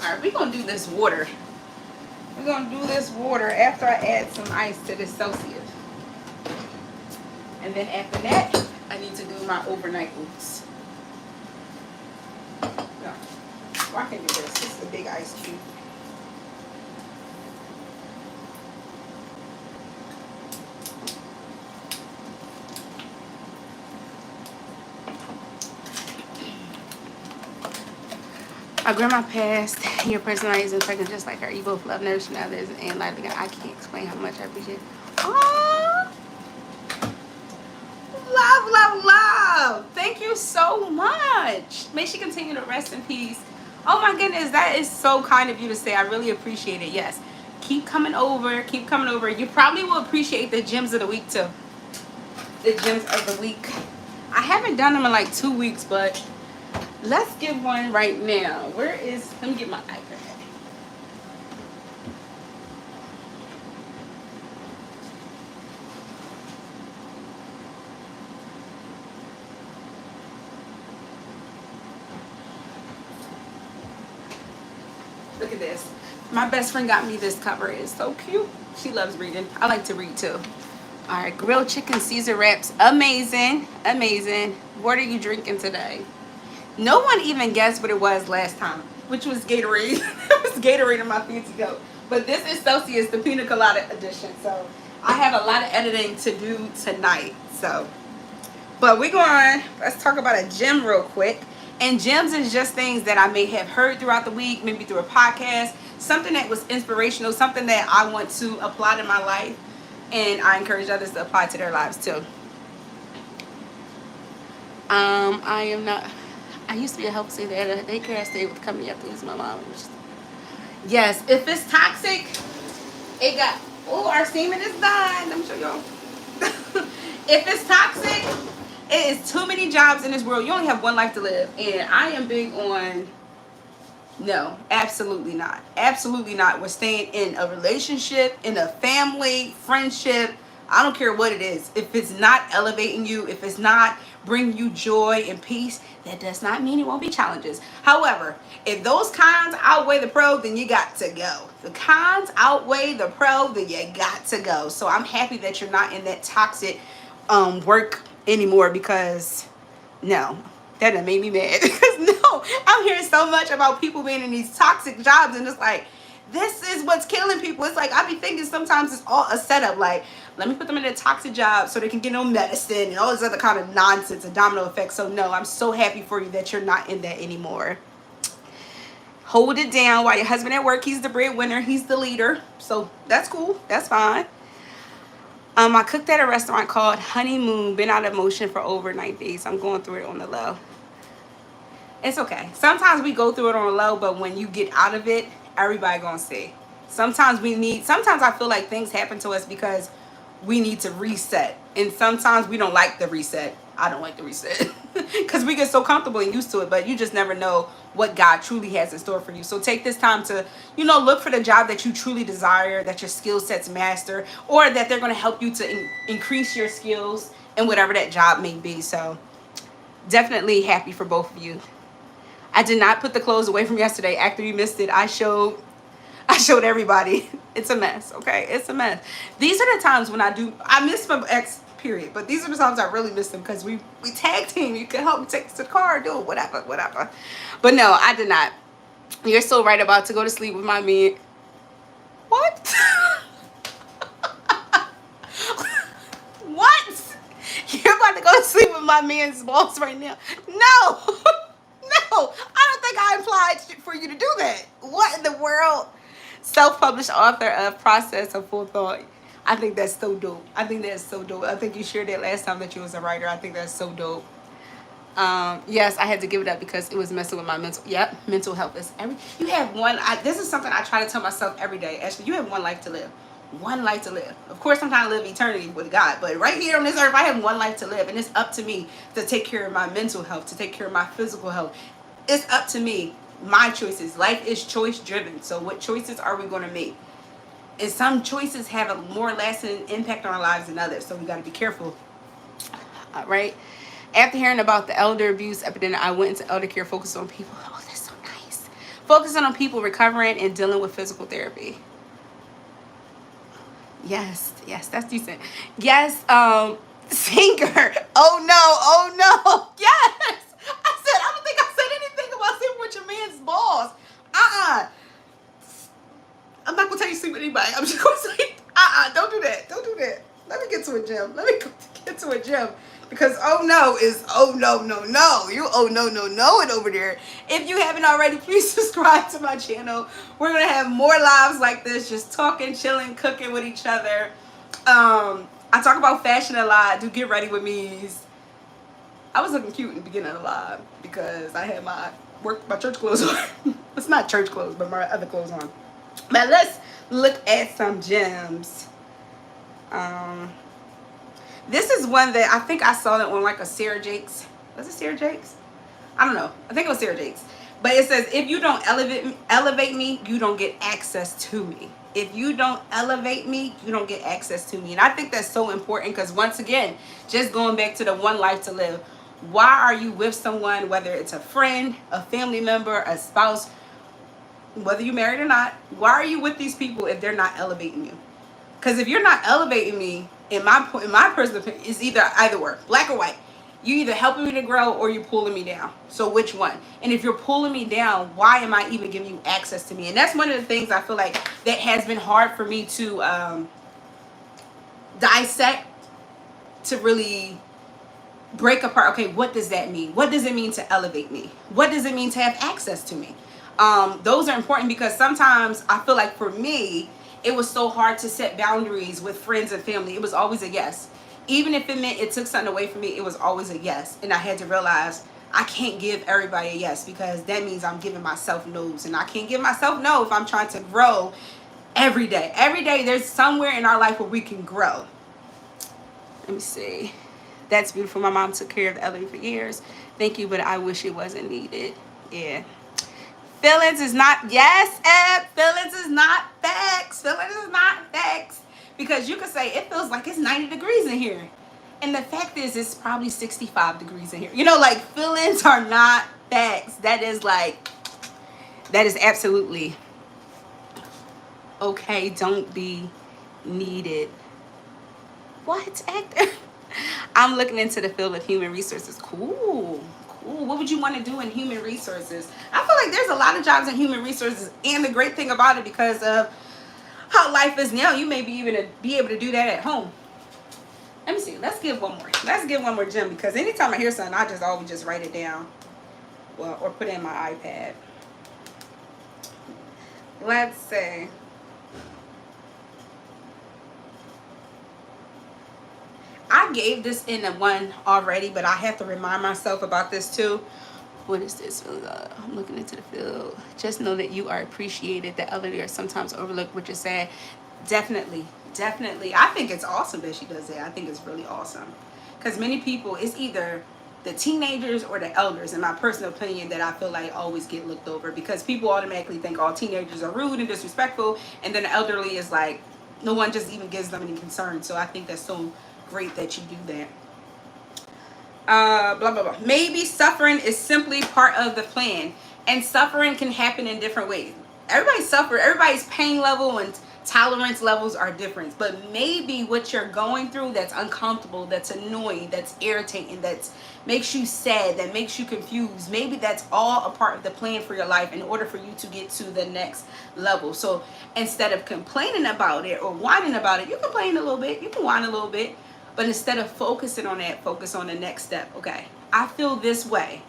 [SPEAKER 1] All right, we're going to do this water. We're going to do this water after I add some ice to this Celsius. And then after that, I need to do my overnight oats. No, I can do this. This is a big ice cube. Our grandma passed. Your personality is infected just like her. You both love nourishing others and lighting up. I can't explain how much I appreciate it. Oh, love, love, love. Thank you so much. May she continue to rest in peace. Oh my goodness, that is so kind of you to say. I really appreciate it. Yes. Keep coming over. Keep coming over. You probably will appreciate the gems of the week too. The gems of the week. I haven't done them in like 2 weeks, but let's give one right now. Where is, let me get my iPad. Look at this. My best friend got me this cover. It's so cute. She loves reading. I like to read too. All right, grilled chicken Caesar wraps. Amazing. Amazing. What are you drinking today? No one even guessed what it was last time, which was Gatorade. It was Gatorade in my fancy coat. But this is Celsius, the pina colada edition. So I have a lot of editing to do tonight. So, but we're going, let's talk about a gem real quick. And gems is just things that I may have heard throughout the week, maybe through a podcast, something that was inspirational, something that I want to apply to my life. And I encourage others to apply to their lives too. I am not... I used to be a help stay there at a daycare. I stayed with the company after losing my mom. Yes, if it's toxic, it got, oh, our semen is done. Let me show y'all. If it's toxic, it is too many jobs in this world. You only have one life to live. And I am big on, no, absolutely not. Absolutely not. We're staying in a relationship, in a family, friendship. I don't care what it is. If it's not elevating you, if it's not bringing you joy and peace, that does not mean it won't be challenges. However, if those cons outweigh the pro, then you got to go. The cons outweigh the pro, then you got to go. So I'm happy that you're not in that toxic work anymore, because no, that done made me mad. Because no, I'm hearing so much about people being in these toxic jobs, and it's like, this is what's killing people. It's like, I be thinking sometimes it's all a setup. Like, let me put them in a toxic job so they can get no medicine and all this other kind of nonsense, a domino effect. So no, I'm so happy for you that you're not in that anymore. Hold it down while your husband at work. He's the breadwinner. He's the leader. So that's cool. That's fine. I cooked at a restaurant called Honeymoon. Been out of motion for over 9 days. I'm going through it on the low. It's okay. Sometimes we go through it on the low, but when you get out of it, everybody gonna see. Sometimes I feel like things happen to us because we need to reset. And sometimes we don't like the reset. I don't like the reset. Because we get so comfortable and used to it, but you just never know what God truly has in store for you. So take this time to, look for the job that you truly desire, that your skill sets master, or that they're going to help you to increase your skills in whatever that job may be. So definitely happy for both of you. I did not put the clothes away from yesterday. After you missed it, I showed everybody. It's a mess, okay? It's a mess. These are the times when I miss my ex, period. But these are the times I really miss them because we tag team. You can help me take us to the car, do it, whatever. But no, I did not. You're so right about to go to sleep with my man. What? What? You're about to go to sleep with my man's boss right now? No. No. I don't think I implied for you to do that. What in the world? Self-published author of Process of Full Thought. I think that's so dope. I think you shared that last time that you was a writer. I think that's so dope. Yes, I had to give it up because it was messing with my mental health is you have one. This is something I try to tell myself every day. Ashley, you have one life to live. One life to live. Of course, I'm trying to live eternity with God, but right here on this earth, I have one life to live, and it's up to me to take care of my mental health, to take care of my physical health. It's up to me. My choices. Life is choice driven. So what choices are we going to make? And some choices have a more lasting impact on our lives than others. So we got to be careful. Right? After hearing about the elder abuse epidemic, I went into elder care, focused on people. Oh, that's so nice. Focusing on people recovering and dealing with physical therapy. Yes, that's decent. Yes, singer. Oh no. Yes. I don't think I said anything about sleeping with your man's boss. I'm not gonna tell you to sleep with anybody. I'm just gonna say, don't do that. Let me get to a gym. Because oh no is oh no. You no it over there. If you haven't already, please subscribe to my channel. We're gonna have more lives like this, just talking, chilling, cooking with each other. I talk about fashion a lot. Do get ready with me's. I was looking cute in the beginning of the live because I had my church clothes on. It's not church clothes, but my other clothes on. But let's look at some gems. This is one that I think I saw it on like a Sarah Jakes. Was it Sarah Jakes? I don't know. I think it was Sarah Jakes. But it says, if you don't elevate me, you don't get access to me. If you don't elevate me, you don't get access to me. And I think that's so important because once again, just going back to the one life to live. Why are you with someone, whether it's a friend, a family member, a spouse, whether you're married or not, why are you with these people if they're not elevating you? Because if you're not elevating me, in my personal opinion, it's either or, black or white. You either helping me to grow or you're pulling me down. So which one? And if you're pulling me down, why am I even giving you access to me? And that's one of the things I feel like that has been hard for me to dissect, to really break apart. Okay, what does that mean? What does it mean to elevate me? What does it mean to have access to me? Those are important because sometimes I feel like for me, it was so hard to set boundaries with friends and family. It was always a yes. Even if it meant it took something away from me, it was always a yes. And I had to realize I can't give everybody a yes because that means I'm giving myself no's. And I can't give myself no if I'm trying to grow every day. Every day there's somewhere in our life where we can grow. Let me see. That's beautiful. My mom took care of the elderly for years. Thank you, but I wish it wasn't needed. Yeah. Feelings is not, yes, Eb, feelings is not facts. Feelings is not facts. Because you could say, it feels like it's 90 degrees in here. And the fact is, it's probably 65 degrees in here. You know, like, feelings are not facts. That is absolutely okay. Don't be needed. What? I'm looking into the field of human resources. Cool. What would you want to do in human resources? I feel like there's a lot of jobs in human resources, and the great thing about it, because of how life is now, you may be able to do that at home. Let me see. Let's give one more gem, because anytime I hear something, I just always just write it down, or put it in my iPad. Let's say I gave this in the one already, but I have to remind myself about this too. What is this? I'm looking into the field. Just know that you are appreciated. That others are sometimes overlooked, which is sad. Definitely, definitely. I think it's awesome that she does that. I think it's really awesome. Because many people, it's either the teenagers or the elders, in my personal opinion, that I feel like always get looked over. Because people automatically think all teenagers are rude and disrespectful. And then the elderly is like, no one just even gives them any concern. So I think that's so great that you do that. Blah blah blah. Maybe suffering is simply part of the plan, and suffering can happen in different ways. Everybody suffers. Everybody's pain level and tolerance levels are different, but maybe what you're going through that's uncomfortable, that's annoying, that's irritating, that makes you sad, that makes you confused, maybe that's all a part of the plan for your life in order for you to get to the next level. So instead of complaining about it or whining about it, you complain a little bit, you can whine a little bit, but instead of focusing on that, focus on the next step. Okay, I feel this way,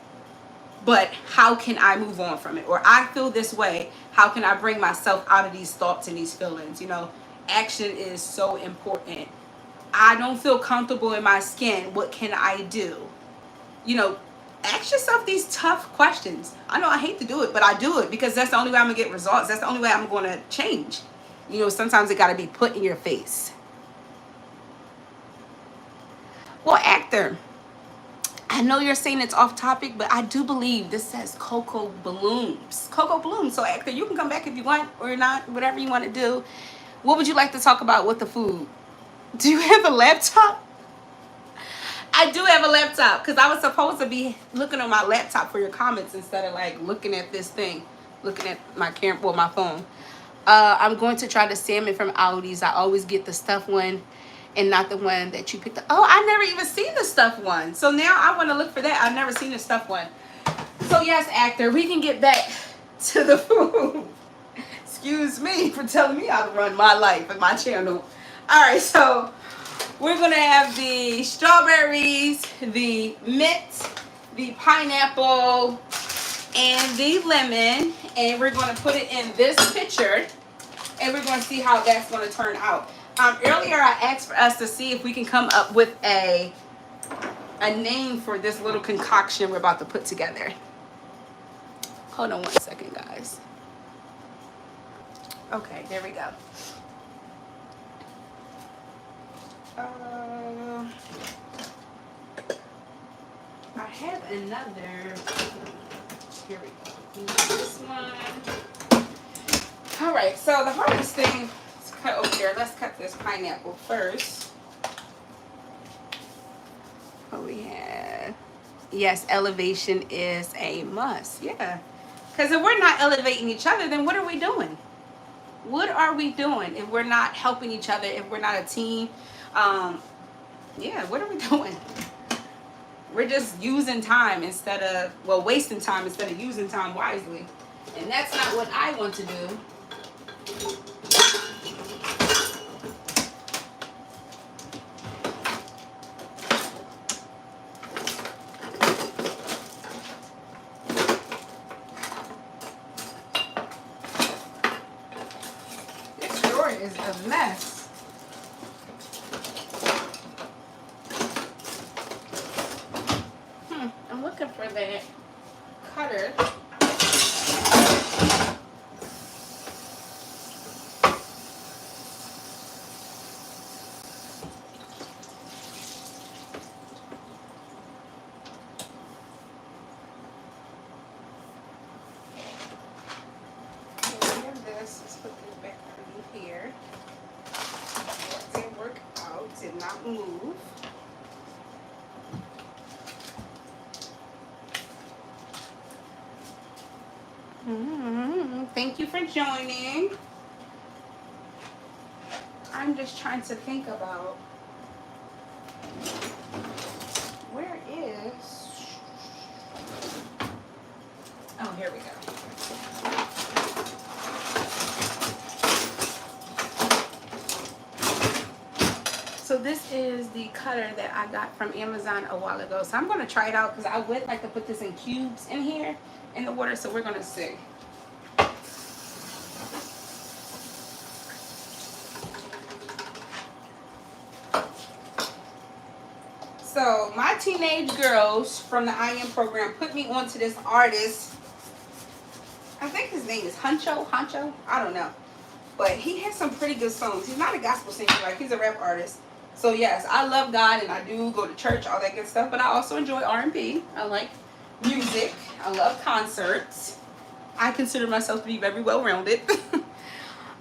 [SPEAKER 1] but how can I move on from it? Or I feel this way, how can I bring myself out of these thoughts and these feelings? You know, action is so important. I don't feel comfortable in my skin. What can I do? You know, ask yourself these tough questions. I know I hate to do it, but I do it because that's the only way I'm going to get results. That's the only way I'm going to change. You know, sometimes it got to be put in your face. Well, actor, I know you're saying it's off topic, but I do believe this says Coco Blooms. Coco Blooms. So, actor, you can come back if you want or not, whatever you want to do. What would you like to talk about with the food? Do you have a laptop? I do have a laptop because I was supposed to be looking on my laptop for your comments instead of like looking at this thing, looking at my camera, well, my phone. I'm going to try the salmon from Aldi's. I always get the stuffed one and not the one that you picked up. Oh, I never even seen the stuffed one. So now I want to look for that. I've never seen the stuffed one. So yes, actor, we can get back to the food. Excuse me for telling me how to run my life and my channel. All right, so we're going to have the strawberries, the mint, the pineapple, and the lemon. And we're going to put it in this pitcher. And we're going to see how that's going to turn out. Earlier I asked for us to see if we can come up with a name for this little concoction we're about to put together. Hold on 1 second, guys. Okay, there we go. I have another. Here we go. This one. All right, so the hardest thing is cut over there. Let's cut this pineapple first. What we have? Yes, elevation is a must. Yeah, because if we're not elevating each other, then what are we doing? What are we doing if we're not helping each other? If we're not a team? Yeah, what are we doing? We're just using time instead of, well, wasting time instead of using time wisely. And that's not what I want to do. This drawer is a mess. I'm looking for that cutter. Let's put this back in here. That didn't work out, did not move. Thank you for joining. I'm just trying to think about where is. Oh, here we go. So this is the cutter that I got from Amazon a while ago. So I'm going to try it out because I would like to put this in cubes in here in the water. So we're going to see. teenage girls from the IM program put me onto this artist. I think his name is Honcho. I don't know. But he has some pretty good songs. He's not a gospel singer, like he's a rap artist. So yes, I love God and I do go to church, all that good stuff. But I also enjoy R&B. I like music. I love concerts. I consider myself to be very well-rounded.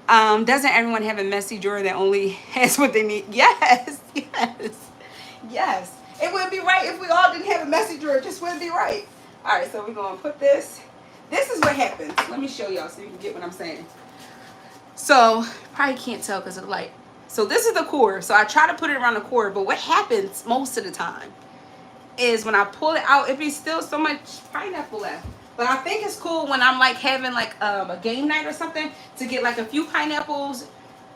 [SPEAKER 1] Doesn't everyone have a messy drawer that only has what they need? Yes, yes, yes. It wouldn't be right if we all didn't have a messy drawer. It just wouldn't be right. All right, so we're going to put this. This is what happens. Let me show y'all so you can get what I'm saying. So, probably can't tell because of the light. So this is the cord. So I try to put it around the cord, but what happens most of the time is when I pull it out, it be still so much pineapple left. But I think it's cool when I'm like having like a game night or something to get like a few pineapples,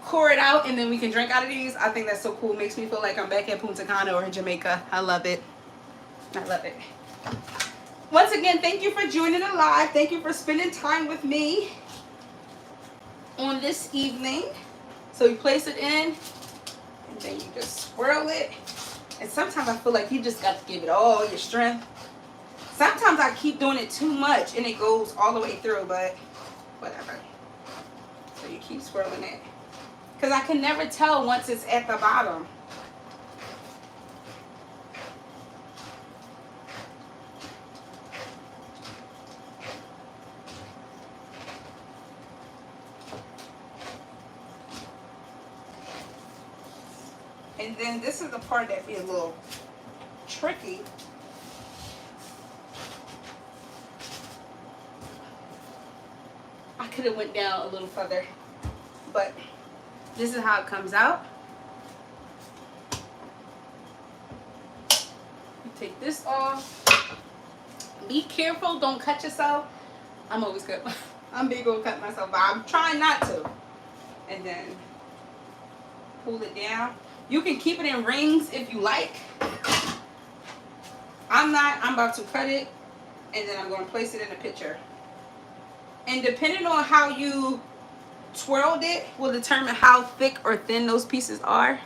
[SPEAKER 1] core it out, and then we can drink out of these. I think that's so cool. It makes me feel like I'm back at Punta Cana or in Jamaica. I love it. I love it. Once again, thank you for joining the live. Thank you for spending time with me on this evening. So you place it in, and then you just swirl it. And sometimes I feel like you just got to give it all your strength. Sometimes I keep doing it too much and it goes all the way through, but whatever. So you keep swirling it. Because I can never tell once it's at the bottom. And then this is the part that be a little tricky. I could have went down a little further, but this is how it comes out. You take this off. Be careful, don't cut yourself. I'm always good. I'm big on cutting myself, but I'm trying not to. And then pull it down. You can keep it in rings if you like. I'm not. I'm about to cut it, and then I'm going to place it in a pitcher. And depending on how you twirled it will determine how thick or thin those pieces are.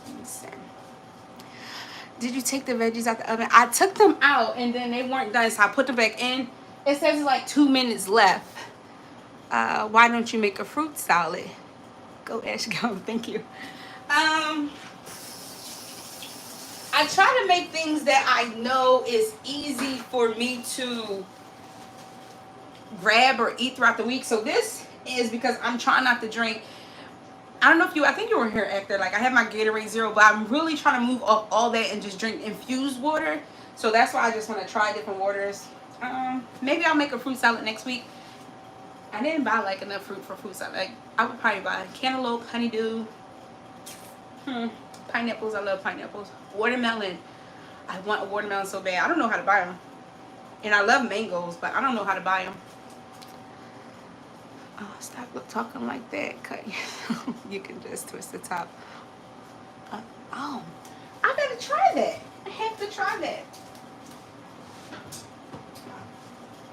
[SPEAKER 1] Let me see. Did you take the veggies out the oven? I took them out and then they weren't done, so I put them back in. It says it's like 2 minutes left. Why don't you make a fruit salad? Go, Ash, go. Thank you. I try to make things that I know is easy for me to grab or eat throughout the week. So this is because I'm trying not to drink. I don't know if you, I think you were here after, like I have my Gatorade Zero, but I'm really trying to move off all that and just drink infused water. So that's why I just want to try different waters. Maybe I'll make a fruit salad next week. I didn't buy like enough fruit for fruit salad. Like I would probably buy cantaloupe, honeydew, pineapples. I love pineapples. Watermelon. I want a watermelon so bad. I don't know how to buy them. And I love mangoes, but I don't know how to buy them. Oh, stop talking like that. Cut. You can just twist the top. Oh, I gotta try that. I have to try that.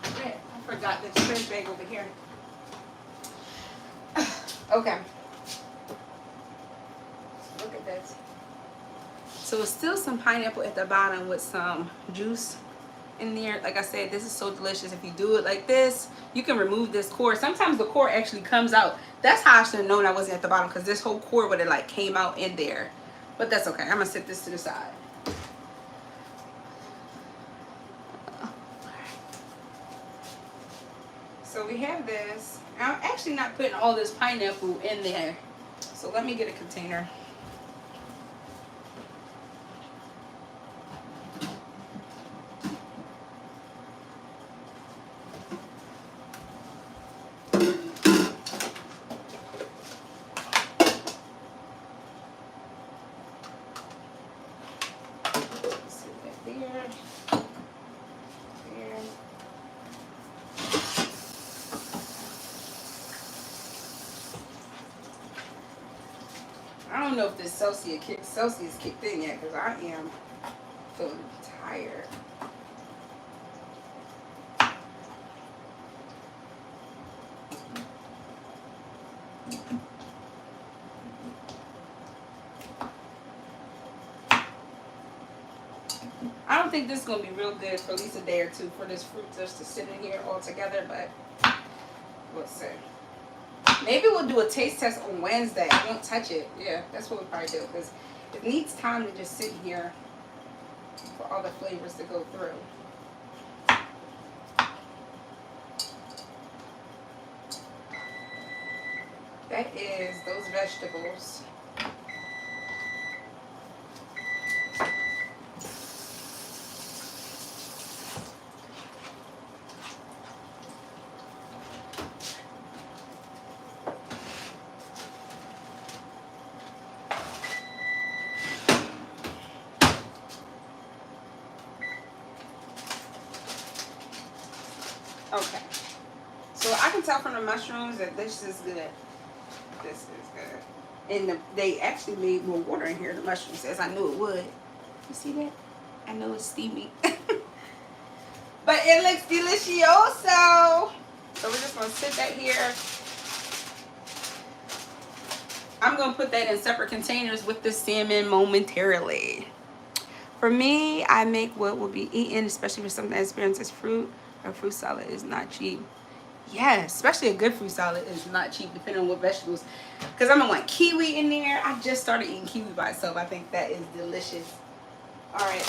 [SPEAKER 1] I forgot the trash bag over here. Okay. Look at this. So it's still some pineapple at the bottom with some juice in there. Like I said, this is so delicious. If you do it like this, you can remove this core. Sometimes the core actually comes out. That's how I should have known I wasn't at the bottom, because this whole core would have like came out in there. But that's okay. I'm gonna set this to the side. So we have this. I'm actually not putting all this pineapple in there. So let me get a container. I don't know if this Celsius kicked in yet, because I am feeling tired. I don't think this is going to be real good for at least a day or two for this fruit just to sit in here all together, but we'll see. Maybe we'll do a taste test on Wednesday. I won't touch it. Yeah, that's what we'll probably do, because it needs time to just sit here for all the flavors to go through. That is those vegetables. Okay. So I can tell from the mushrooms that this is good. This is good. And they actually made more water in here, the mushrooms, as I knew it would. You see that? I know it's steamy. But it looks delicioso. So we're just going to sit that here. I'm going to put that in separate containers with the salmon momentarily. For me, I make what will be eaten, especially for something that experiences fruit. A fruit salad is not cheap. Yeah, especially a good fruit salad is not cheap, depending on what vegetables. Because I'm going to want kiwi in there. I just started eating kiwi by itself. I think that is delicious. All right,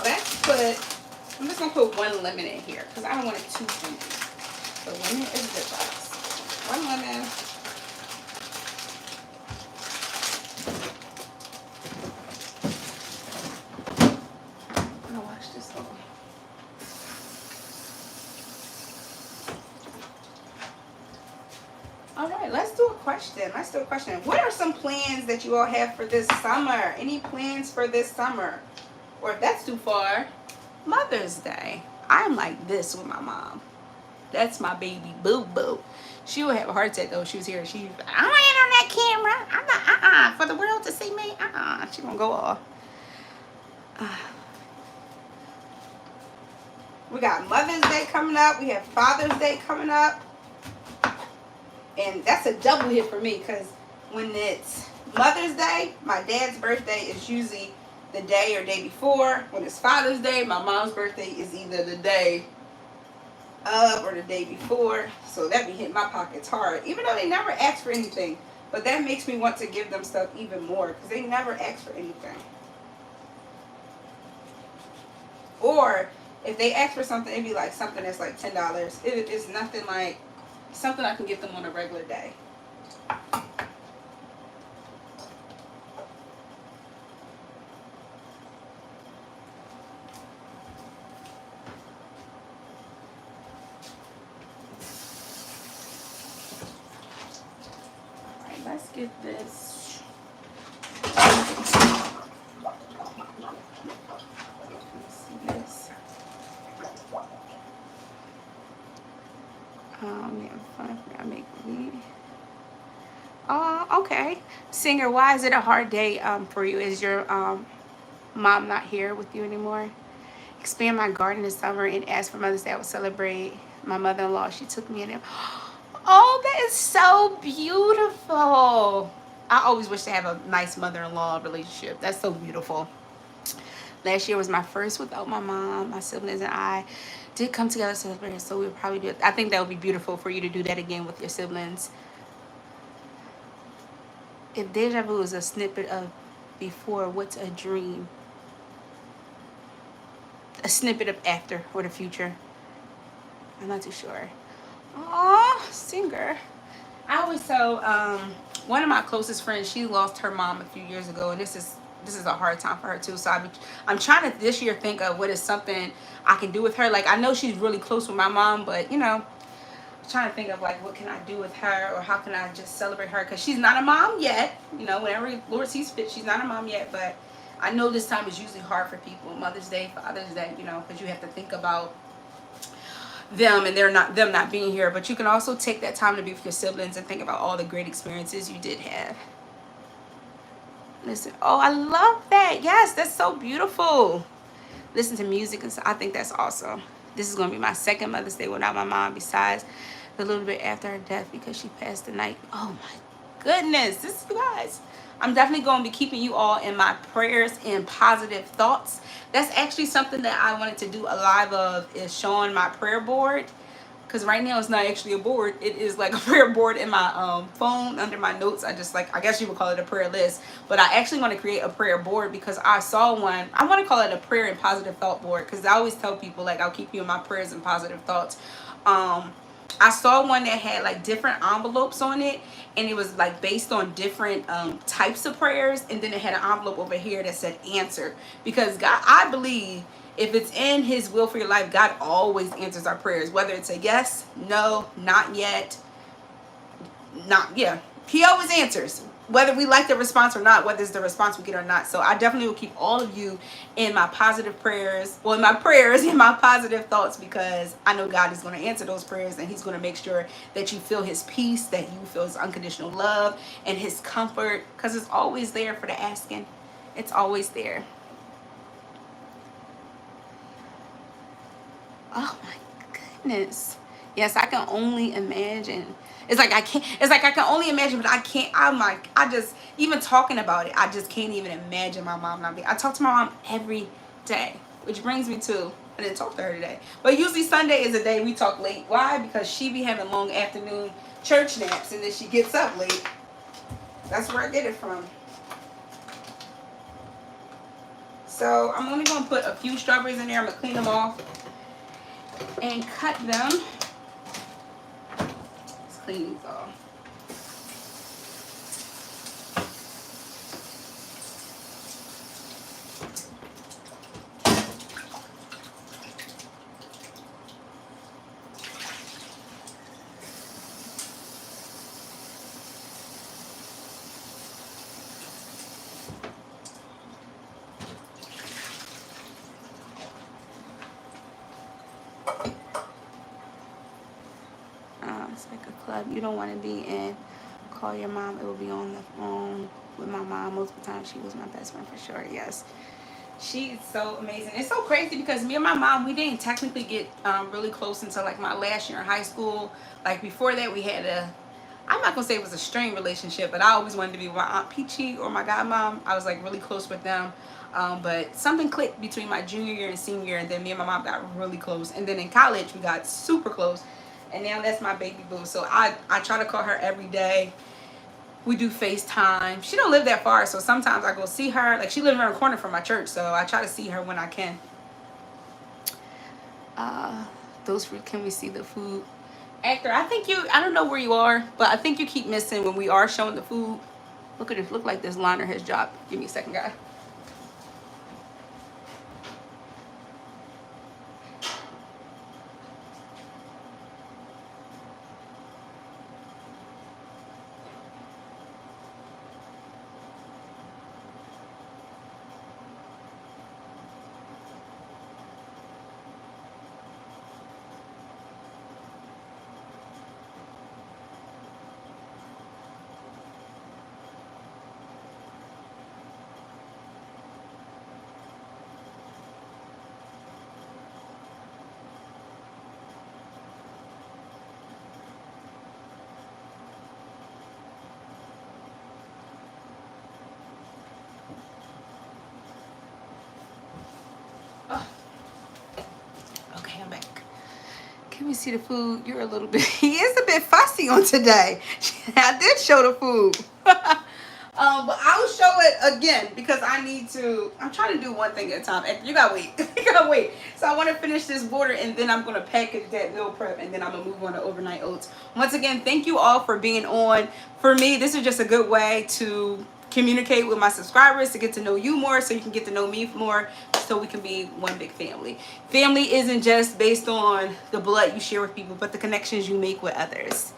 [SPEAKER 1] let's put, I'm just going to put one lemon in here because I don't want it too sweet. So lemon is good, guys. One lemon. I'm going to wash this over. All right, let's do a question. Let's do a question. What are some plans that you all have for this summer? Any plans for this summer? Or if that's too far, Mother's Day. I'm like this with my mom. That's my baby boo-boo. She would have a heart attack though if she was here. She, I ain't on that camera. I'm not, for the world to see me. She gonna go off. We got Mother's Day coming up. We have Father's Day coming up. And that's a double hit for me because when it's Mother's Day, my dad's birthday is usually the day or day before. When it's Father's Day, my mom's birthday is either the day of or the day before. So that be hitting my pockets hard. Even though they never ask for anything. But that makes me want to give them stuff even more because they never ask for anything. Or if they ask for something, it'd be like something that's like $10. It's nothing like something I can get them on a regular day. All right, let's get this. Let's see this. Yeah, fun. I make weed. Oh, okay. Singer, why is it a hard day for you? Is your mom not here with you anymore? Expand my garden this summer and ask for Mother's Day. I would celebrate my mother-in-law. She took me in there. Oh, that is so beautiful. I always wish to have a nice mother-in-law relationship. That's so beautiful. Last year was my first without my mom. My siblings and I did come together to celebrate, so we'll probably do it. I think that would be beautiful for you to do that again with your siblings. If deja vu is a snippet of before, what's a dream? A snippet of after or the future. I'm not too sure. Oh, Singer. I always tell one of my closest friends, she lost her mom a few years ago, and this is a hard time for her too. So I'm trying to this year think of what is something I can do with her. Like I know she's really close with my mom, but you know, I'm trying to think of like what can I do with her, or how can I just celebrate her, because she's not a mom yet. You know, whenever Lord sees fit, she's not a mom yet. But I know this time is usually hard for people. Mother's Day, Father's Day, you know, because you have to think about them and them not being here. But you can also take that time to be with your siblings and think about all the great experiences you did have. Listen, oh, I love that. Yes, that's so beautiful. Listen to music, and so I think that's awesome. This is going to be my second Mother's Day without my mom, besides the little bit after her death because she passed the night. Oh my goodness, this, you guys, I'm definitely going to be keeping you all in my prayers and positive thoughts. That's actually something that I wanted to do a live of, is showing my prayer board, because right now it's not actually a board, it is like a prayer board in my phone under my notes. I just, like, I guess you would call it a prayer list, but I actually want to create a prayer board because I saw one. I want to call it a prayer and positive thought board, because I always tell people, like, I'll keep you in my prayers and positive thoughts. I saw one that had like different envelopes on it, and it was like based on different types of prayers, and then it had an envelope over here that said answer, because God, I believe, if it's in his will for your life, God always answers our prayers, whether it's a yes, no, not yet, not, yeah, he always answers, whether we like the response or not, whether it's the response we get or not. So I definitely will keep all of you in my positive prayers, well, in my prayers, in my positive thoughts, because I know God is going to answer those prayers, and he's going to make sure that you feel his peace, that you feel his unconditional love and his comfort, because it's always there for the asking. It's always there. Oh my goodness. Yes, I can only imagine. It's like I can't, it's like I can only imagine, but I can't, I'm like, I just, even talking about it, I just can't even imagine my mom not being, I talk to my mom every day, which brings me to, I didn't talk to her today, but usually Sunday is a day we talk late. Why? Because she be having long afternoon church naps, and then she gets up late. That's where I get it from. So I'm only going to put a few strawberries in there. I'm going to clean them off and cut them. Let's clean these off. It's like a club you don't want to be in. Call your mom. It will be on the phone with my mom. Most of the time, she was my best friend for sure. Yes. She's so amazing. It's so crazy because me and my mom, we didn't technically get really close until like my last year in high school. Like before that, we had a, I'm not gonna say it was a strained relationship, but I always wanted to be with my Aunt Peachy or my godmom. I was like really close with them. But something clicked between my junior year and senior year, and then me and my mom got really close. And then in college, we got super close. And now that's my baby boo. So I try to call her every day. We do FaceTime. She don't live that far, so sometimes I go see her. Like, she lives around the corner from my church, so I try to see her when I can. Those fruit, can we see the food? Actor, I think you, I don't know where you are, but I think you keep missing when we are showing the food. Look at this. Look like this liner has dropped. Give me a second, guy. Okay, I'm back. Can we see the food? You're a little bit, he is a bit fussy on today. I did show the food. But I'll show it again because I need to, I'm trying to do one thing at a time. You gotta wait. You gotta wait. So I want to finish this border, and then I'm going to package that meal prep, and then I'm going to move on to overnight oats. Once again, thank you all for being on. For me, this is just a good way to communicate with my subscribers, to get to know you more, so you can get to know me more, so we can be one big family. Family isn't just based on the blood you share with people, but the connections you make with others.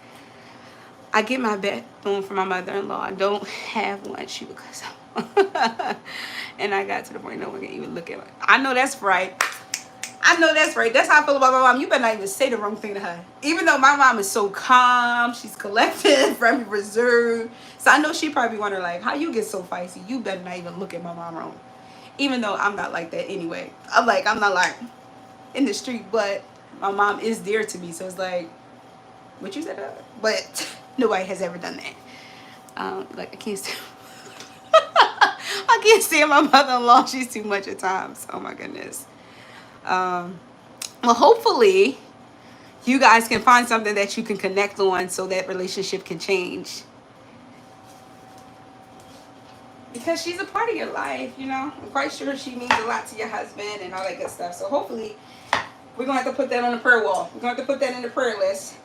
[SPEAKER 1] I get my backbone from my mother-in-law. I don't have one. She would cuss out. And I got to the point no one can even look at me. I know that's right. I know that's right. That's how I feel about my mom. You better not even say the wrong thing to her. Even though my mom is so calm, she's collected, very reserved. So I know she probably wonder, like, how you get so feisty? You better not even look at my mom wrong. Even though I'm not like that anyway. I'm not like in the street, but my mom is dear to me. So it's like, what you said to her? But nobody has ever done that. Like, I can't stand I can't stand my mother-in-law. She's too much at times. Oh my goodness. Well, hopefully you guys can find something that you can connect on so that relationship can change. Because she's a part of your life, you know. I'm quite sure she means a lot to your husband and all that good stuff. So hopefully we're going to have to put that on the prayer wall. We're going to have to put that in the prayer list.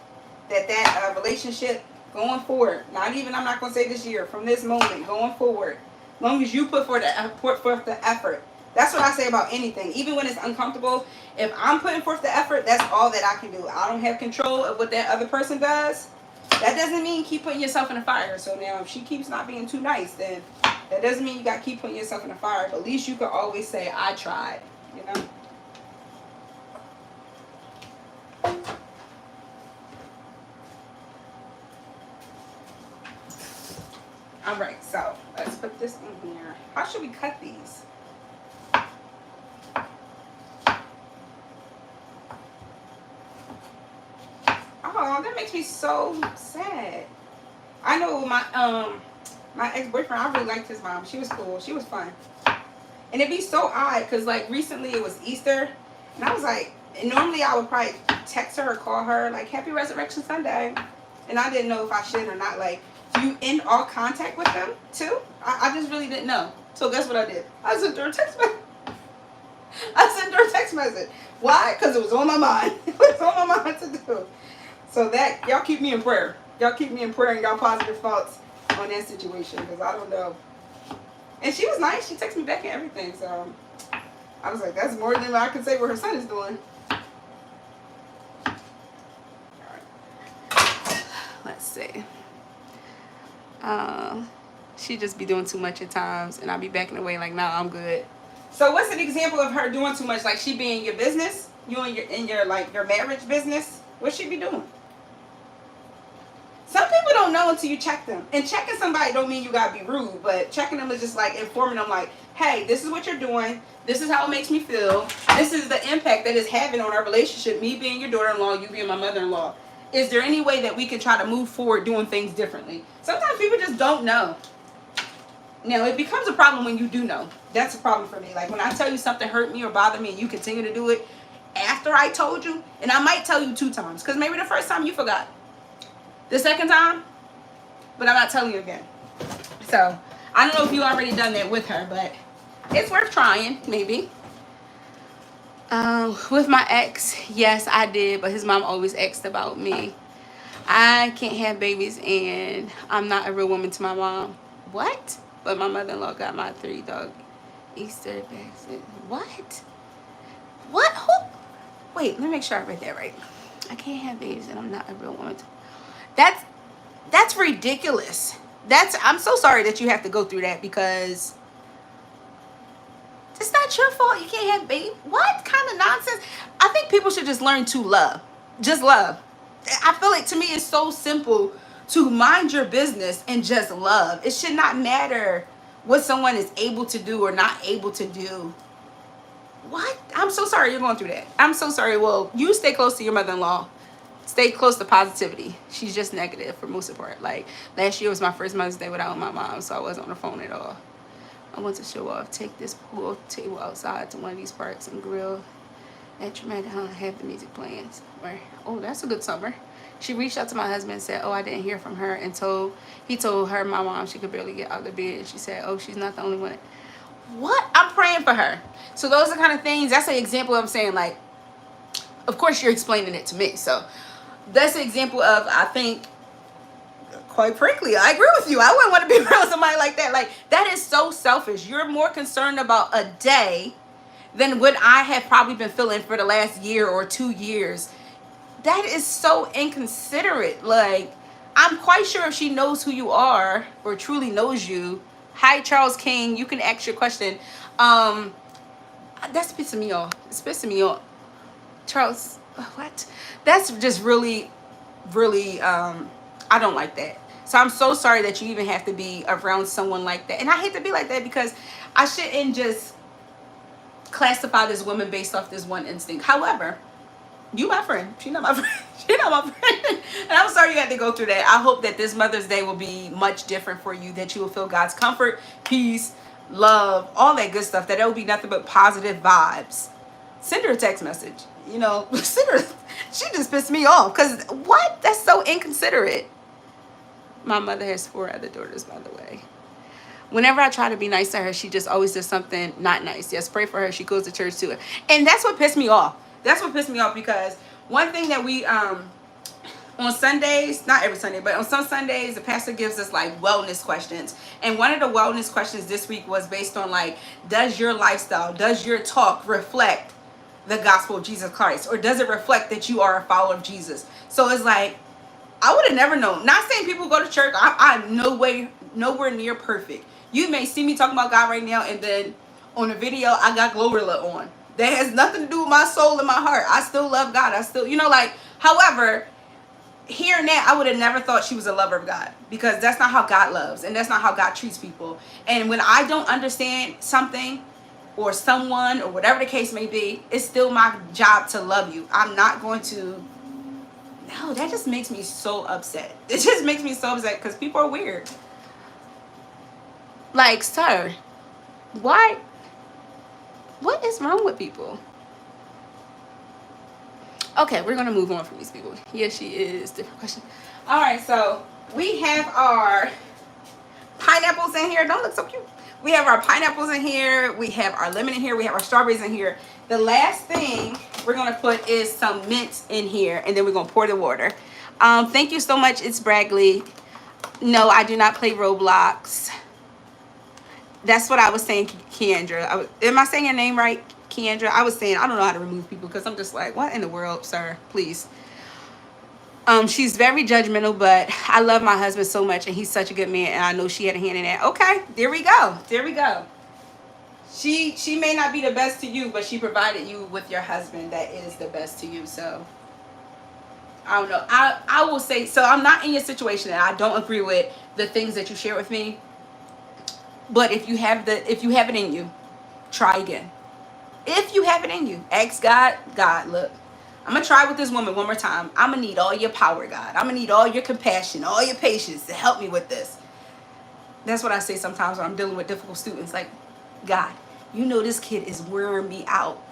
[SPEAKER 1] That relationship going forward, not even, I'm not going to say this year, from this moment going forward, as long as you put forth the effort. That's what I say about anything. Even when it's uncomfortable, if I'm putting forth the effort, that's all that I can do. I don't have control of what that other person does. That doesn't mean keep putting yourself in the fire. So now if she keeps not being too nice, then that doesn't mean you got to keep putting yourself in the fire. But at least you can always say, I tried, you know. All right, so let's put this in here. How should we cut these? Oh, that makes me so sad. I know my ex-boyfriend, I really liked his mom. She was cool. She was fun. And it'd be so odd because, like, recently it was Easter. And I was like, and normally I would probably text her or call her, like, Happy Resurrection Sunday. And I didn't know if I should or not. Like, do you end all contact with them, too? I just really didn't know. So guess what I did? I sent her a text message. Why? Because it was on my mind. It was on my mind to do. So that, y'all keep me in prayer. Y'all keep me in prayer and y'all positive thoughts on that situation, because I don't know. And she was nice. She texted me back and everything. So I was like, that's more than I can say what her son is doing. All right. Let's see. She just be doing too much at times, and I'll be backing away like, nah, I'm good. So what's an example of her doing too much? Like, she be in your business? You in your like your marriage business? What she be doing? Some people don't know until you check them. And checking somebody don't mean you gotta be rude, but checking them is just like informing them, like, hey, this is what you're doing. This is how it makes me feel. This is the impact that it's having on our relationship. Me being your daughter-in-law, you being my mother-in-law. Is there any way that we can try to move forward doing things differently? Sometimes people just don't know. Now, it becomes a problem when you do know. That's a problem for me. Like, when I tell you something hurt me or bothered me and you continue to do it after I told you, and I might tell you 2 times, because maybe the first time you forgot. The second time, but I'm not telling you again. So, I don't know if you already done that with her, but it's worth trying, maybe. With my ex, yes, I did, but his mom always asked about me. I can't have babies, and I'm not a real woman to my mom. What? But my mother-in-law got my 3 dog Easter basket. What? What? Who? Wait, let me make sure I read that right. I can't have babies, and I'm not a real woman. That's ridiculous. I'm so sorry that you have to go through that, because it's not your fault. You can't have babies. What kind of nonsense? I think people should just learn to love. Just love. I feel like, to me, it's so simple to mind your business and just love. It should not matter what someone is able to do or not able to do. What? I'm so sorry you're going through that. I'm so sorry. Well, you stay close to your mother-in-law. Stay close to positivity. She's just negative for most of the part. Like, last year was my first Mother's Day without my mom, so I wasn't on the phone at all. I want to show off. Take this pool table outside to one of these parks and grill at Tremaine. Have the music playing. Oh, that's a good summer. She reached out to my husband and said, oh, I didn't hear from her, and he told her my mom she could barely get out of the bed. And she said, oh, she's not the only one. What? I'm praying for her. So those are kind of things. That's an example of saying, like, of course you're explaining it to me. So that's an example of, I think, quite frankly, I agree with you. I wouldn't want to be around somebody like that. Like, that is so selfish. You're more concerned about a day than what I have probably been feeling for the last year or 2 years. That is so inconsiderate. Like, I'm quite sure if she knows who you are or truly knows you. Hi, Charles King. You can ask your question. That's pissing me off. It's pissing me off. Charles, what? That's just really, really, I don't like that. So I'm so sorry that you even have to be around someone like that. And I hate to be like that, because I shouldn't just classify this woman based off this one instinct. However, you my friend. She's not my friend. She's not my friend. And I'm sorry you had to go through that. I hope that this Mother's Day will be much different for you, that you will feel God's comfort, peace, love, all that good stuff, that it will be nothing but positive vibes, send her a text message. You know, send her. She just pissed me off. Because what? That's so inconsiderate. My mother has 4 other daughters, by the way. Whenever I try to be nice to her, she just always does something not nice. Yes, pray for her. She goes to church too. And that's what pissed me off. That's what pissed me off, because one thing that we, on Sundays, not every Sunday, but on some Sundays, the pastor gives us like wellness questions. And one of the wellness questions this week was based on like, does your lifestyle, does your talk reflect the gospel of Jesus Christ? Or does it reflect that you are a follower of Jesus? So it's like, I would have never known. Not saying people go to church. I'm nowhere near perfect. You may see me talking about God right now, and then on the video, I got Glorilla on. That has nothing to do with my soul and my heart. I still love God. I still, like, however, hearing that, I would have never thought she was a lover of God, because that's not how God loves, and that's not how God treats people. And when I don't understand something or someone or whatever the case may be, it's still my job to love you. I'm not going to. No, that just makes me so upset. It just makes me so upset because people are weird. Like, sir, why? What is wrong with people? Okay, we're going to move on from these people. Yes, she is. Different question. All right, so we have our pineapples in here. Don't look so cute. We have our pineapples in here. We have our lemon in here. We have our strawberries in here. The last thing we're going to put is some mint in here, and then we're going to pour the water. Thank you so much. It's Bragley. No, I do not play Roblox. That's what I was saying, Keandra. Am I saying your name right, Keandra? I was saying I don't know how to remove people, because I'm just like, what in the world, sir? Please. She's very judgmental, but I love my husband so much, and he's such a good man, and I know she had a hand in that. Okay, there we go. There we go. She may not be the best to you, but she provided you with your husband that is the best to you. So I don't know. I will say, so I'm not in your situation, and I don't agree with the things that you share with me. But if you have it in you, try again. If you have it in you, ask God, look, I'm going to try with this woman one more time. I'm going to need all your power, God. I'm going to need all your compassion, all your patience to help me with this. That's what I say sometimes when I'm dealing with difficult students. Like, God, you know this kid is wearing me out.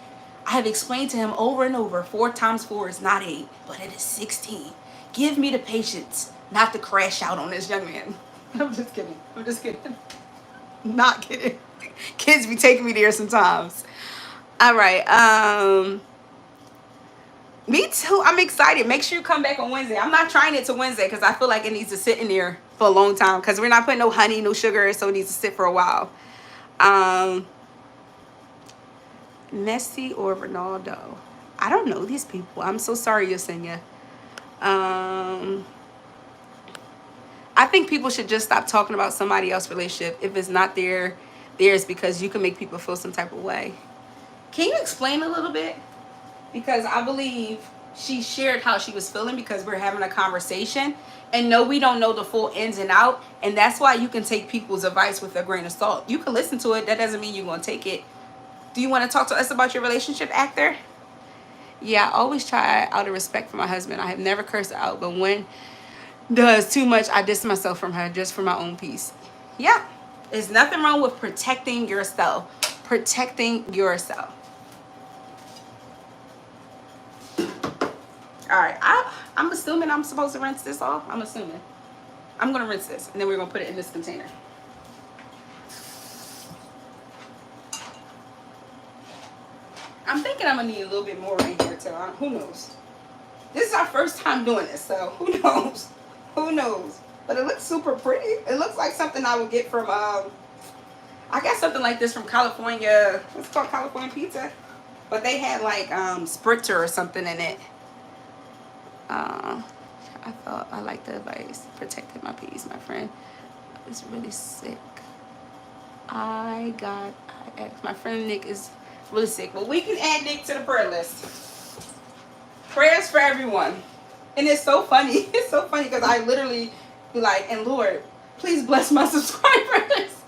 [SPEAKER 1] I have explained to him over and over, 4 times 4 is not 8, but it is 16. Give me the patience not to crash out on this young man. I'm just kidding. Not kidding. Kids be taking me there sometimes. All right. Me too. I'm excited. Make sure you come back on Wednesday. I'm not trying it to Wednesday because I feel like it needs to sit in there for a long time, because we're not putting no honey, no sugar, so it needs to sit for a while. Messi or Ronaldo? I don't know these people. I'm so sorry, Yesenia. I think people should just stop talking about somebody else's relationship if it's not theirs, because you can make people feel some type of way. Can you explain a little bit? Because I believe she shared how she was feeling because we're having a conversation. And no, we don't know the full ins and out. And that's why you can take people's advice with a grain of salt. You can listen to it. That doesn't mean you're going to take it. Do you want to talk to us about your relationship, actor? Yeah, I always try out of respect for my husband. I have never cursed her out. But when does too much, I distance myself from her just for my own peace. Yeah, there's nothing wrong with protecting yourself. Protecting yourself. All right, I'm assuming I'm supposed to rinse this off. I'm assuming. I'm going to rinse this, and then we're going to put it in this container. I'm thinking I'm going to need a little bit more in here, too. Who knows? This is our first time doing this, so who knows? Who knows? But it looks super pretty. It looks like something I would get from, I got something like this from California. What's it called? California Pizza. But they had, like, Spritzer or something in it. I thought I liked the advice. Protected my peace. My friend is really sick. I asked. My friend Nick is really sick. Well, we can add Nick to the prayer list. Prayers for everyone. And it's so funny. It's so funny because I literally be like, and Lord, please bless my subscribers.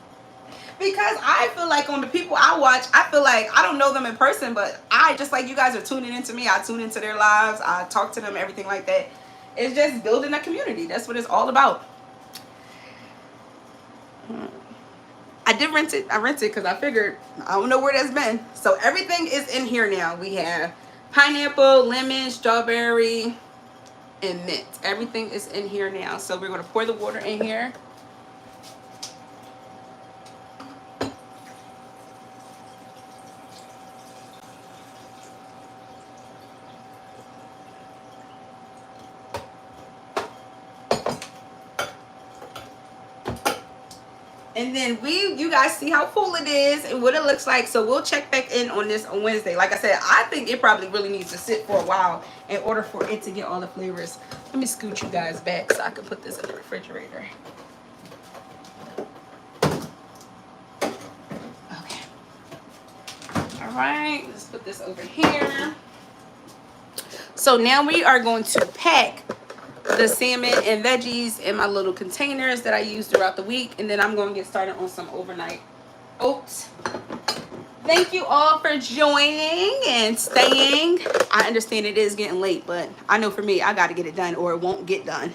[SPEAKER 1] Because I feel like on the people I watch, I feel like I don't know them in person, but I, just like you guys are tuning into me, I tune into their lives, I talk to them, everything like that. It's just building a community. That's what it's all about. I did rinse it. I rinsed it because I figured I don't know where that's been. So everything is in here now. We have pineapple, lemon, strawberry, and mint. Everything is in here now. So we're going to pour the water in here. And then you guys see how full it is and what it looks like. So we'll check back in on this on Wednesday. Like I said, I think it probably really needs to sit for a while in order for it to get all the flavors. Let me scoot you guys back so I can put this in the refrigerator. Okay. All right, let's put this over here. So now we are going to pack the salmon and veggies in my little containers that I use throughout the week, and then I'm going to get started on some overnight oats. Thank you all for joining and staying. I understand it is getting late, but I know for me, I got to get it done or it won't get done.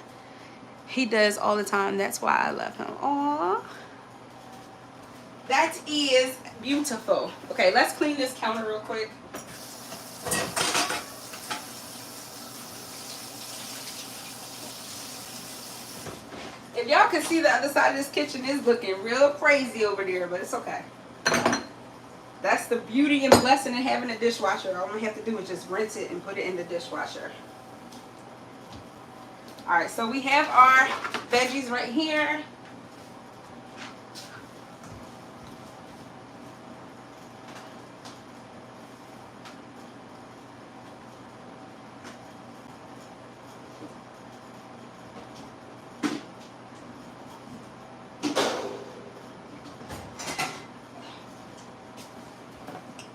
[SPEAKER 1] He does all the time. That's why I love him. Aww. That is beautiful. Okay, let's clean this counter real quick. If y'all can see, the other side of this kitchen is looking real crazy over there, but it's okay. That's the beauty and blessing in having a dishwasher. All we have to do is just rinse it and put it in the dishwasher. All right, so we have our veggies right here.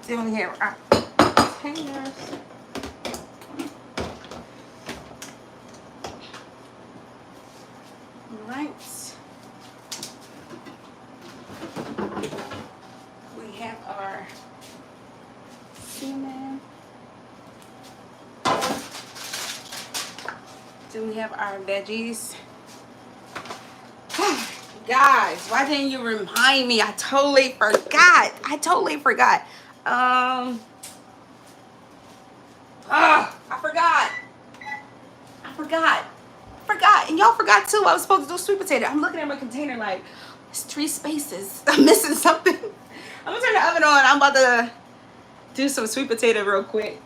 [SPEAKER 1] Then we have our containers. Right. We have our seaman. Then we have our veggies. Guys, why didn't you remind me? I totally forgot. I forgot. And y'all forgot too. I was supposed to do sweet potato. I'm looking at my container like, it's 3 spaces. I'm missing something. I'm gonna turn the oven on. I'm about to do some sweet potato real quick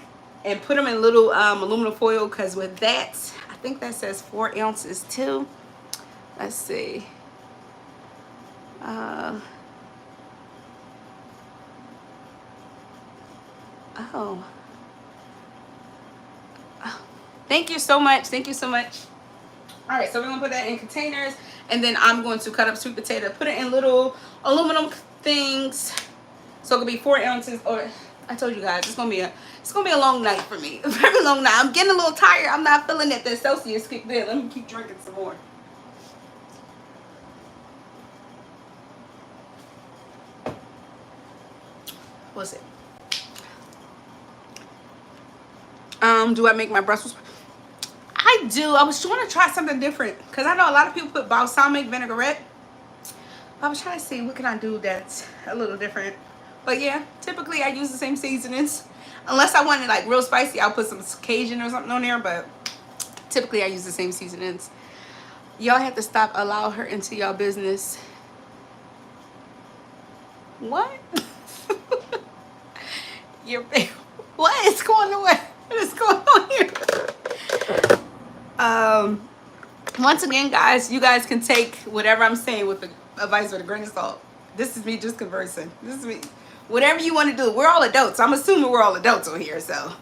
[SPEAKER 1] and put them in little aluminum foil, because with that, I think that says 4 ounces too. Let's see. Oh. Thank you so much. Thank you so much. All right, so we're gonna put that in containers, and then I'm going to cut up sweet potato, put it in little aluminum things, so it could be 4 ounces. Or I told you guys, it's gonna be a long night for me, a very long night. I'm getting a little tired. I'm not feeling that the Celsius kicked in. Let me keep drinking some more. What's it? Do I make my Brussels? I do. I was trying to try something different, because I know a lot of people put balsamic vinaigrette. I was trying to see what can I do that's a little different. But yeah, typically I use the same seasonings. Unless I want it like real spicy, I'll put some Cajun or something on there. But typically I use the same seasonings. Y'all have to stop allow her into y'all business. What? What is going on? What is going on here? Once again, guys, you guys can take whatever I'm saying with the advice with a grain of salt. This is me just conversing. This is me. Whatever you want to do. We're all adults. I'm assuming we're all adults over here, so.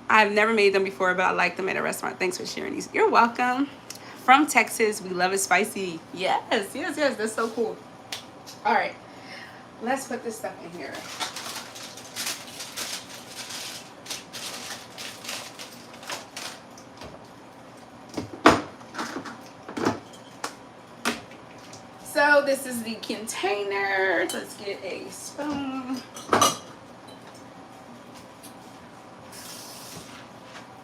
[SPEAKER 1] I've never made them before, but I like them at a restaurant. Thanks for sharing these. You're welcome. From Texas, we love it spicy. Yes. That's so cool. All right. Let's put this stuff in here. So this is the container. Let's get a spoon.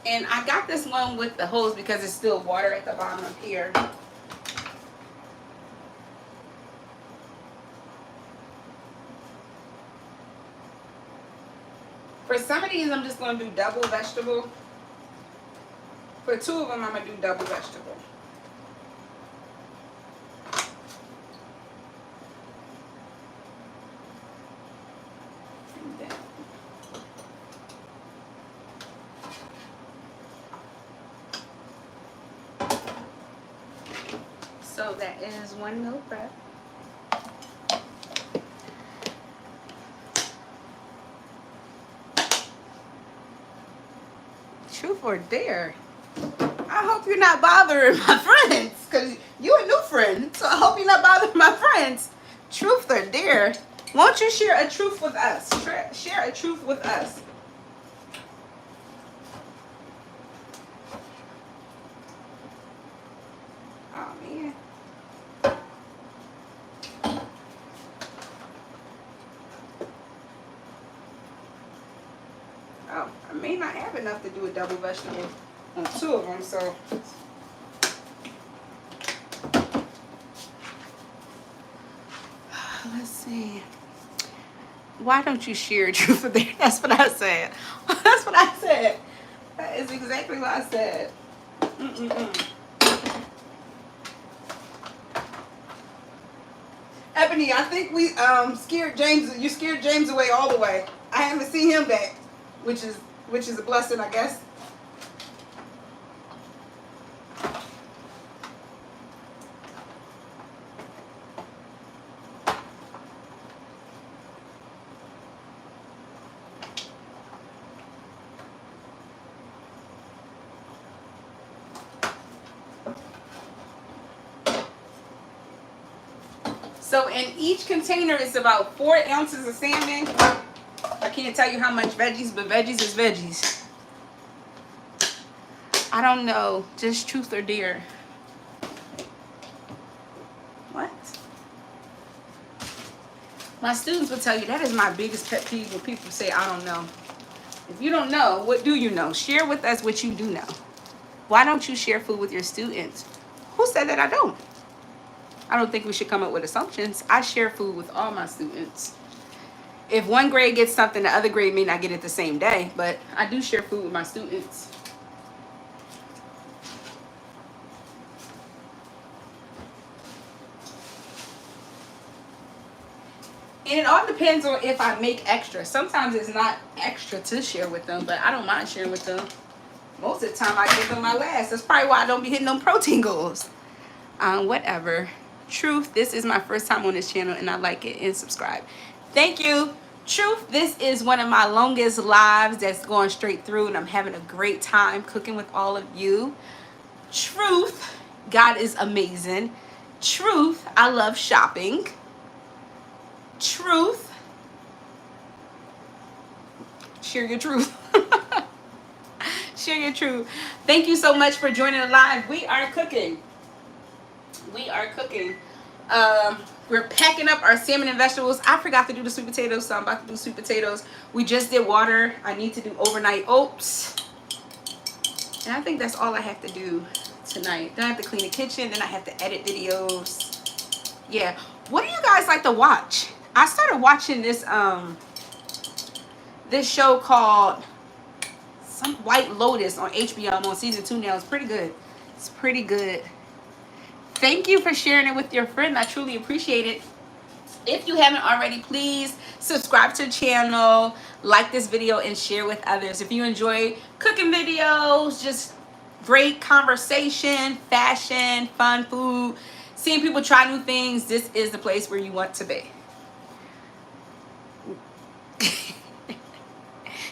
[SPEAKER 1] And I got this one with the hose because it's still water at the bottom of here. For some of these, I'm just going to do double vegetable. For 2 of them, I'm going to do double vegetable. So that is 1 meal prep. Truth or dare? I hope you're not bothering my friends, because you're a new friend. So I hope you're not bothering my friends. Truth or dare? Won't you share a truth with us? Share a truth with us. Oh, man. Oh, I may not have enough to do a double vegetable on 2 of them, so. Let's see. Why don't you share a truth or dare? That's what I said. That's what I said. That is exactly what I said. Ebony, I think we scared James. You scared James away all the way. I haven't seen him back, which is a blessing, I guess. So in each container, it's about 4 ounces of salmon. I can't tell you how much veggies, but veggies is veggies. I don't know. Just truth or dare. What? My students will tell you that is my biggest pet peeve when people say, I don't know. If you don't know, what do you know? Share with us what you do know. Why don't you share food with your students? Who said that I don't? I don't think we should come up with assumptions. I share food with all my students. If one grade gets something, the other grade may not get it the same day, but I do share food with my students. And it all depends on if I make extra. Sometimes it's not extra to share with them, but I don't mind sharing with them. Most of the time I give them my last. That's probably why I don't be hitting them protein goals. Whatever. Truth, this is my first time on this channel and I like it, and subscribe. Thank you. Truth, this is one of my longest lives that's going straight through, and I'm having a great time cooking with all of you. Truth, God is amazing. Truth, I love shopping. Truth, share your truth. Share your truth. Thank you so much for joining the live. We are cooking. We are cooking. We're packing up our salmon and vegetables. I forgot to do the sweet potatoes, so I'm about to do sweet potatoes. We just did water. I need to do overnight oats. And I think that's all I have to do tonight. Then I have to clean the kitchen. Then I have to edit videos. Yeah. What do you guys like to watch? I started watching this this show called some White Lotus on HBO. I'm on season 2 now. It's pretty good. It's pretty good. Thank you for sharing it with your friend. I truly appreciate it. If you haven't already, please subscribe to the channel, like this video, and share with others. If you enjoy cooking videos, just great conversation, fashion, fun food, seeing people try new things, this is the place where you want to be.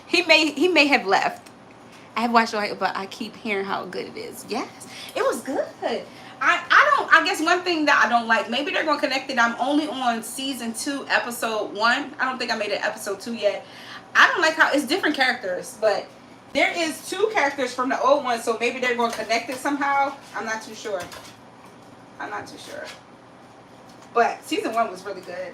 [SPEAKER 1] He may have left. I have watched it, but I keep hearing how good it is. Yes, it was good. I guess one thing that I don't like, maybe they're going to connect it. I'm only on season 2, episode 1. I don't think I made it episode 2 yet. I don't like how it's different characters, but there is 2 characters from the old one, so maybe they're going to connect it somehow. I'm not too sure. I'm not too sure. But season 1 was really good.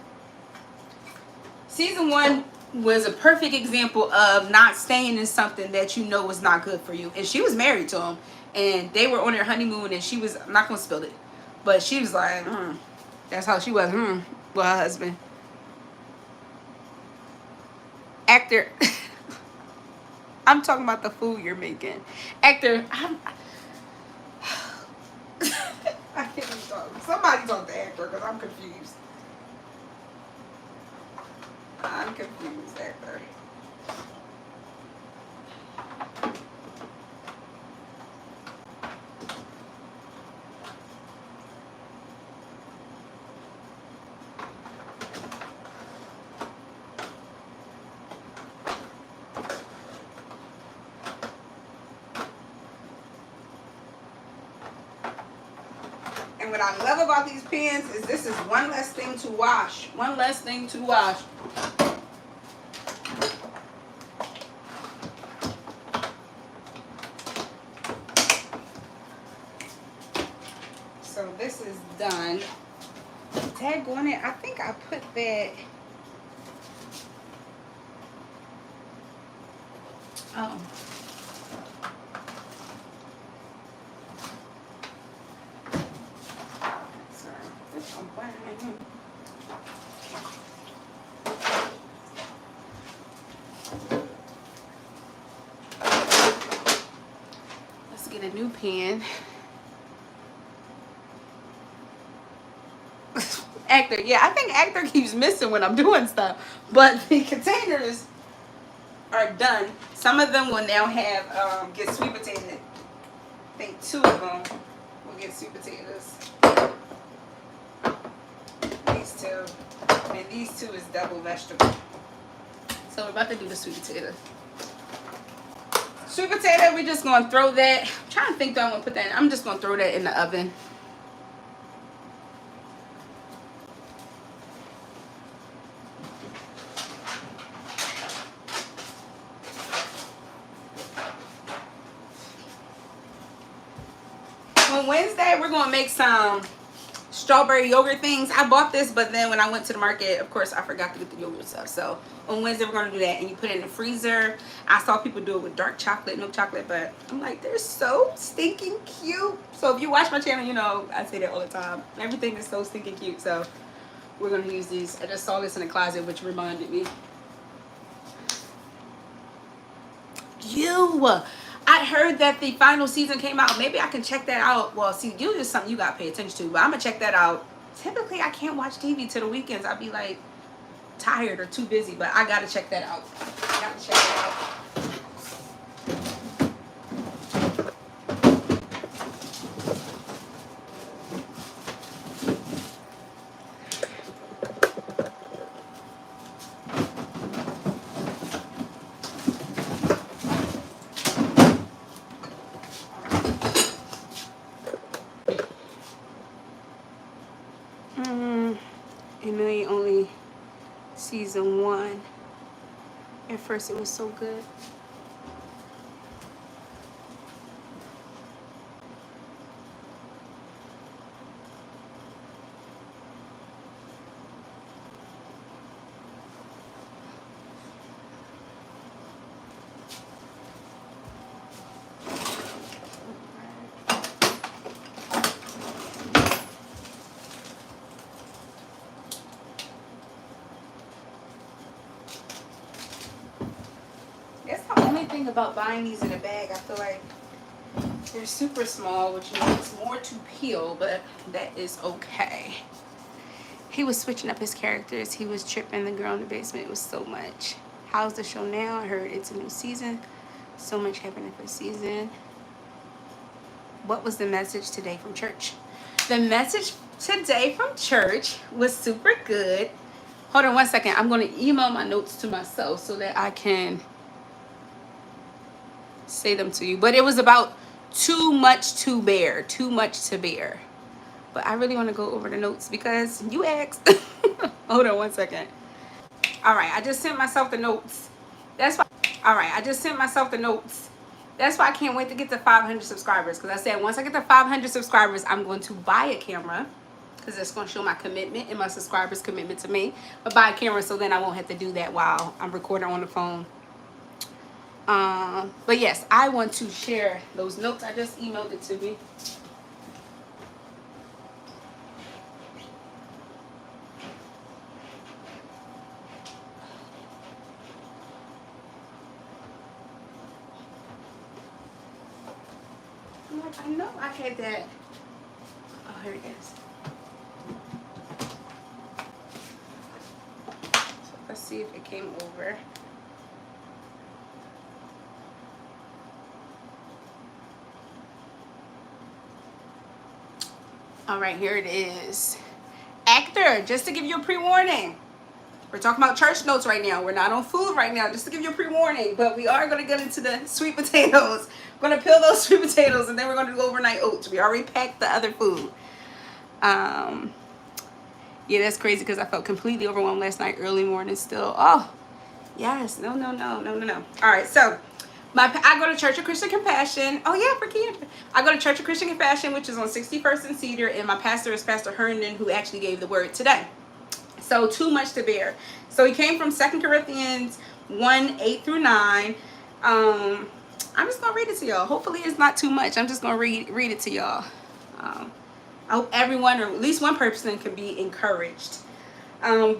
[SPEAKER 1] Season 1 was a perfect example of not staying in something that you know was not good for you. And she was married to him. And they were on their honeymoon, and she was, I'm not going to spill it, but she was like, that's how she was, with her husband. Actor, I'm talking about the food you're making. Actor, I can't even talk. Somebody talk to Actor because I'm confused. I'm confused, Actor. And what I love about these pans is this is one less thing to wash. One less thing to wash. So this is done. Tag on it. I think I put that. Oh. Sorry. This one fine. Let's get a new pan. Actor, yeah, I think Actor keeps missing when I'm doing stuff. But the containers are done. Some of them will now have get sweet potato. I think 2 of them will get sweet potatoes. These 2, and these 2 is double vegetable. So we're about to do the sweet potato. Sweet potato, we're just gonna throw that. I'm trying to think though I'm gonna put that in. I'm just gonna throw that in the oven. On Wednesday, we're gonna make some strawberry yogurt things. I bought this, but then when I went to the market, of course, I forgot to get the yogurt stuff. So on Wednesday, we're gonna do that, and you put it in the freezer. I saw people do it with dark chocolate, milk chocolate, but I'm like, they're so stinking cute. So if you watch my channel, you know I say that all the time. Everything is so stinking cute. So we're gonna use these. I just saw this in the closet, which reminded me. I heard that the final season came out. Maybe I can check that out. Well, see, you is something you got to pay attention to, but I'm going to check that out. Typically, I can't watch TV till the weekends. I'll be like tired or too busy, but I got to check that out. I got to check that out. Emily only season 1. At first, it was so good. That's the only thing about buying these in a bag. I feel like they're super small, which means more to peel, but that is okay. He was switching up his characters. He was tripping the girl in the basement. It was so much. How's the show now? I heard it's a new season. So much happening for season. What was the message today from church? The message today from church was super good. Hold on one second. I'm going to email my notes to myself so that I can say them to you. But it was about too much to bear. Too much to bear. But I really want to go over the notes because you asked. Hold on one second. All right, I just sent myself the notes. That's why. All right, I just sent myself the notes. That's why I can't wait to get to 500 subscribers. Because I said once I get to 500 subscribers, I'm going to buy a camera. Because it's going to show my commitment and my subscribers' commitment to me. But buy a camera so then I won't have to do that while I'm recording on the phone. But yes, I want to share those notes. I just emailed it to me. I know I had that. Oh, here it is. So let's see if it came over. All right, here it is. Actor, just to give you a pre-warning. We're talking about church notes right now. We're not on food right now, just to give you a pre-warning. But we are going to get into the sweet potatoes. We're going to peel those sweet potatoes, and then we're going to do overnight oats. We already packed the other food. Yeah, that's crazy because I felt completely overwhelmed last night, early morning still. Oh, yes. No. All right, so I go to Church of Christian Compassion. Oh, yeah, for Keith. I go to Church of Christian Compassion, which is on 61st and Cedar, and my pastor is Pastor Herndon, who actually gave the word today. So, too much to bear. So, he came from 2 Corinthians 1, 8 through 9. I'm just going to read it to y'all. Hopefully, it's not too much. I'm just going to read it to y'all. I hope everyone, or at least one person, can be encouraged.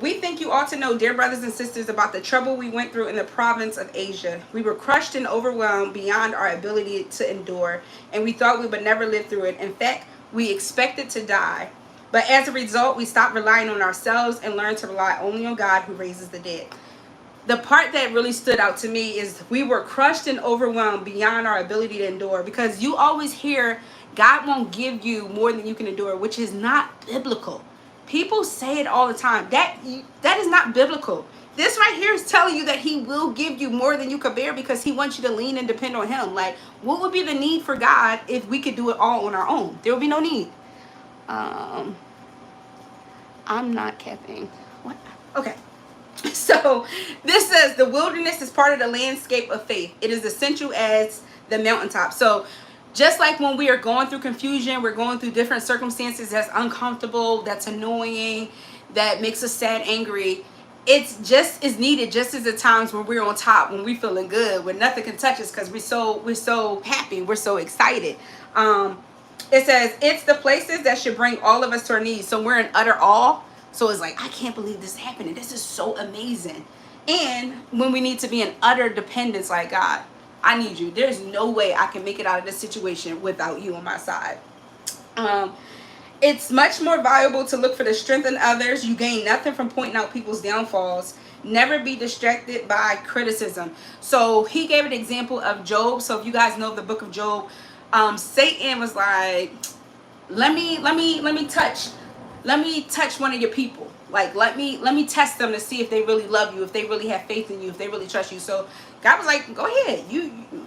[SPEAKER 1] We think you ought to know, dear brothers and sisters, about the trouble we went through in the province of Asia. We were crushed and overwhelmed beyond our ability to endure, and we thought we would never live through it. In fact, we expected to die. But as a result, we stopped relying on ourselves and learned to rely only on God who raises the dead. The part that really stood out to me is we were crushed and overwhelmed beyond our ability to endure, because you always hear God won't give you more than you can endure, which is not biblical. People say it all the time. That is not biblical. This right here is telling you that he will give you more than you could bear, because he wants you to lean and depend on him. Like, what would be the need for God if we could do it all on our own? There would be no need. I'm not capping. What? Okay. So this says the wilderness is part of the landscape of faith. It is essential as the mountaintop. So just like when we are going through confusion, we're going through different circumstances that's uncomfortable, that's annoying, that makes us sad, angry. It's just as needed just as the times when we're on top, when we're feeling good, when nothing can touch us because we're so happy, we're so excited. It says it's the places that should bring all of us to our knees. So we're in utter awe. So it's like, I can't believe this is happening. This is so amazing. And when we need to be in utter dependence, like, God, I need you. There's no way I can make it out of this situation without you on my side. It's much more valuable to look for the strength in others. You gain nothing from pointing out people's downfalls. Never be distracted by criticism. So he gave an example of Job. So if you guys know the book of Job, Satan was like, let me touch one of your people. Like, let me test them to see if they really love you, if they really have faith in you, if they really trust you. So God was like, go ahead.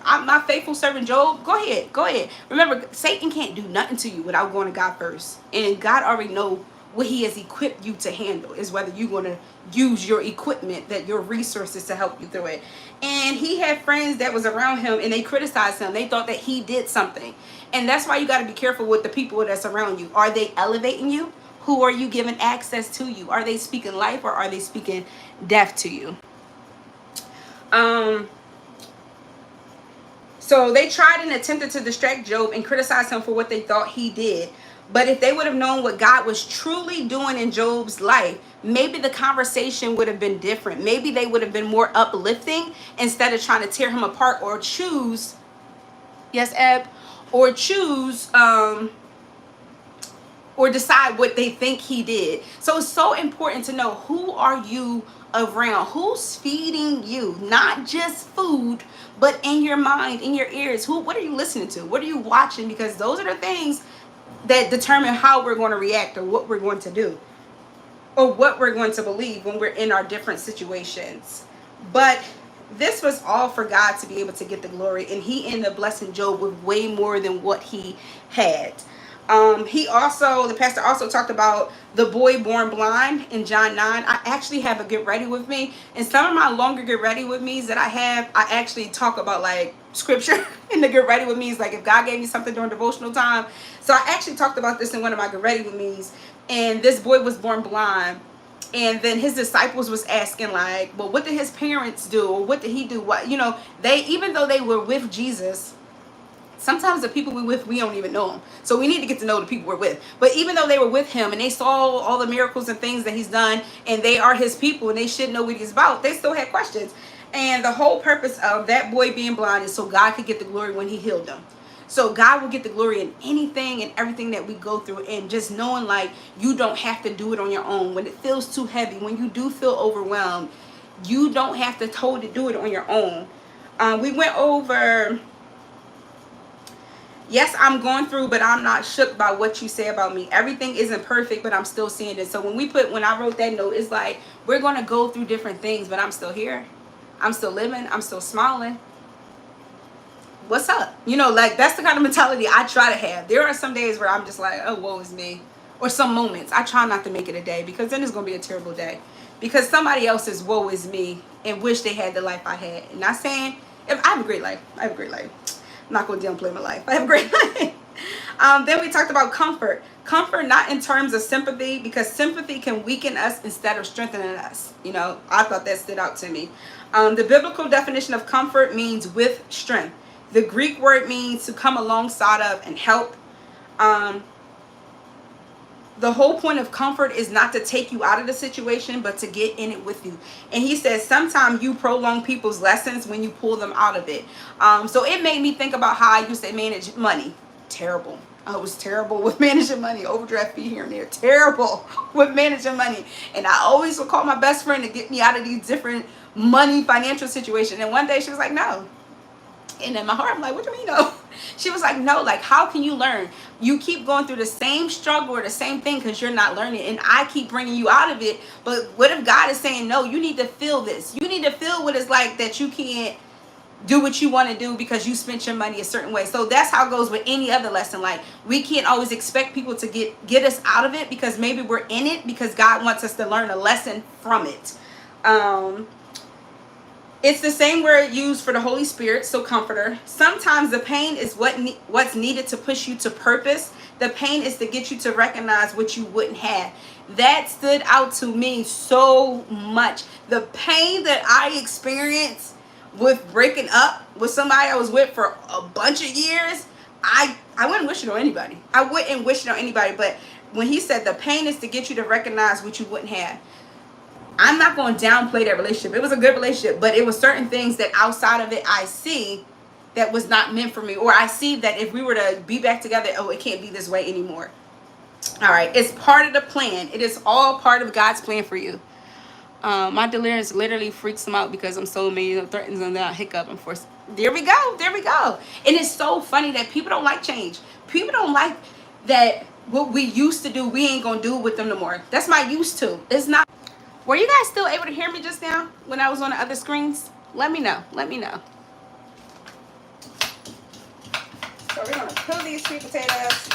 [SPEAKER 1] I'm my faithful servant Job. Go ahead. Remember, Satan can't do nothing to you without going to God first. And God already know what he has equipped you to handle, is whether you're going to use your equipment, that your resources to help you through it. And he had friends that was around him and they criticized him. They thought that he did something. And that's why you got to be careful with the people that's around you. Are they elevating you? Who are you giving access to you? Are they speaking life or are they speaking death to you? So they tried and attempted to distract Job and criticize him for what they thought he did. But if they would have known what God was truly doing in Job's life, maybe the conversation would have been different. Maybe they would have been more uplifting instead of trying to tear him apart or choose, yes, Eb, or choose, or decide what they think he did. So it's so important to know, who are you around? Who's feeding you? Not just food, but in your mind, in your ears. What are you listening to? What are you watching? Because those are the things that determine how we're going to react, or what we're going to do, or what we're going to believe when we're in our different situations. But this was all for God to be able to get the glory, and he ended up blessing Job with way more than what he had. The pastor also talked about the boy born blind in John 9. I actually have a get ready with me, and some of my longer get ready with me's that I have, I actually talk about like scripture in the get ready with me's, like if God gave me something during devotional time. So I actually talked about this in one of my get ready with me's, and this boy was born blind. And then his disciples was asking, like, well, what did his parents do? Or what did he do? What, even though they were with Jesus, sometimes the people we're with, we don't even know them. So we need to get to know the people we're with. But even though they were with him and they saw all the miracles and things that he's done, and they are his people and they should know what he's about, they still had questions. And the whole purpose of that boy being blind is so God could get the glory when he healed them. So God will get the glory in anything and everything that we go through. And just knowing like you don't have to do it on your own. When it feels too heavy, when you do feel overwhelmed, you don't have to totally do it on your own. We went over, yes, I'm going through, but I'm not shook by what you say about me. Everything isn't perfect, but I'm still seeing it. So when I wrote that note, it's like we're going to go through different things, but I'm still here. I'm still living. I'm still smiling. What's up? You know, like that's the kind of mentality I try to have. There are some days where I'm just like, oh, woe is me. Or some moments. I try not to make it a day, because then it's going to be a terrible day. Because somebody else's woe is me and wish they had the life I had. And not saying, I have a great life. I have a great life. I'm not going to downplay my life. I have a great life. Then we talked about comfort. Comfort not in terms of sympathy, because sympathy can weaken us instead of strengthening us. You know, I thought that stood out to me. The biblical definition of comfort means with strength. The Greek word means to come alongside of and help. The whole point of comfort is not to take you out of the situation, but to get in it with you. And he says sometimes you prolong people's lessons when you pull them out of it. So it made me think about how I used to manage money. Terrible. I was terrible with managing money. Overdraft fee here and there. Terrible with managing money. And I always would call my best friend to get me out of these different money financial situations. And one day she was like, no. And in my heart, I'm like, what do you mean no? She was like, no, like, how can you learn? You keep going through the same struggle or the same thing because you're not learning. And I keep bringing you out of it. But what if God is saying, no, you need to feel this. You need to feel what it's like that you can't do what you want to do because you spent your money a certain way. So that's how it goes with any other lesson. Like, we can't always expect people to get us out of it, because maybe we're in it because God wants us to learn a lesson from it. It's the same word used for the Holy Spirit, so comforter. Sometimes the pain is what's needed to push you to purpose. The pain is to get you to recognize what you wouldn't have. That stood out to me so much. The pain that I experienced with breaking up with somebody I was with for a bunch of years, I wouldn't wish it on anybody. I wouldn't wish it on anybody. But when he said the pain is to get you to recognize what you wouldn't have, I'm not going to downplay that relationship. It was a good relationship, but it was certain things that outside of it I see that was not meant for me. Or I see that if we were to be back together, oh, it can't be this way anymore. All right. It's part of the plan. It is all part of God's plan for you. My delirious literally freaks him out because I'm so mean, threatens them, that hiccup and force. There we go. There we go. And it's so funny that people don't like change. People don't like that what we used to do, we ain't going to do it with them no more. That's my used to. It's not. Were you guys still able to hear me just now when I was on the other screens? Let me know. Let me know. So we're going to peel these sweet potatoes.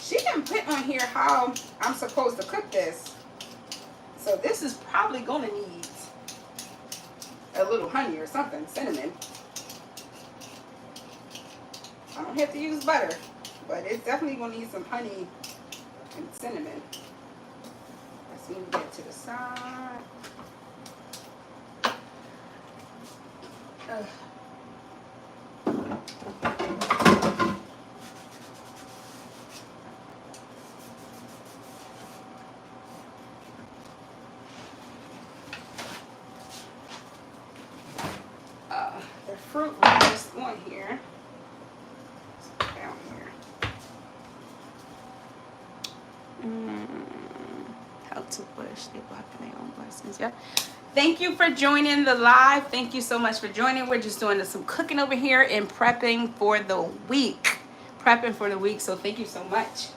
[SPEAKER 1] She didn't put on here how I'm supposed to cook this. So this is probably going to need a little honey or something, cinnamon. I don't have to use butter, but it's definitely going to need some honey and cinnamon. Let's move that to the side. The fruit was just on here. Down here. How to push. They block their own blessings. Yeah. Thank you for joining the live. Thank you so much for joining. We're just doing some cooking over here and prepping for the week. Prepping for the week. So thank you so much.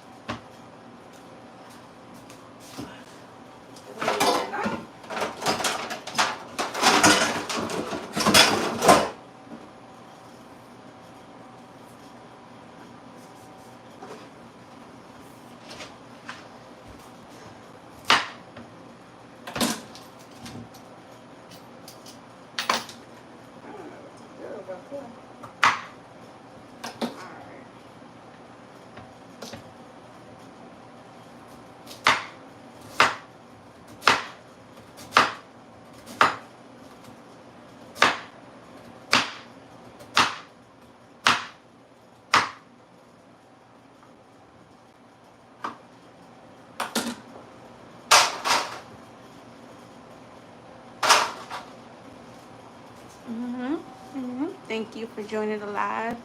[SPEAKER 1] Thank you for joining the live.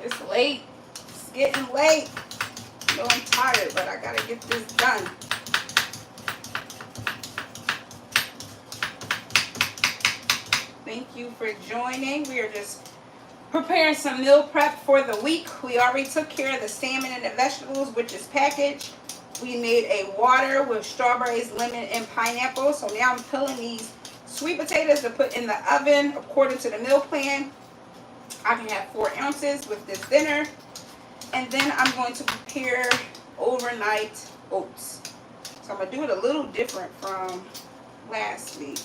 [SPEAKER 1] It's late. It's getting late. I know I'm tired, but I gotta get this done. Thank you for joining. We are just preparing some meal prep for the week. We already took care of the salmon and the vegetables, which is packaged. We made a water with strawberries, lemon, and pineapple. So now I'm peeling these sweet potatoes to put in the oven according to the meal plan. I can have 4 ounces with this dinner. And then I'm going to prepare overnight oats. So I'm going to do it a little different from last week.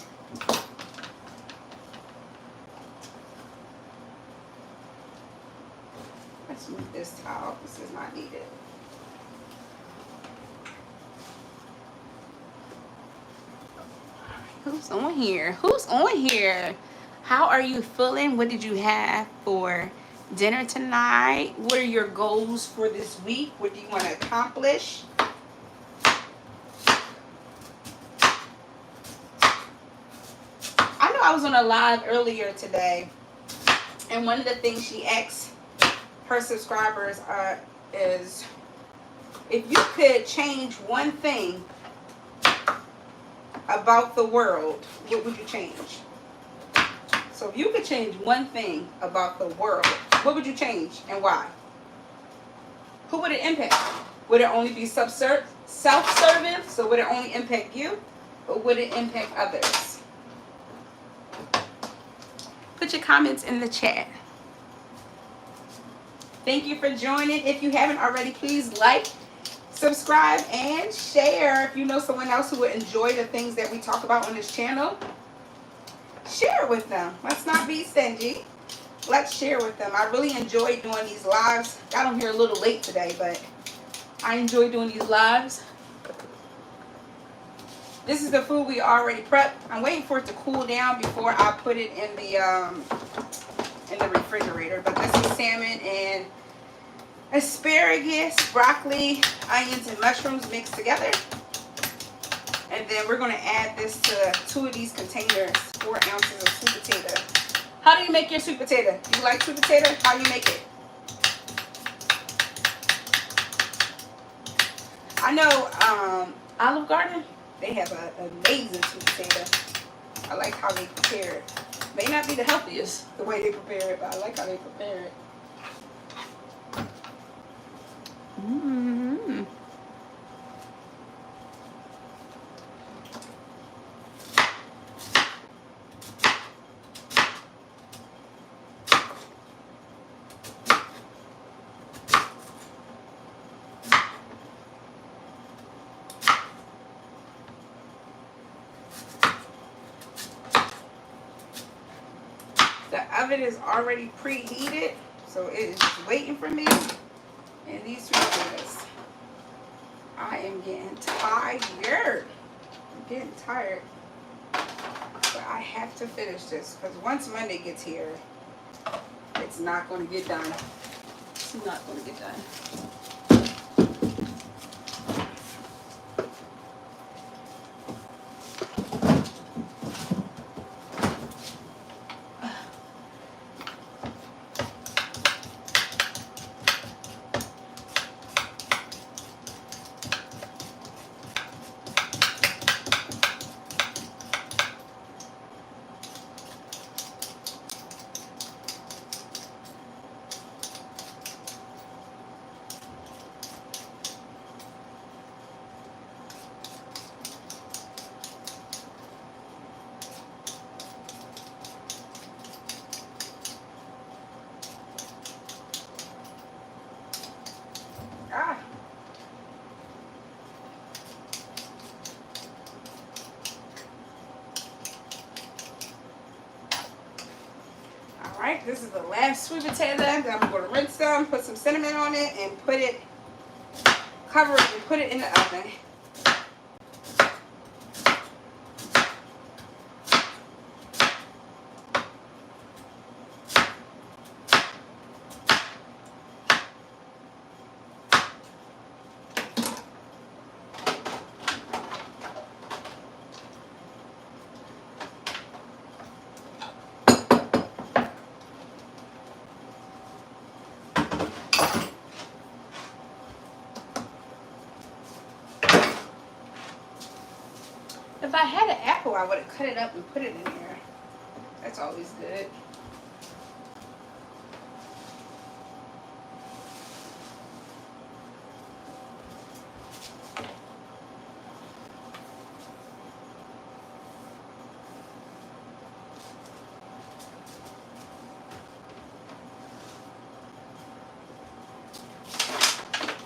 [SPEAKER 1] Let's move this towel. This is not needed. Who's on here? Who's on here? How are you feeling? What did you have for dinner tonight? What are your goals for this week? What do you want to accomplish? I know I was on a live earlier today, and one of the things she asked her subscribers is, if you could change one thing about the world, what would you change? So if you could change one thing about the world, what would you change and why? Who would it impact? Would it only be self-serving? So would it only impact you? Or would it impact others? Put your comments in the chat. Thank you for joining. If you haven't already, please like, subscribe, and share. If you know someone else who would enjoy the things that we talk about on this channel, share with them. Let's not be stingy. Let's share with them. I really enjoy doing these lives. Got on here a little late today, but I enjoy doing these lives. This is the food we already prepped. I'm waiting for it to cool down before I put it in the refrigerator. But this is salmon and asparagus, broccoli, onions, and mushrooms mixed together. And then we're going to add this to 2 of these containers, 4 ounces of sweet potato. How do you make your sweet potato? Do you like sweet potato? How do you make it? I know Olive Garden, they have an amazing sweet potato. I like how they prepare it. May not be the healthiest the way they prepare it, but I like how they prepare it. Mm-hmm. The oven is already preheated, so it is just waiting for me. And these sweet potatoes. I am getting tired. I'm getting tired. But I have to finish this because once Monday gets here, it's not going to get done. It's not going to get done. Alright, this is the last sweet potato. Then I'm going to rinse them, put some cinnamon on it, and cover it and put it in the oven. If I had an apple, I would have cut it up and put it in there. That's always good.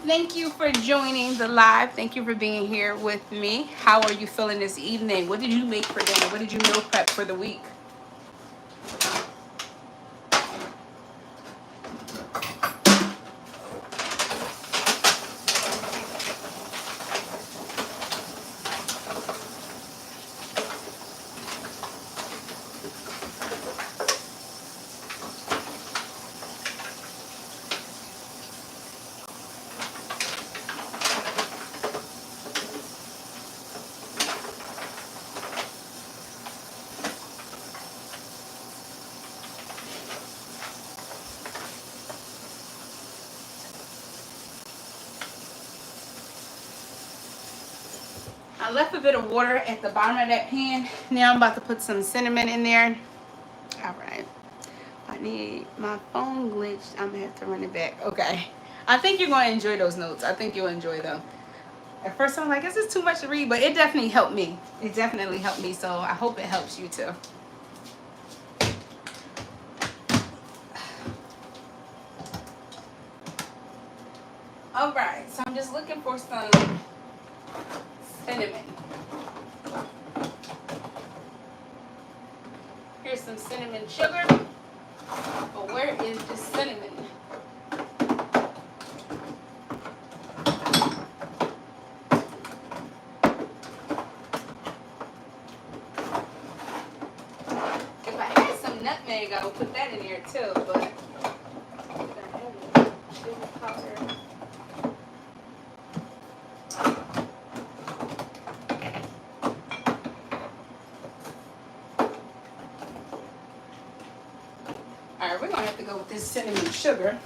[SPEAKER 1] Thank you for joining the live. Thank you for being here with me. How are you feeling this evening? What did you make for dinner? What did you meal prep for the week? I left a bit of water at the bottom of that pan. Now I'm about to put some cinnamon in there. All right. I need my phone glitched. I'm gonna have to run it back. Okay. I think you're going to enjoy those notes. I think you'll enjoy them. At first I'm like, this is too much to read, but it definitely helped me. It definitely helped me, so I hope it helps you too. All right, so I'm just looking for some cinnamon. Here's some cinnamon sugar. But where is the cinnamon? If I had some nutmeg, I would put that in there too, but sugar powder. Alright, we're gonna have to go with this cinnamon sugar,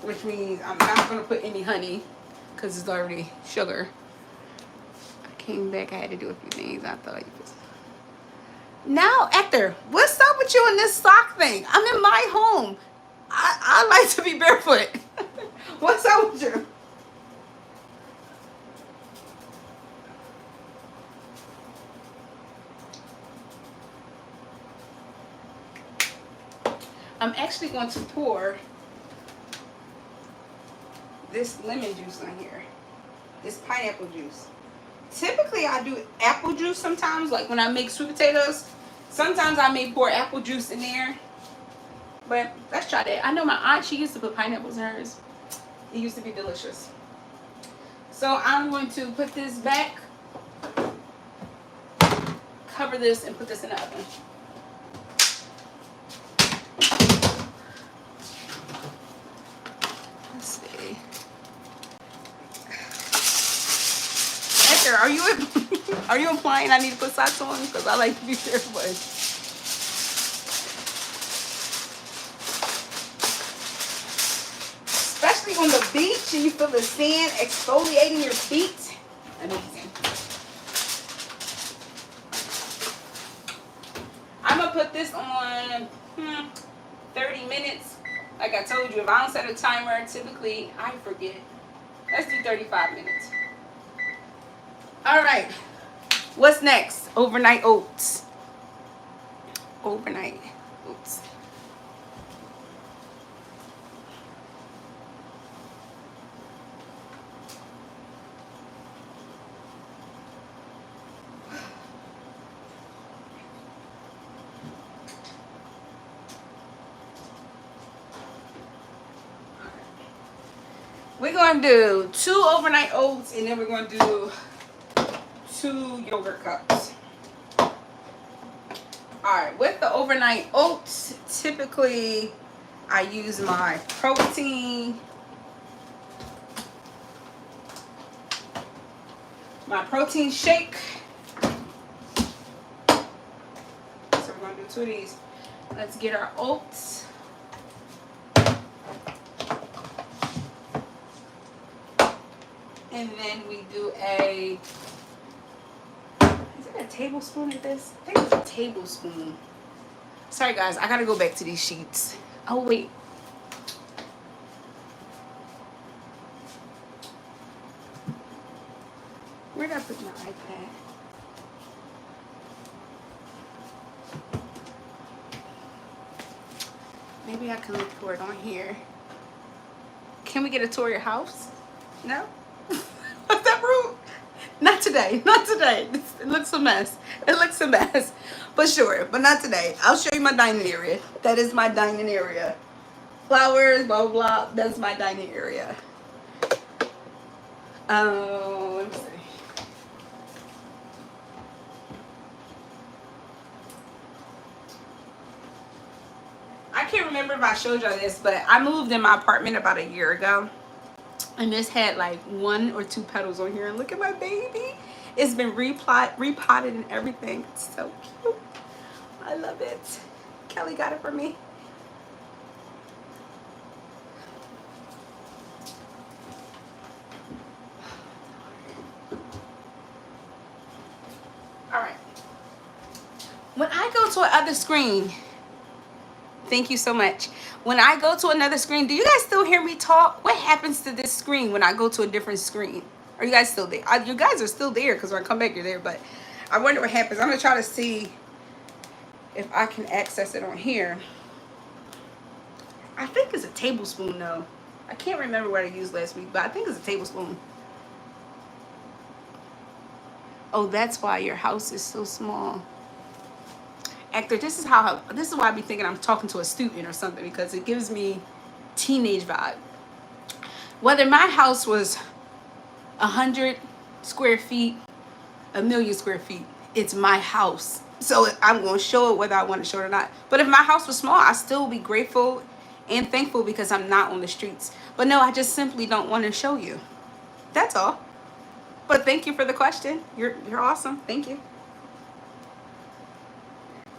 [SPEAKER 1] which means I'm not gonna put any honey because it's already sugar. I came back, I had to do a few things. I thought you was. Now, Hector, what's up with you in this sock thing? I'm in my home. I like to be barefoot. What's up with you? I'm actually going to pour this lemon juice on here. This pineapple juice. Typically I do apple juice sometimes, like when I make sweet potatoes. Sometimes I may pour apple juice in there. But let's try that. I know my aunt, she used to put pineapples in hers. It used to be delicious. So I'm going to put this back, cover this, and put this in the oven. Let's see. Esther, are you implying I need to put socks on? Because I like to be barefoot. Especially on the beach and you feel the sand exfoliating your feet. Amazing. I'm going to put this on 30 minutes. Like I told you, if I don't set a timer, typically I forget. Let's do 35 minutes. All right. What's next? Overnight oats. Overnight oats. We're going to do 2 overnight oats, and then we're going to do 2 yogurt cups. Alright, with the overnight oats, typically I use my protein shake. So we're going to do 2 of these. Let's get our oats. And then we do a tablespoon of this? I think it's a tablespoon. Sorry guys, I gotta go back to these sheets. Oh wait. Where did I put my iPad? Maybe I can look for it on here. Can we get a tour of your house? No? Was that rude? Not today. Not today. It looks a mess. It looks a mess. But sure, but not today. I'll show you my dining area. That is my dining area. Flowers, blah, blah, blah. That's my dining area. Let me see. I can't remember if I showed y'all this, but I moved in my apartment about a year ago. And this had like 1 or 2 petals on here. And look at my baby. It's been repotted and everything. It's so cute. I love it. Kelly got it for me. All right. When I go to another screen, thank you so much. When I go to another screen, do you guys still hear me talk? What happens to this screen when I go to a different screen? Are you guys still there? You guys are still there because when I come back, you're there. But I wonder what happens. I'm going to try to see if I can access it on here. I think it's a tablespoon, though. I can't remember what I used last week, but I think it's a tablespoon. Oh, that's why your house is so small. Actor, this is why I be thinking I'm talking to a student or something, because it gives me teenage vibe. Whether my house was 100 square feet, 1,000,000 square feet, it's my house. So I'm going to show it whether I want to show it or not. But if my house was small, I'd still be grateful and thankful because I'm not on the streets. But no, I just simply don't want to show you. That's all. But thank you for the question. You're awesome. Thank you.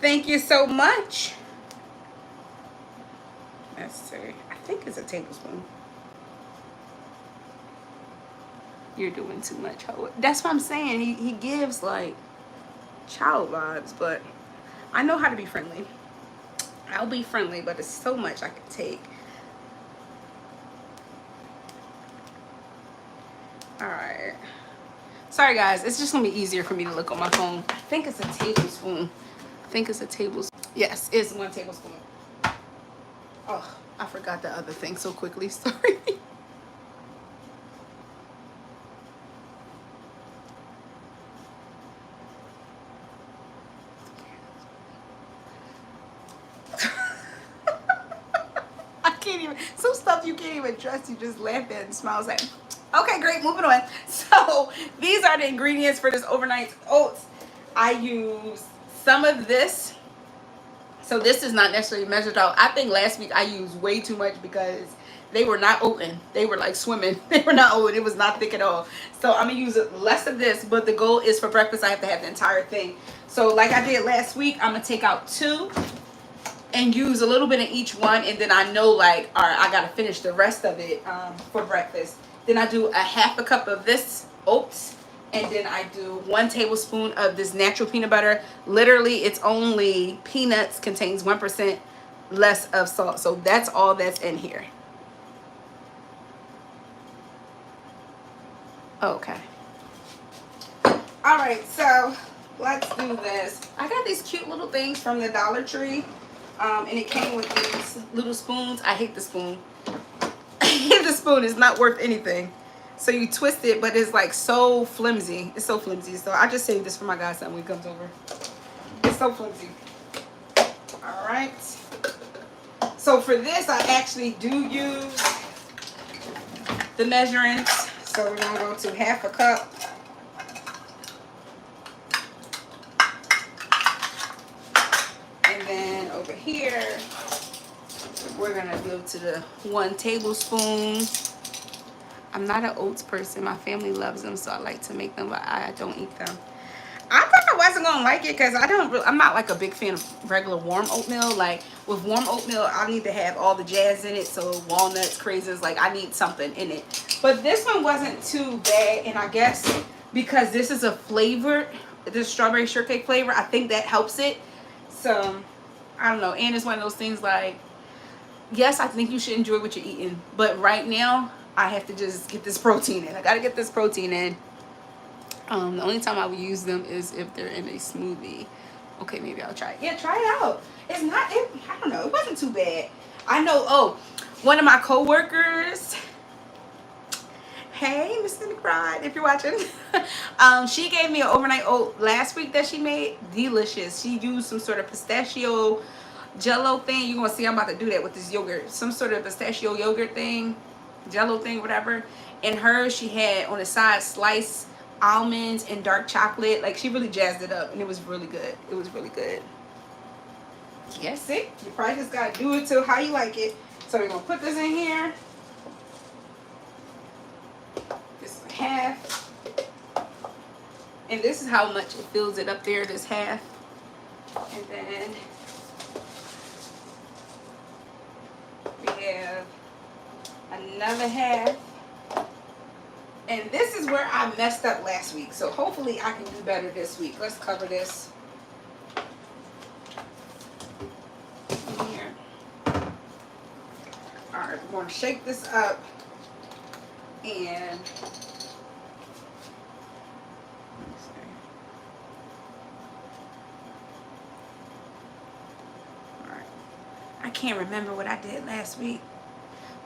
[SPEAKER 1] Thank you so much. Let's see. I think it's a tablespoon. You're doing too much. That's what I'm saying. He gives like child vibes, but I know how to be friendly. I'll be friendly, but it's so much I can take. All right. Sorry guys, it's just gonna be easier for me to look on my phone. I think it's a tablespoon. I think it's a tablespoon. Yes, it's 1 tablespoon. Oh, I forgot the other thing so quickly. Sorry. I can't even. Some stuff you can't even trust. You just laugh at and smile. Like, okay, great. Moving on. So these are the ingredients for this overnight oats. I use some of this. So this is not necessarily measured out. I think last week I used way too much because they were not oaten. They were like swimming. They were not oaten. It was not thick at all. So I'm going to use less of this, but the goal is for breakfast I have to have the entire thing. So like I did last week, I'm going to take out 2 and use a little bit of each one. And then I know like, all right, I got to finish the rest of it for breakfast. Then I do a 1/2 cup of this oats. And then I do 1 tablespoon of this natural peanut butter. Literally, it's only peanuts, contains 1% less of salt. So that's all that's in here. Okay. All right, so let's do this. I got these cute little things from the Dollar Tree. And it came with these little spoons. I hate the spoon. I hate the spoon. It's not worth anything. So you twist it, but it's like so flimsy. It's so flimsy. So I just saved this for my godson when he comes over. It's so flimsy. All right. So for this, I actually do use the measurements. So we're going to go to 1/2 cup. And then over here, we're going to go to the 1 tablespoon. I'm not an oats person. My family loves them, so I like to make them, but I don't eat them. I thought I wasn't gonna like it because I'm not like a big fan of regular warm oatmeal. Like with warm oatmeal, I need to have all the jazz in it. So walnuts, craisins, like I need something in it. But this one wasn't too bad, and I guess because this is a flavored the strawberry shortcake flavor. I think that helps it. So I don't know. And it's one of those things like, yes, I think you should enjoy what you're eating, but right now I have to just get this protein in. I gotta get this protein in. The only time I would use them is if they're in a smoothie. Okay, maybe I'll try it. Yeah, try it out. It's not, I don't know, it wasn't too bad. I know, oh, one of my co-workers, hey, Mr. McBride, if you're watching, she gave me an overnight oat last week that she made. Delicious. She used some sort of pistachio jello thing. You're gonna see I'm about to do that with this yogurt. Some sort of pistachio yogurt thing, jello thing, whatever. And hers, she had on the side sliced almonds and dark chocolate. Like, she really jazzed it up, and it was really good. It was really good. Yes, see, you probably just gotta do it to how you like it. So we're gonna put this in here. This is half, and this is how much it fills it up there. This half, and then we have another half. And this is where I messed up last week. So hopefully I can do better this week. Let's cover this. In here. Alright, we're going to shake this up. And alright. I can't remember what I did last week.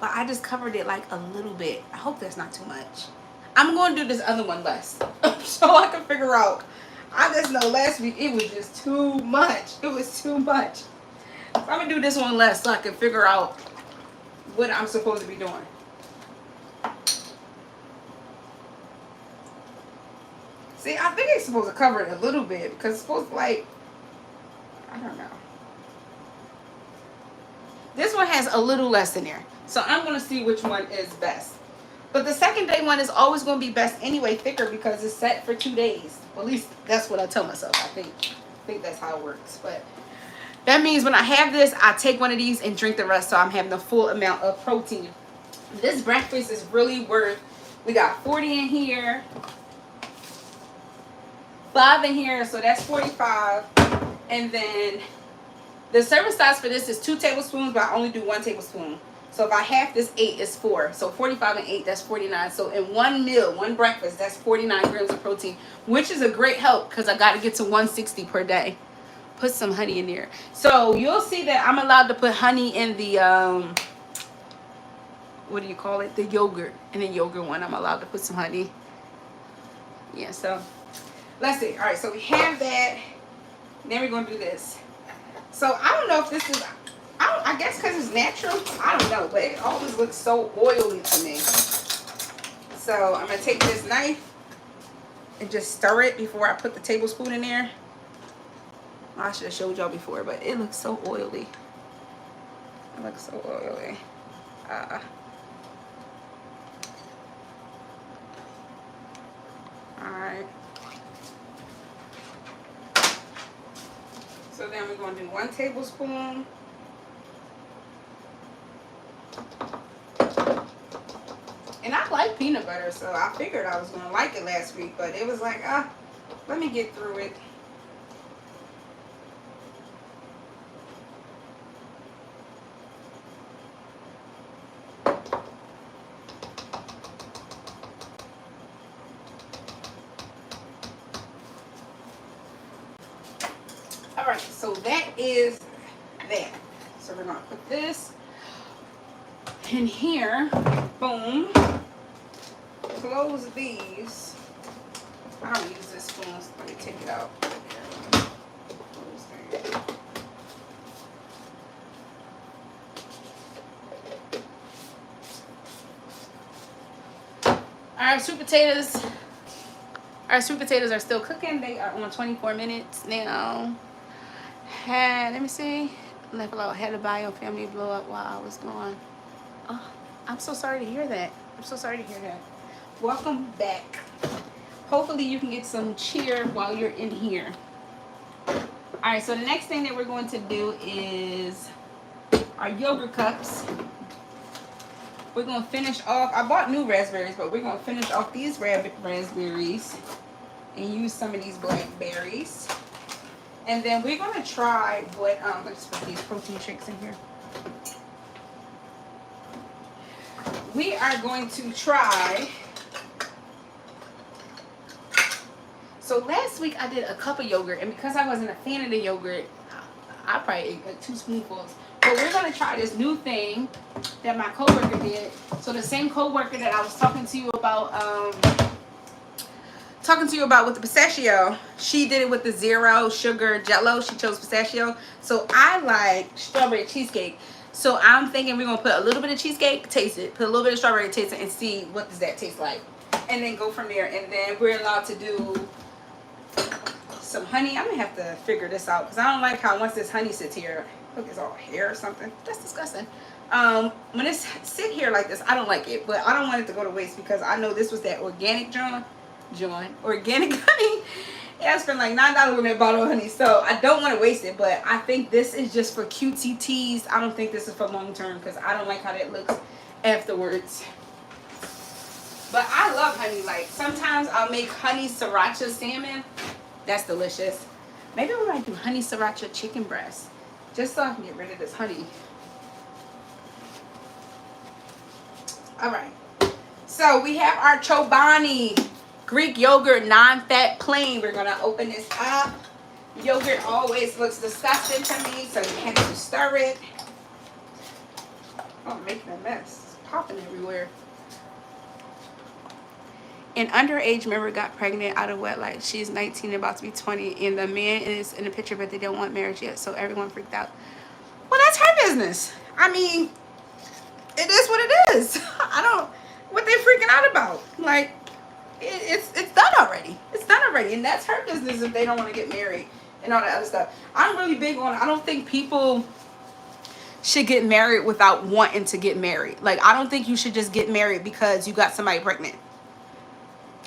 [SPEAKER 1] But I just covered it like a little bit. I hope that's not too much. I'm going to do this other one less. So I can figure out. I just know last week it was just too much. It was too much. So I'm going to do this one less so I can figure out what I'm supposed to be doing. See, I think it's supposed to cover it a little bit because it's supposed to, like, I don't know. This one has a little less in there. So I'm going to see which one is best. But the second day one is always going to be best anyway, thicker, because it's set for 2 days. Well, at least that's what I tell myself. I think that's how it works. But that means when I have this, I take one of these and drink the rest, so I'm having the full amount of protein. This breakfast is really worth. We got 40 in here, 5 in here, so that's 45. And then the serving size for this is 2 tablespoons, but I only do 1 tablespoon. So if I half this 8 is 4. So 45 and 8, that's 49. So in one meal, one breakfast, that's 49 grams of protein, which is a great help because I got to get to 160 per day. Put some honey in there. So you'll see that I'm allowed to put honey in the, what do you call it? The yogurt. In the yogurt one, I'm allowed to put some honey. Yeah, so let's see. All right, so we have that. Then we're going to do this. So I don't know if this is... I guess because it's natural. I don't know, but it always looks so oily to me. So I'm going to take this knife and just stir it before I put the tablespoon in there. I should have showed y'all before, but it looks so oily. It looks so oily. Alright. So then we're going to do 1 tablespoon. And I like peanut butter, so I figured I was going to like it last week, but it was like, let me get through it. Alright, so that is that. So we're going to put this in here. Boom. Close these. I don't use this spoon. So let me take it out. Our sweet potatoes. Our sweet potatoes are still cooking. They are on 24 minutes now. Let me see. Left out, had a bio family blow up while I was gone. Oh, I'm so sorry to hear that. I'm so sorry to hear that. Welcome back. Hopefully you can get some cheer while you're in here. Alright, so the next thing that we're going to do is our yogurt cups. We're going to finish off. I bought new raspberries, but we're going to finish off these raspberries and use some of these blackberries. And then we're gonna try what let's put these protein shakes in here. We are going to try. So last week I did a cup of yogurt, and because I wasn't a fan of the yogurt, I probably ate like 2 spoonfuls. But we're gonna try this new thing that my coworker did. So the same coworker that I was talking to you about with the pistachio, she did it with the 0 sugar jello. She chose pistachio. So I like strawberry cheesecake. So I'm thinking we're gonna put a little bit of cheesecake, taste it, put a little bit of strawberry, taste it, and see what does that taste like, and then go from there. And then we're allowed to do some honey. I'm gonna have to figure this out because I don't like how once this honey sits here, look, it's all hair or something. That's disgusting. When it's sit here like this, I don't like it, but I don't want it to go to waste because I know this was that organic organic honey. Yeah, I spent like $9 on that bottle of honey, so I don't want to waste it. But I think this is just for QTTs. I don't think this is for long term because I don't like how that looks afterwards. But I love honey. Like sometimes I'll make honey sriracha salmon. That's delicious. Maybe we might do honey sriracha chicken breast, just so I can get rid of this honey. All right. So we have our Chobani Greek yogurt non-fat plain. We're gonna open this up. Yogurt always looks disgusting to me, so you have to stir it. Oh, I'm making a mess. It's popping everywhere. An underage member got pregnant out of wedlock. She's 19 and about to be 20, and the man is in the picture, but they don't want marriage yet, so everyone freaked out. Well, that's her business. I mean, it is what it is. I don't, what they freaking out about? Like, it's done already. It's done already, and that's her business if they don't want to get married and all that other stuff. I'm really big on, I don't think people should get married without wanting to get married. Like, I don't think you should just get married because you got somebody pregnant.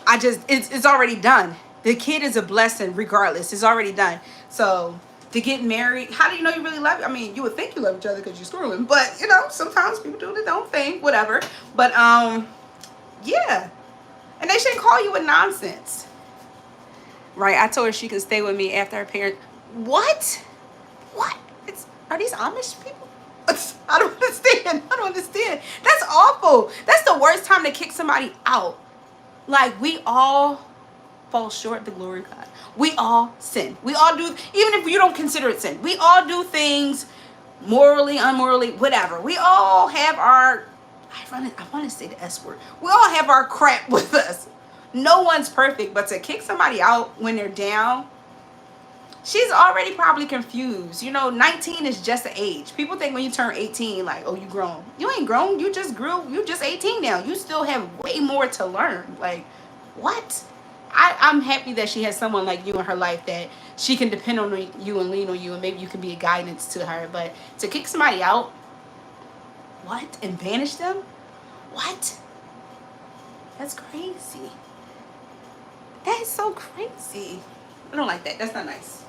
[SPEAKER 1] It's already done. The kid is a blessing regardless. It's already done. So to get married, how do you know you really love it? I mean, you would think you love each other because you're screwing, but you know, sometimes people do their own thing, whatever. But yeah. And they shouldn't call you a nonsense. Right? I told her she could stay with me after her parents. What? What? Are these Amish people? I don't understand. I don't understand. That's awful. That's the worst time to kick somebody out. Like, we all fall short of the glory of God. We all sin. We all do, even if you don't consider it sin. We all do things morally, unmorally, whatever. We all have our, I want to say the S word. We all have our crap with us. No one's perfect, but to kick somebody out when they're down, she's already probably confused. You know, 19 is just an age. People think when you turn 18, like, oh, you grown. You ain't grown. You just grew. You just 18 now. You still have way more to learn. Like, what? I'm happy that she has someone like you in her life that she can depend on you and lean on you, and maybe you can be a guidance to her. But to kick somebody out, what? And banish them? What? That's crazy. That is so crazy. I don't like that. That's not nice.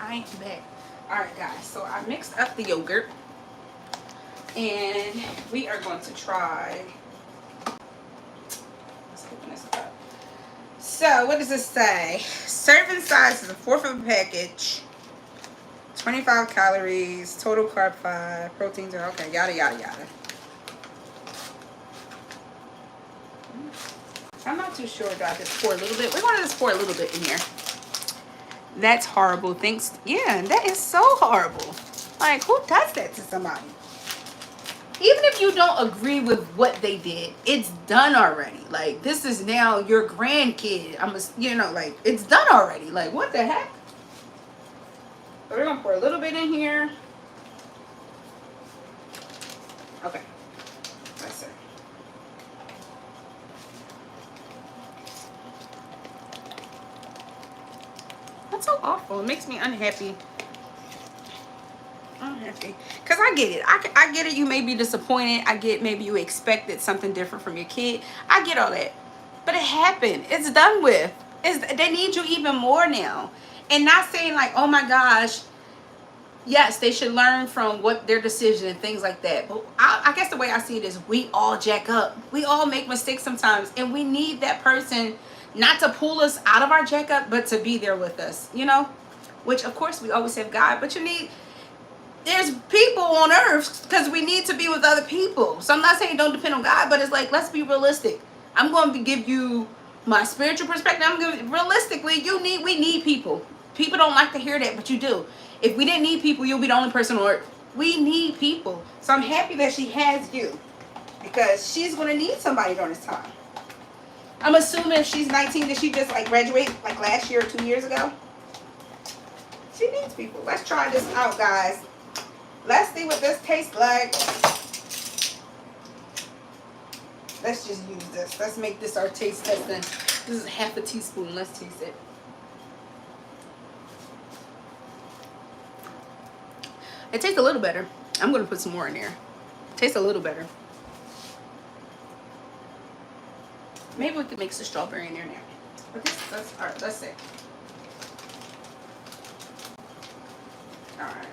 [SPEAKER 1] I am back. Alright guys, so I mixed up the yogurt and we are going to try, let's open this up. So what does this say? Serving size is a 1/4 of a package, 25 calories, total carb 5, proteins are okay, yada yada yada. I'm not too sure. Do I just pour a little bit? We're going to just pour a little bit in here. That's horrible. Thanks. Yeah, that is so horrible. Like, who does that to somebody? Even if you don't agree with what they did, it's done already. Like, this is now your grandkid. You know, like, it's done already. Like, what the heck? So we're going to pour a little bit in here. Okay. That's it. That's so awful. It makes me unhappy. Okay. empty. Because I get it. I get it. You may be disappointed. I get maybe you expected something different from your kid. I get all that. But it happened. It's done with. They need you even more now. And not saying like, oh my gosh, yes, they should learn from what their decision and things like that. But I guess the way I see it is we all jack up. We all make mistakes sometimes. And we need that person not to pull us out of our jack up, but to be there with us, you know? Which, of course, we always have God. But there's people on earth because we need to be with other people. So I'm not saying don't depend on God, but it's like, let's be realistic. I'm going to give you my spiritual perspective. Realistically, we need people. People don't like to hear that, but you do. If we didn't need people, you'll be the only person on earth. We need people. So I'm happy that she has you, because she's going to need somebody during this time. I'm assuming if she's 19, that she just like graduated like last year or 2 years ago. She needs people. Let's try this out, guys. Let's see what this tastes like. Let's just use this. Let's make this our taste testing. This is half a teaspoon. Let's taste it. It tastes a little better. I'm going to put some more in there. It tastes a little better. Maybe we could mix the strawberry in there now. Okay, all right, let's see. All right.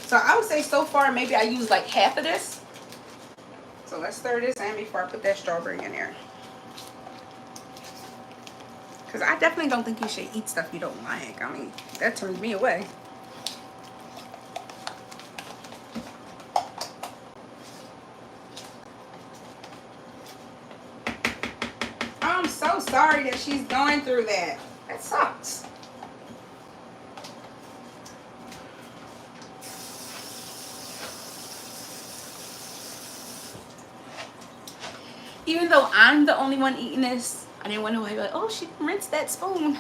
[SPEAKER 1] So I would say so far maybe I used like half of this. So let's stir this in before I put that strawberry in there. Because I definitely don't think you should eat stuff you don't like. I mean, that turns me away. I'm so sorry that she's going through that. That sucks. Even though I'm the only one eating this, I didn't want to be like, oh, she rinsed that spoon.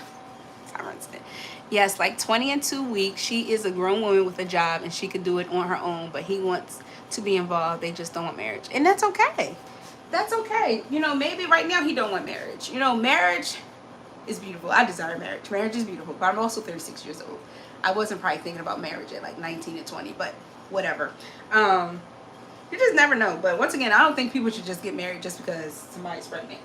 [SPEAKER 1] I rinsed it. Yes, like 20 and 2 weeks. She is a grown woman with a job and she could do it on her own, but he wants to be involved. They just don't want marriage. And that's okay. That's okay. You know, maybe right now he don't want marriage. You know, marriage is beautiful. I desire marriage. Marriage is beautiful, but I'm also 36 years old. I wasn't probably thinking about marriage at like 19 and 20, but whatever. You just never know. But once again, I don't think people should just get married just because somebody's pregnant.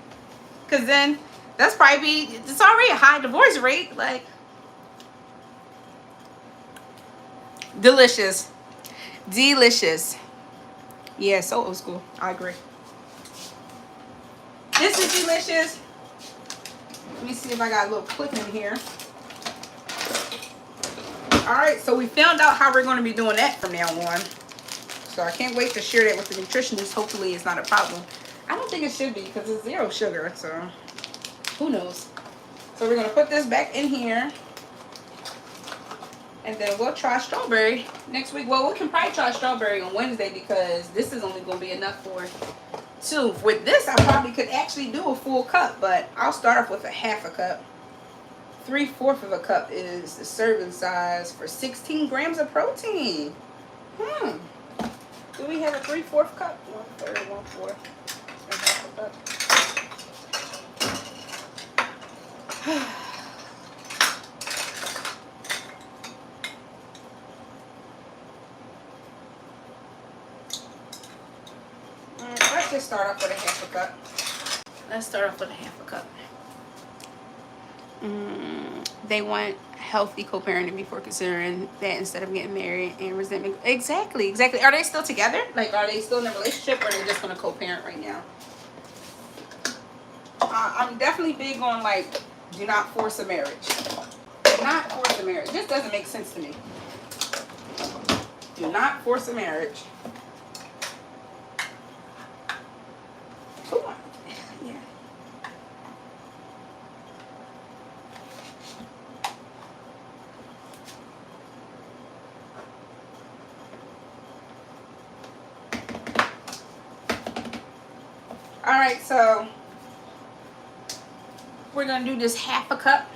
[SPEAKER 1] Because then that's probably it's already a high divorce rate. Like, delicious. Delicious. Yeah, so old school. I agree. This is delicious. Let me see if I got a little click in here. Alright, so we found out how we're going to be doing that from now on. So I can't wait to share that with the nutritionist. Hopefully it's not a problem. I don't think it should be because it's 0 sugar. So who knows. So we're going to put this back in here. And then we'll try strawberry next week. Well, we can probably try strawberry on Wednesday because this is only going to be enough for 2. With this, I probably could actually do a full cup. But I'll start off with a half a cup. 3/4 of a cup is the serving size for 16 grams of protein. Do we have a 3/4 cup? 1/3, 1/4. And half a cup. Let's just start off with a half a cup. Let's start off with a half a cup. They want healthy co-parenting before considering that instead of getting married and resentment. Exactly. Are they still together? Like, are they still in a relationship, or are they just going to co-parent right now? I'm definitely big on, like, do not force a marriage. Do not force a marriage. This doesn't make sense to me. Do not force a marriage. Come on. Yeah. All right, so we're going to do this half a cup.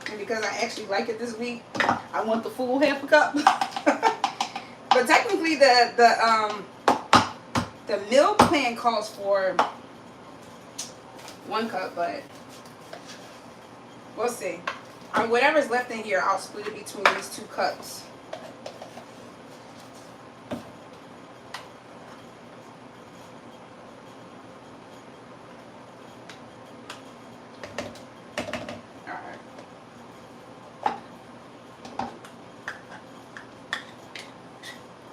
[SPEAKER 1] And because I actually like it this week, I want the full half a cup. But technically the The meal plan calls for 1 cup, but we'll see. Whatever's left in here, I'll split it between these 2 cups.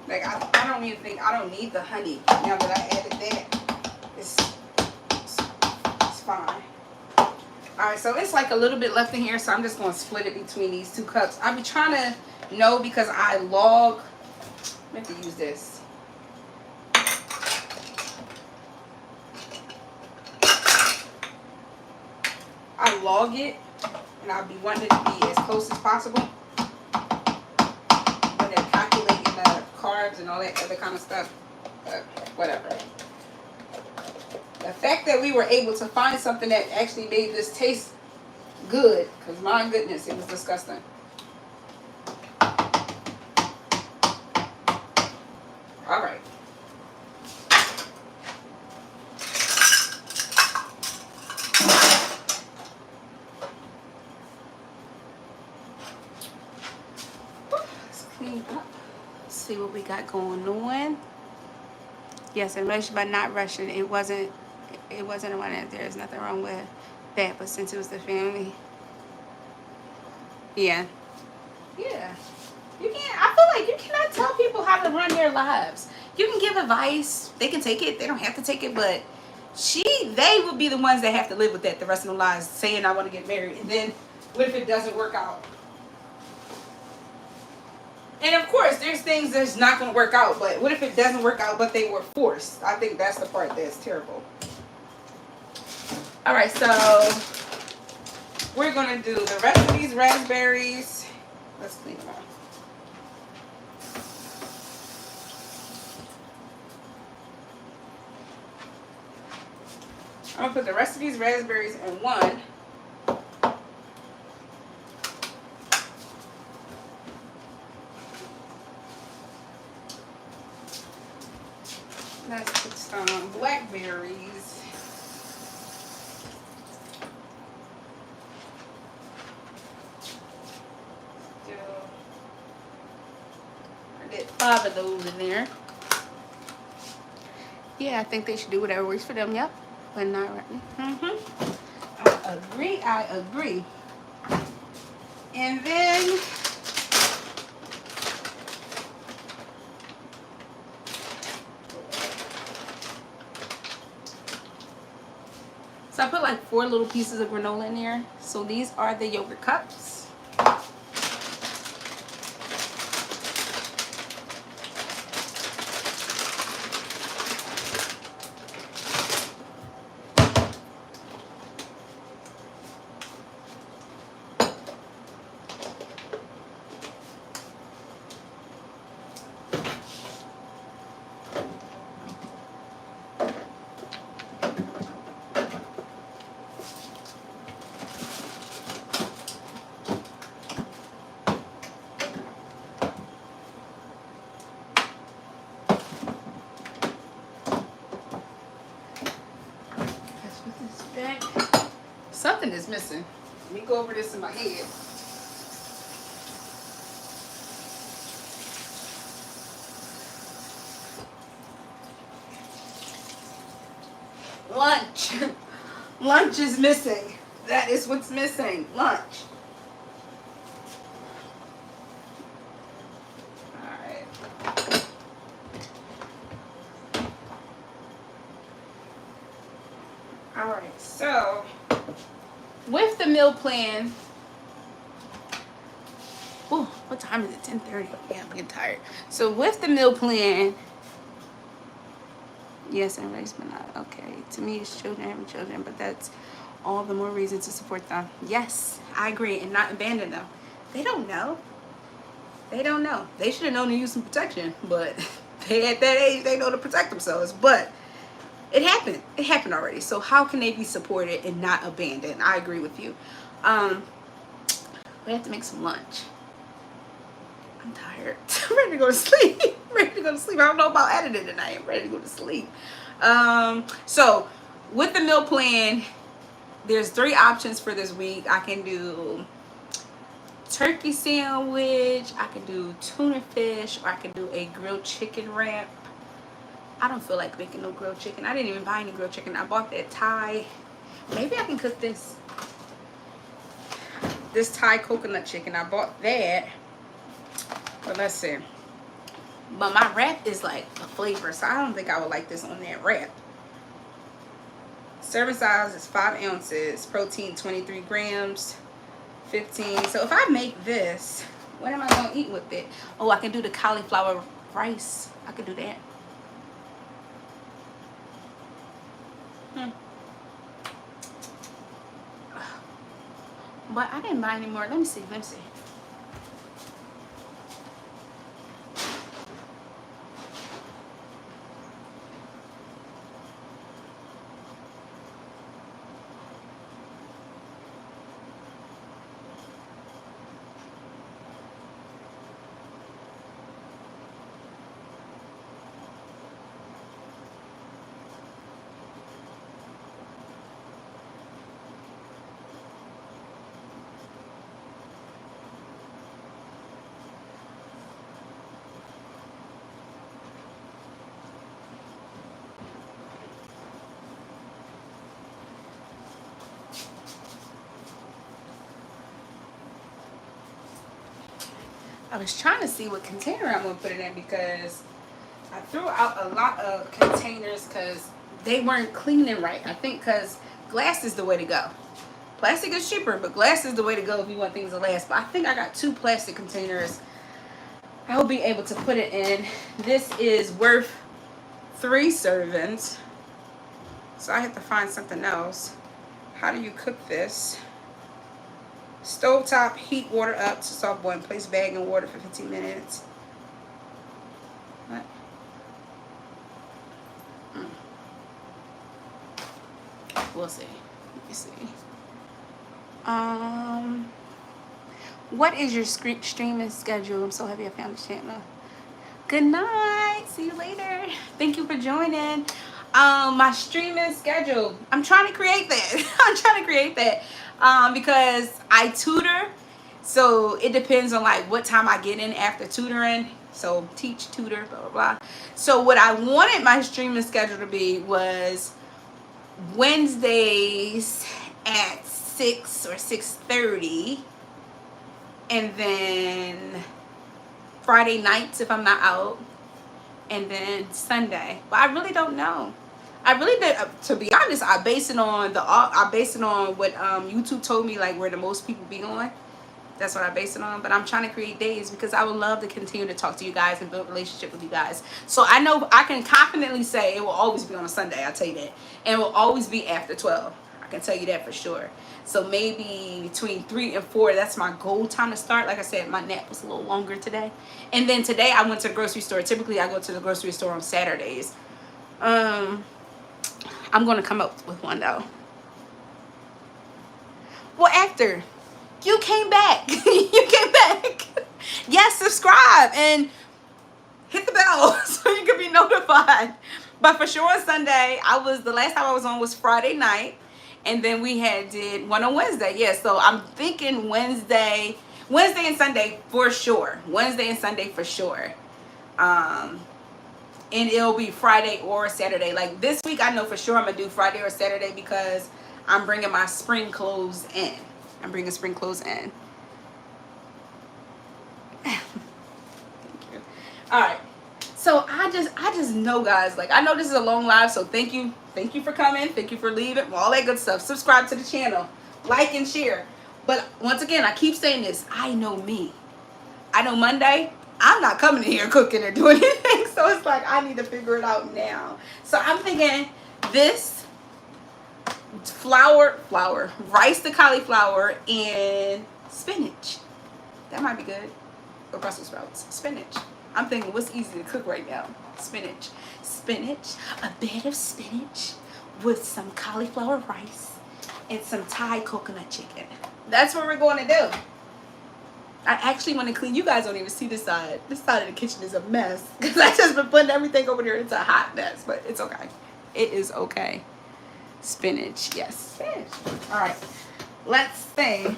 [SPEAKER 1] Like, I don't even think, I don't need the honey now that I added that. It's fine. Alright, so it's like a little bit left in here, so I'm just going to split it between these 2 cups. I'll be trying to know because I log. I have to use this. I log it, and I'll be wanting it to be as close as possible when they're calculating the carbs and all that other kind of stuff. But whatever. The fact that we were able to find something that actually made this taste good, because my goodness, it was disgusting. All right. Let's clean up. See what we got going on. Yes, and rush by not rushing. It wasn't a one that there's nothing wrong with that, but since it was the family. Yeah. Yeah. You can't, I feel like you cannot tell people how to run their lives. You can give advice, they can take it, they don't have to take it, but they will be the ones that have to live with that the rest of their lives, saying I want to get married, and then what if it doesn't work out? And of course, there's things that's not going to work out, but what if it doesn't work out, but they were forced? I think that's the part that's terrible. All right, so we're going to do the rest of these raspberries. Let's clean them out. I'm going to put the rest of these raspberries in one. Let's put some blackberries. I did 5 of those in there. Yeah, I think they should do whatever works for them. Yep. But not right. I agree. And then so I put like 4 little pieces of granola in there. So these are the yogurt cups. Something is missing. Let me go over this in my head. Lunch. Lunch is missing. That is what's missing. Lunch. Alright, so with the meal plan, oh, what time is it? 10:30. Yeah, I'm getting tired. So with the meal plan, yes, and raise but not okay. To me, it's children having children, but that's all the more reason to support them. Yes, I agree, and not abandon them. They don't know. They don't know. They should have known to use some protection, but they at that age, they know to protect themselves. But it happened. It happened already. So how can they be supported and not abandoned? I agree with you. We have to make some lunch. I'm tired. I'm ready to go to sleep. ready to go to sleep. I don't know about editing tonight. I'm ready to go to sleep. So with the meal plan, there's 3 options for this week. I can do turkey sandwich, I can do tuna fish, or I can do a grilled chicken wrap. I don't feel like making no grilled chicken. I didn't even buy any grilled chicken. I bought that Thai. Maybe I can cook this Thai coconut chicken. I bought that. But let's see. But my wrap is like a flavor, so I don't think I would like this on that wrap. Serving size is 5 ounces. Protein 23 grams. 15. So if I make this, what am I going to eat with it? Oh, I can do the cauliflower rice. I can do that. But I didn't buy any more. Let me see. I was trying to see what container I'm going to put it in because I threw out a lot of containers because they weren't cleaning right. I think because glass is the way to go. Plastic is cheaper, but glass is the way to go if you want things to last. But I think I got 2 plastic containers I'll be able to put it in. This is worth 3 servings. So I have to find something else. How do you cook this? Stovetop, heat water up to soft boil. Place bag in water for 15 minutes. What? We'll see. Let me see. What is your streaming schedule? I'm so happy I found the channel. Good night. See you later. Thank you for joining. My streaming schedule. I'm trying to create that. Because I tutor, so it depends on like what time I get in after tutoring. So teach, tutor, blah blah blah. So what I wanted my streaming schedule to be was Wednesdays at 6 or 6:30, and then Friday nights if I'm not out, and then Sunday. But I really don't know. I really did. To be honest, I base it on what YouTube told me, like where the most people be on. That's what I base it on. But I'm trying to create days because I would love to continue to talk to you guys and build a relationship with you guys. So I know I can confidently say it will always be on a Sunday. I'll tell you that, and it will always be after 12. I can tell you that for sure. So maybe between 3 and 4, that's my goal time to start. Like I said, my nap was a little longer today. And then today I went to the grocery store. Typically I go to the grocery store on Saturdays. I'm going to come up with one though. Well, after you came back, yes, subscribe and hit the bell so you can be notified. But for sure on Sunday, the last time I was on was Friday night. And then we did one on Wednesday. Yeah, so I'm thinking Wednesday and Sunday for sure. Wednesday and Sunday for sure. And it'll be Friday or Saturday. Like this week, I know for sure I'm going to do Friday or Saturday because I'm bringing my spring clothes in. I'm bringing spring clothes in. Thank you. All right. So I just know, guys, like I know this is a long live, so thank you for coming, thank you for leaving, all that good stuff. Subscribe to the channel, like and share. But once again, I keep saying this, I know me. I know Monday I'm not coming in here cooking or doing anything, so it's like I need to figure it out now. So I'm thinking this flour, rice to cauliflower, and spinach. That might be good. Or Brussels sprouts, spinach. I'm thinking what's easy to cook right now? Spinach. A bed of spinach with some cauliflower rice and some Thai coconut chicken. That's what we're going to do. I actually want to clean. You guys don't even see this side. This side of the kitchen is a mess because I just been putting everything over there. It's a hot mess, but it's okay. It is okay. Spinach, yes, spinach. All right, let's see.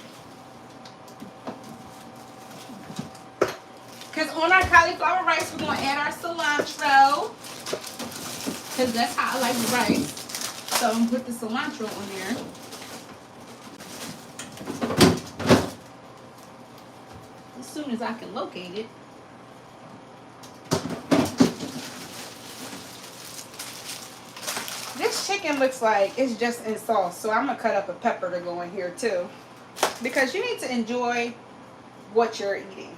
[SPEAKER 1] Because on our cauliflower rice, we're going to add our cilantro. Because that's how I like the rice. So I'm going to put the cilantro on there. As soon as I can locate it. This chicken looks like it's just in sauce. So I'm going to cut up a pepper to go in here too. Because you need to enjoy what you're eating.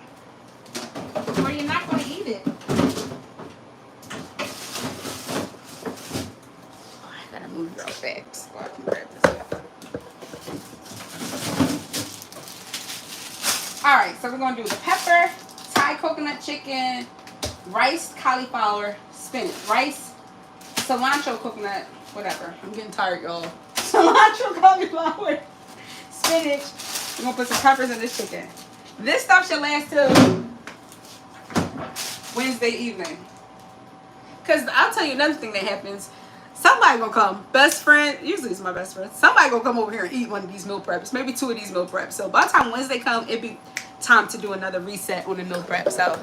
[SPEAKER 1] Or you're not going to eat it. Oh, I gotta move real fast so I can grab this pepper. Alright, so we're going to do the pepper, Thai coconut chicken, rice, cauliflower, spinach. Rice, cilantro, coconut, whatever. I'm getting tired, y'all. Cilantro, cauliflower, spinach. We're going to put some peppers in this chicken. This stuff should last till Wednesday evening. Because I'll tell you another thing that happens. Somebody gonna come. Best friend, usually it's my best friend. Somebody gonna come over here and eat one of these meal preps. Maybe 2 of these meal preps. So by the time Wednesday come, it'd be time to do another reset on the meal prep. So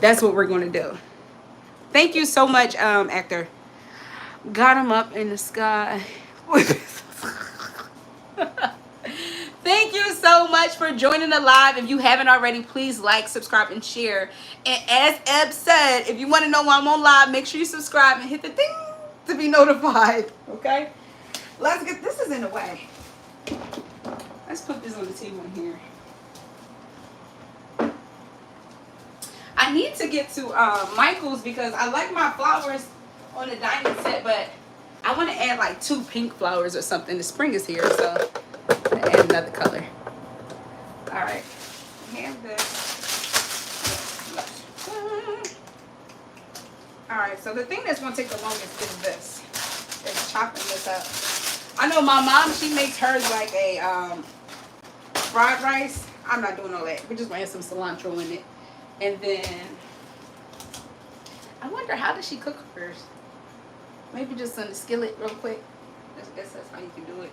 [SPEAKER 1] that's what we're gonna do. Thank you so much, actor. Got him up in the sky. Thank you so much for joining the live. If you haven't already, please like, subscribe, and share. And as Eb said, if you want to know why I'm on live, make sure you subscribe and hit the ding to be notified. Okay? Let's get, this is in the way. Let's put this on the table in here. I need to get to Michael's because I like my flowers on the dining set, but I want to add like 2 pink flowers or something. The spring is here, so add another color. All right, have this. All right, so the thing that's gonna take the longest is this. Is chopping this up. I know my mom, she makes hers like a fried rice. I'm not doing all that. We're just gonna add some cilantro in it, and then I wonder how does she cook hers? Maybe just on the skillet real quick. I guess that's how you can do it.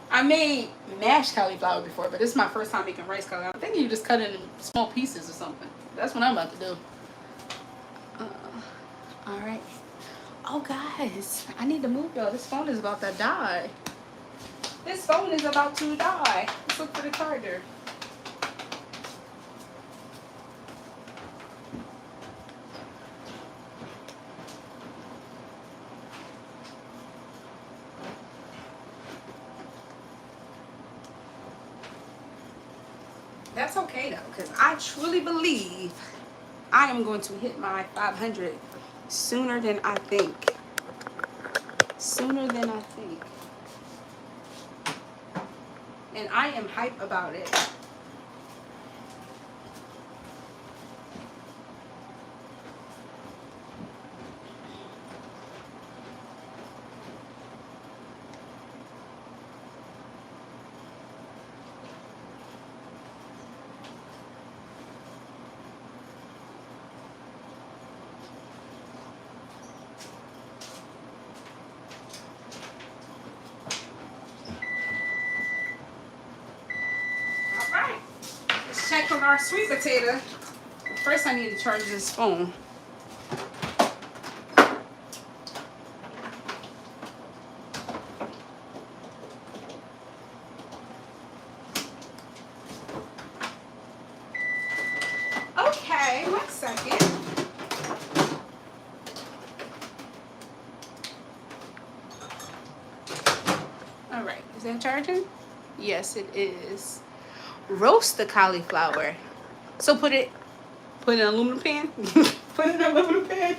[SPEAKER 1] I made mashed cauliflower before, but this is my first time making rice cauliflower. I think you just cut it in small pieces or something. That's what I'm about to do. All right. Oh, guys, I need to move, y'all. This phone is about to die. This phone is about to die. Let's look for the charger. That's okay though, because I truly believe I am going to hit my 500 sooner than I think. Sooner than I think. And I am hype about it. Check on our sweet potato. First I need to charge this phone. Okay, 1 second. All right, is that charging? Yes, it is. Roast the cauliflower. So put it in an aluminum pan. Put it in an aluminum pan.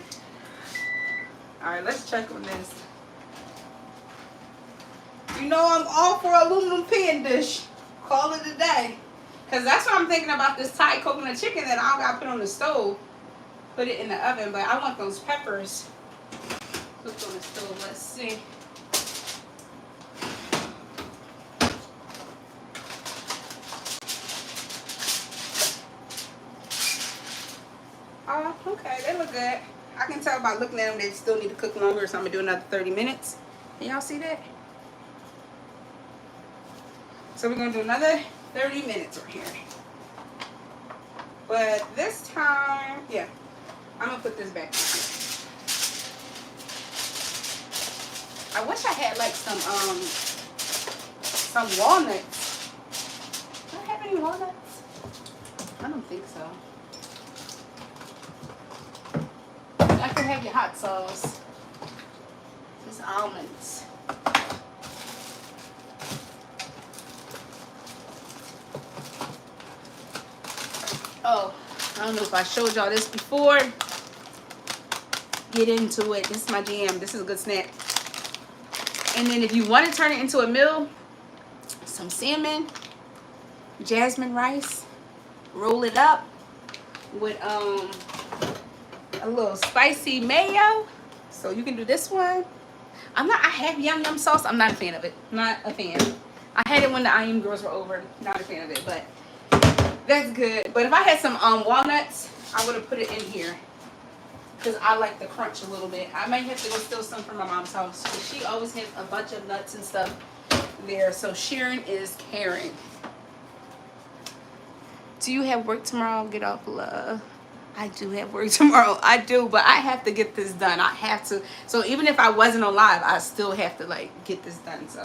[SPEAKER 1] All right, let's check on this. You know I'm all for aluminum pan dish. Call it a day. Because that's what I'm thinking about this Thai coconut chicken that I got to put on the stove. Put it in the oven, but I want those peppers cooked on the stove. Let's see. Okay, they look good. I can tell by looking at them they still need to cook longer, so I'm gonna do another 30 minutes. Can y'all see that? So we're gonna do another 30 minutes right here. But this time, yeah, I'm gonna put this back. I wish I had like some walnuts. Do I have any walnuts? I don't think so. I could have your hot sauce. Just almonds. Oh, I don't know if I showed y'all this before. Get into it. This is my jam. This is a good snack. And then if you want to turn it into a meal, some salmon, jasmine rice, roll it up with a little spicy mayo. So you can do this one. I have yum yum sauce. I'm not a fan of it. Not a fan. I had it when the IM girls were over. Not a fan of it, but that's good. But if I had some walnuts, I would have put it in here because I like the crunch a little bit. I might have to go steal some from my mom's house because she always has a bunch of nuts and stuff there. So sharing is caring. Do you have work tomorrow? Get off, love. I do have work tomorrow. I do, but I have to get this done. I have to. So even if I wasn't on live, I still have to like get this done. So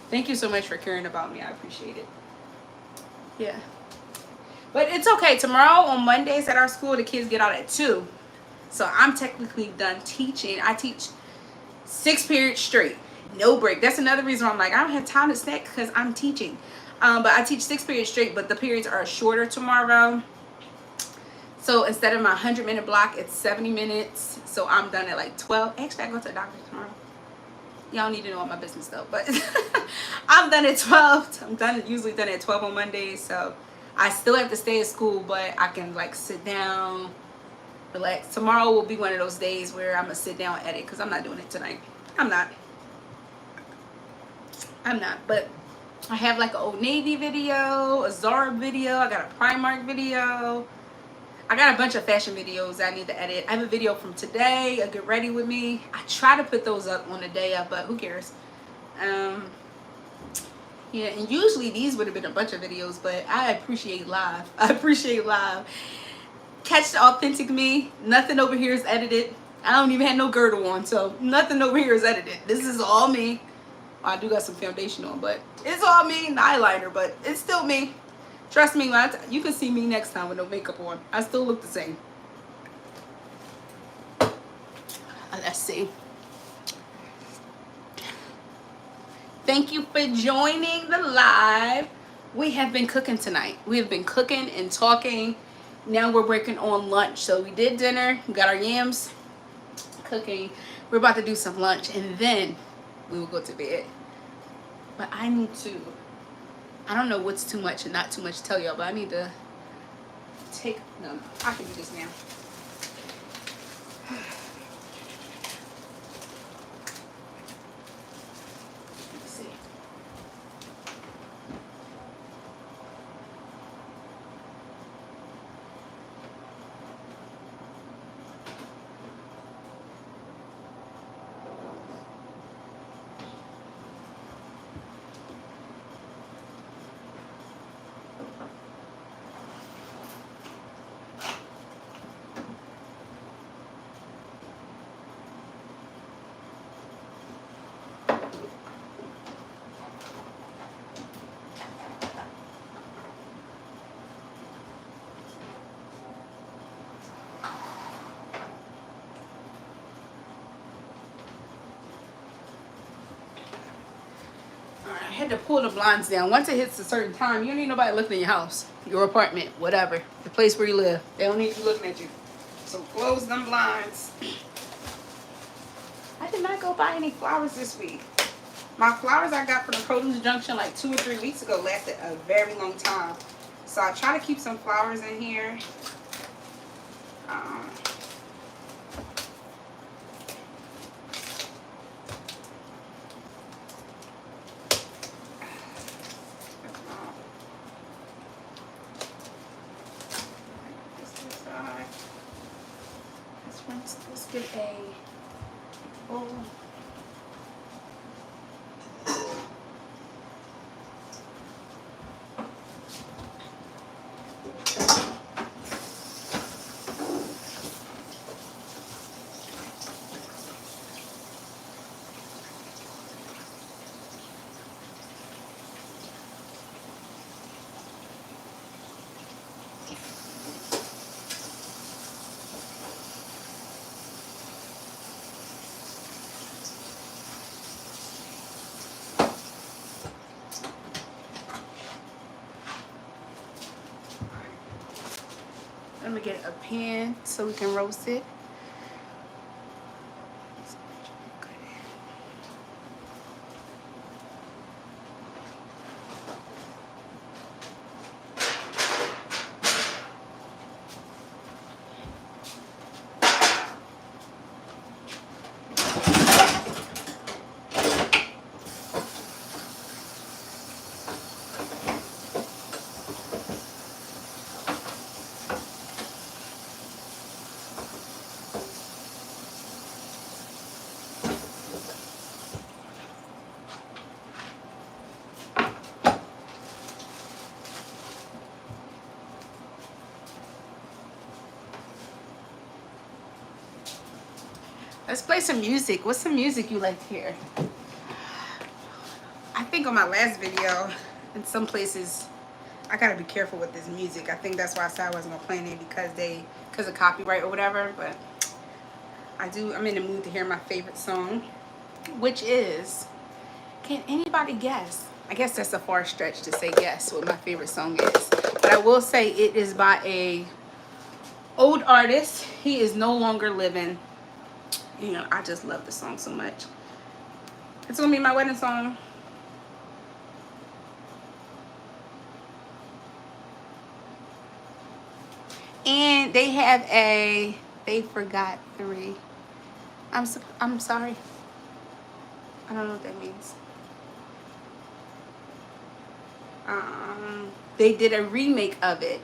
[SPEAKER 1] thank you so much for caring about me. I appreciate it. Yeah. But it's okay. Tomorrow on Mondays at our school, the kids get out at 2. So I'm technically done teaching. I teach 6 periods straight. No break. That's another reason why I'm like, I don't have time to snack because I'm teaching. But I teach 6 periods straight, but the periods are shorter tomorrow. So instead of my 100-minute block, it's 70 minutes. So I'm done at like 12. Actually, I go to the doctor tomorrow. Y'all need to know all my business though. But I'm done at 12. I'm usually done at 12 on Mondays. So I still have to stay at school, but I can like sit down, relax. Tomorrow will be one of those days where I'm going to sit down and edit because I'm not doing it tonight. I'm not. But I have like an Old Navy video, a Zara video. I got a Primark video. I got a bunch of fashion videos I need to edit. I have a video from today, a get ready with me. I try to put those up on the day of, but who cares? Yeah, and usually these would have been a bunch of videos, but I appreciate live. I appreciate live. Catch the authentic me. Nothing over here is edited. I don't even have no girdle on, so nothing over here is edited. This is all me. I do got some foundation on, but it's all me and the eyeliner, but it's still me. Trust me, you can see me next time with no makeup on. I still look the same. Let's see. Thank you for joining the live. We have been cooking tonight. We have been cooking and talking. Now we're working on lunch. So we did dinner. We got our yams cooking. We're about to do some lunch and then we will go to bed. But I need to, I don't know what's too much and not too much to tell y'all, but I need to no, I can do this now. Let's see. I had to pull the blinds down. Once it hits a certain time, you don't need nobody looking in your house, your apartment, whatever, the place where you live. They don't need to be looking at you. So close them blinds. I did not go buy any flowers this week. My flowers I got from the produce junction like 2 or 3 weeks ago lasted a very long time. So I try to keep some flowers in here. get a bowl. Let me get a pan so we can roast it. Let's play some music. What's some music you like to hear? I think on my last video, in some places, I gotta be careful with this music. I think that's why I said I wasn't gonna play it because of copyright or whatever. But I'm in the mood to hear my favorite song, which is, can anybody guess? I guess that's a far stretch to say guess what my favorite song is. But I will say it is by a old artist. He is no longer living. You know, I just love the song so much. It's gonna be my wedding song. And they have they forgot 3. I'm sorry. I don't know what that means. They did a remake of it.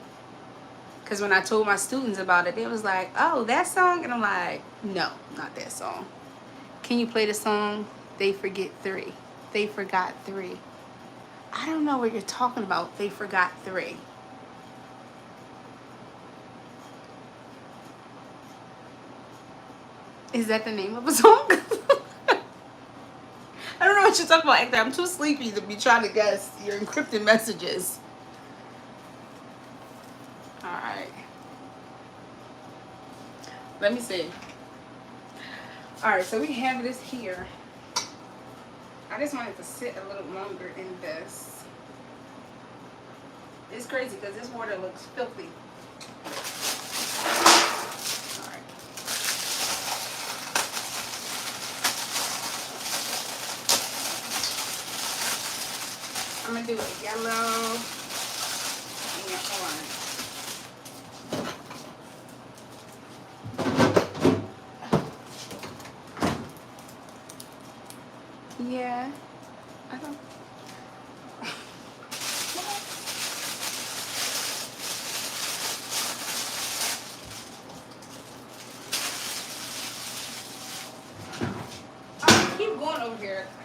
[SPEAKER 1] Because when I told my students about it, they was like, oh, that song? And I'm like, no, not that song. Can you play the song, They Forget 3? They Forgot 3. I don't know what you're talking about, They Forgot 3. Is that the name of a song? I don't know what you're talking about, Hector. I'm too sleepy to be trying to guess your encrypted messages. Alright. Let me see. Alright, so we have this here. I just wanted to sit a little longer in this. It's crazy because this water looks filthy. Alright. I'm going to do a yellow and an orange. Yeah, I don't. I keep going over here. I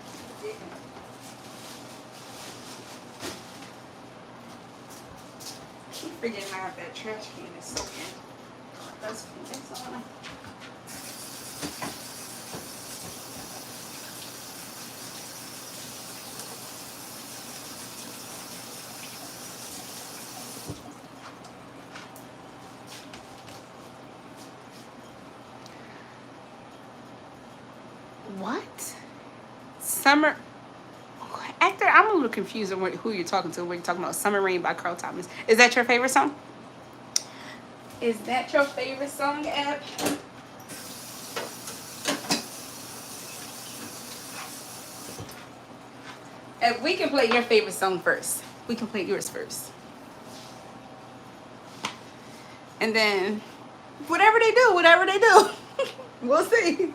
[SPEAKER 1] keep forgetting I have that trash can is soaking. That's on. What? Summer. Actor, I'm a little confused on who you're talking to. When you're talking about Summer Rain by Carl Thomas. Is that your favorite song? Is that your favorite song, Eb? Eb, we can play your favorite song first. We can play yours first. And then, whatever they do. We'll see.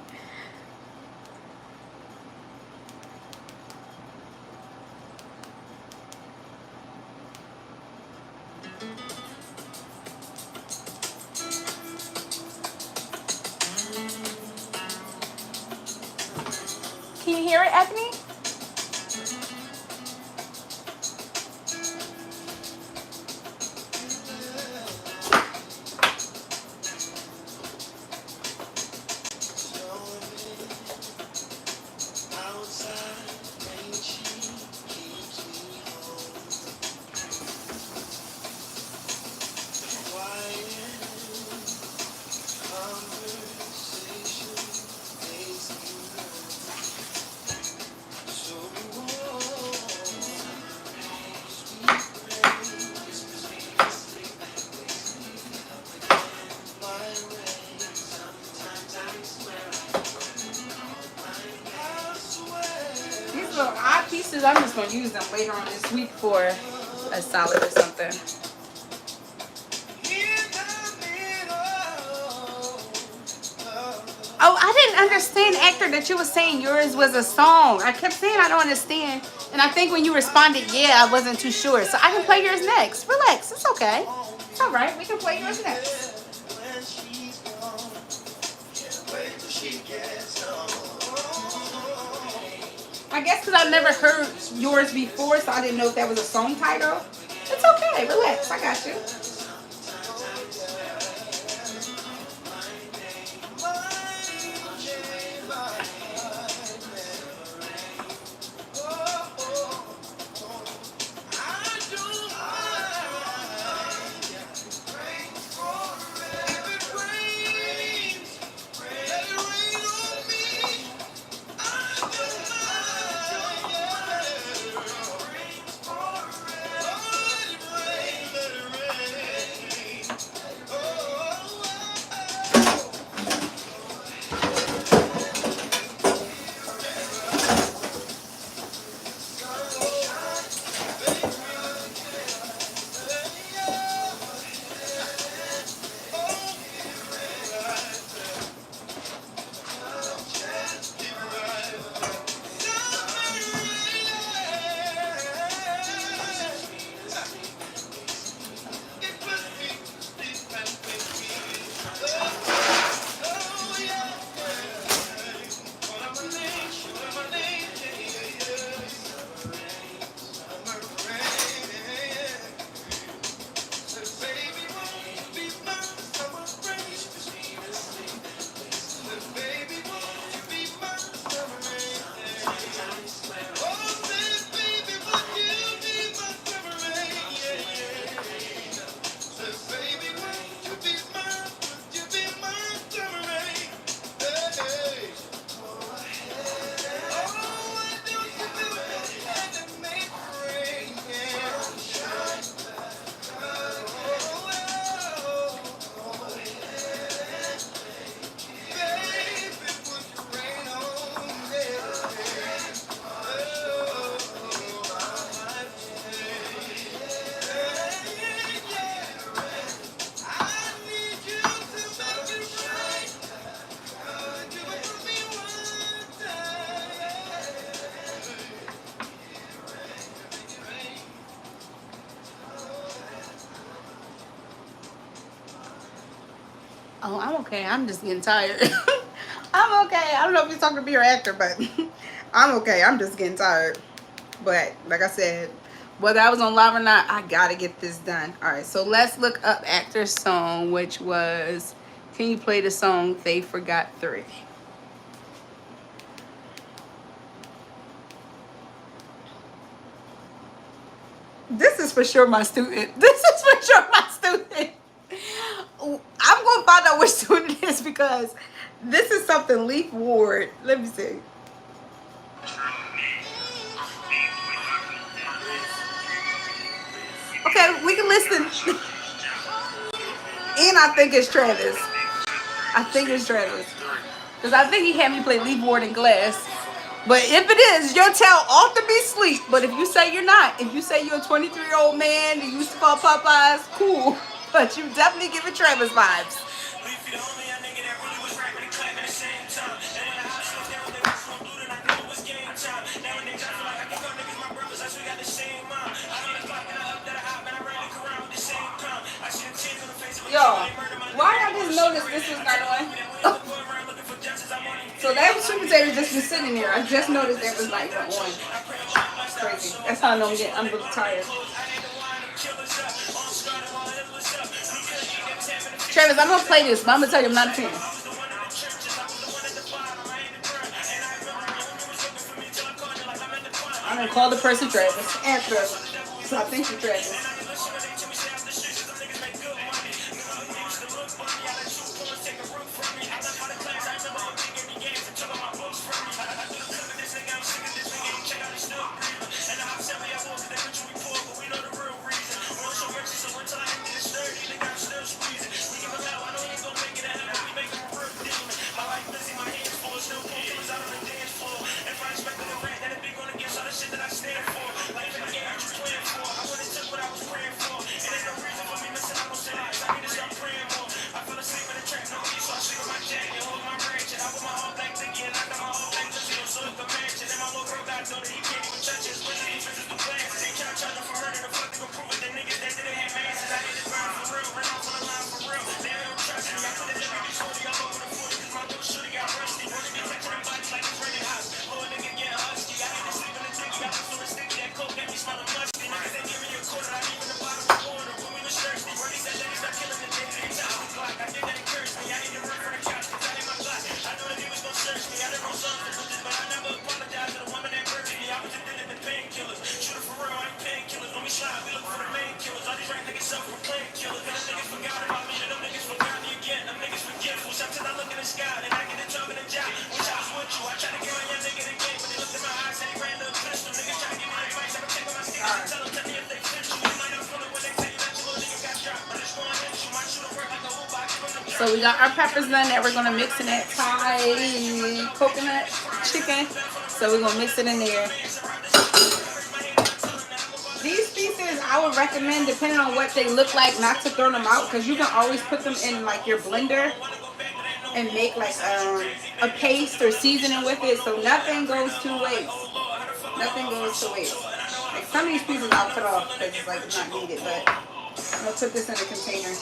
[SPEAKER 1] hear it, Anthony? These little odd pieces, I'm just going to use them later on this week for a salad or something. Oh, I didn't understand, Actor, that you were saying yours was a song. I kept saying I don't understand. And I think when you responded, yeah, I wasn't too sure. So I can play yours next. Relax. It's okay. It's all right. We can play yours next. I guess because I've never heard yours before, so I didn't know if that was a song title. It's okay. Relax. I got you. Oh, I'm okay. I'm just getting tired. I'm okay. I don't know if you're talking to me or Actor, but I'm okay. I'm just getting tired. But like I said, whether I was on live or not, I gotta get this done. All right, so let's look up Actor's song, which was, can you play the song They Forgot 3? This is for sure my student. This is for sure my student. I'm going to find out which student it is because this is something Leaf Ward. Let me see. Okay, we can listen. And I think it's Travis. I think it's Travis. Because I think he had me play Leaf Ward in Glass. But if it is, your tail ought to be asleep. But if you say you're not, if you say you're a 23-year-old man who used to call Popeyes, cool. But you definitely give it Travis vibes. Yo, why I just noticed this was not on? So that sweet potato just been sitting there. I just noticed that was not even on. Crazy. That's how I know I'm really tired. Travis, I'm gonna play this, but I'm gonna tell you I'm not a fan. I'm gonna call the person Travis after. So I think you're Travis. So we got our peppers done. Now we're gonna mix in that Thai coconut chicken. So we're gonna mix it in there. These pieces I would recommend, depending on what they look like, not to throw them out, because you can always put them in like your blender and make like a paste or seasoning with it. So nothing goes to waste. Nothing goes to waste. Like some of these pieces I'll cut off because it's like not needed, but I'm gonna put this in a container.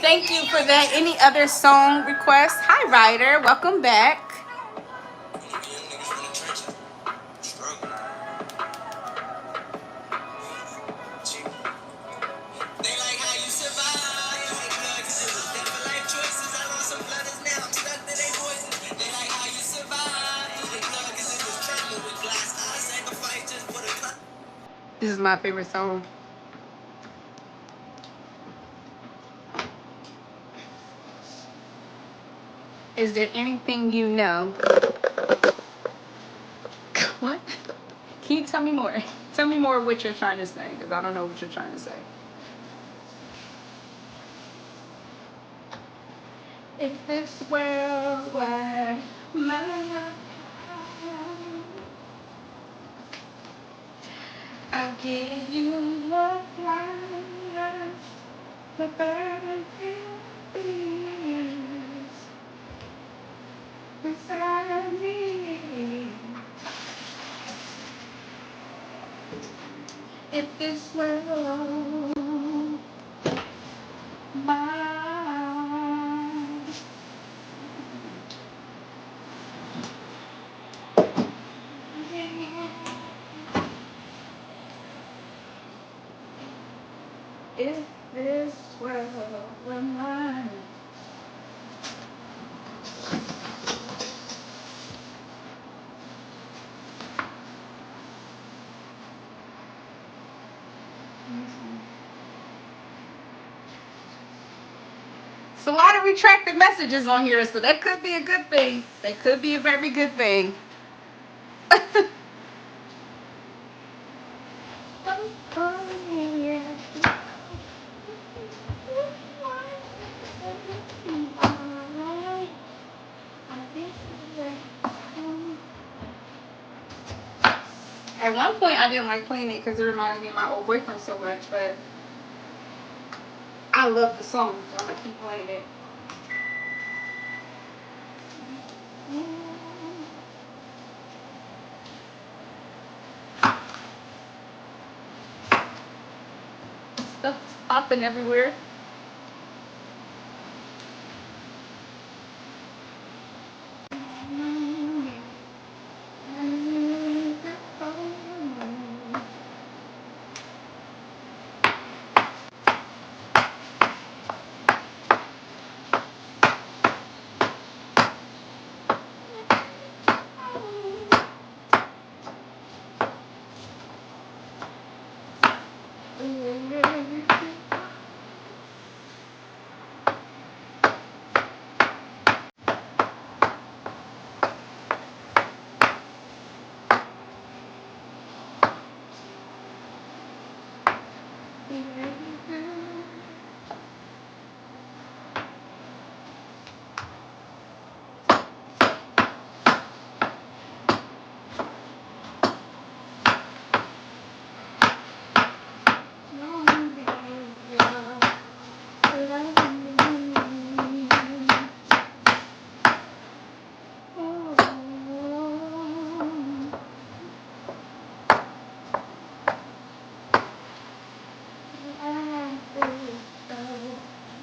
[SPEAKER 1] Thank you for that. Any other song requests? Hi, Ryder. Welcome back. This is my favorite song. Is there anything you know? What? Can you tell me more? Tell me more of what you're trying to say, because I don't know what you're trying to say. If this world were mine, I'll give you my life, the burden is beside me. If this world mine, if this world were mine. So a lot of retracted messages on here, so that could be a good thing. That could be a very good thing. At one point, I didn't like playing it because it reminded me of my old boyfriend so much, but I love the song, so I'm gonna keep playing it. Stuff's popping everywhere.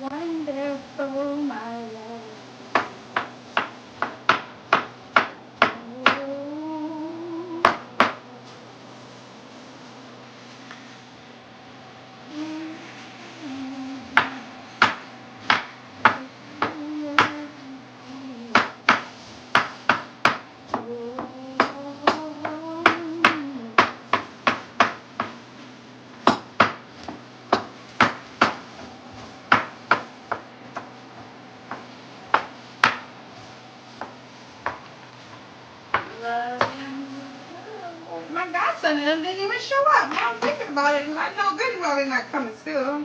[SPEAKER 1] Wonderful, my love. My godson and them didn't even show up. Now I'm thinking about it, and I know good well they're not coming still.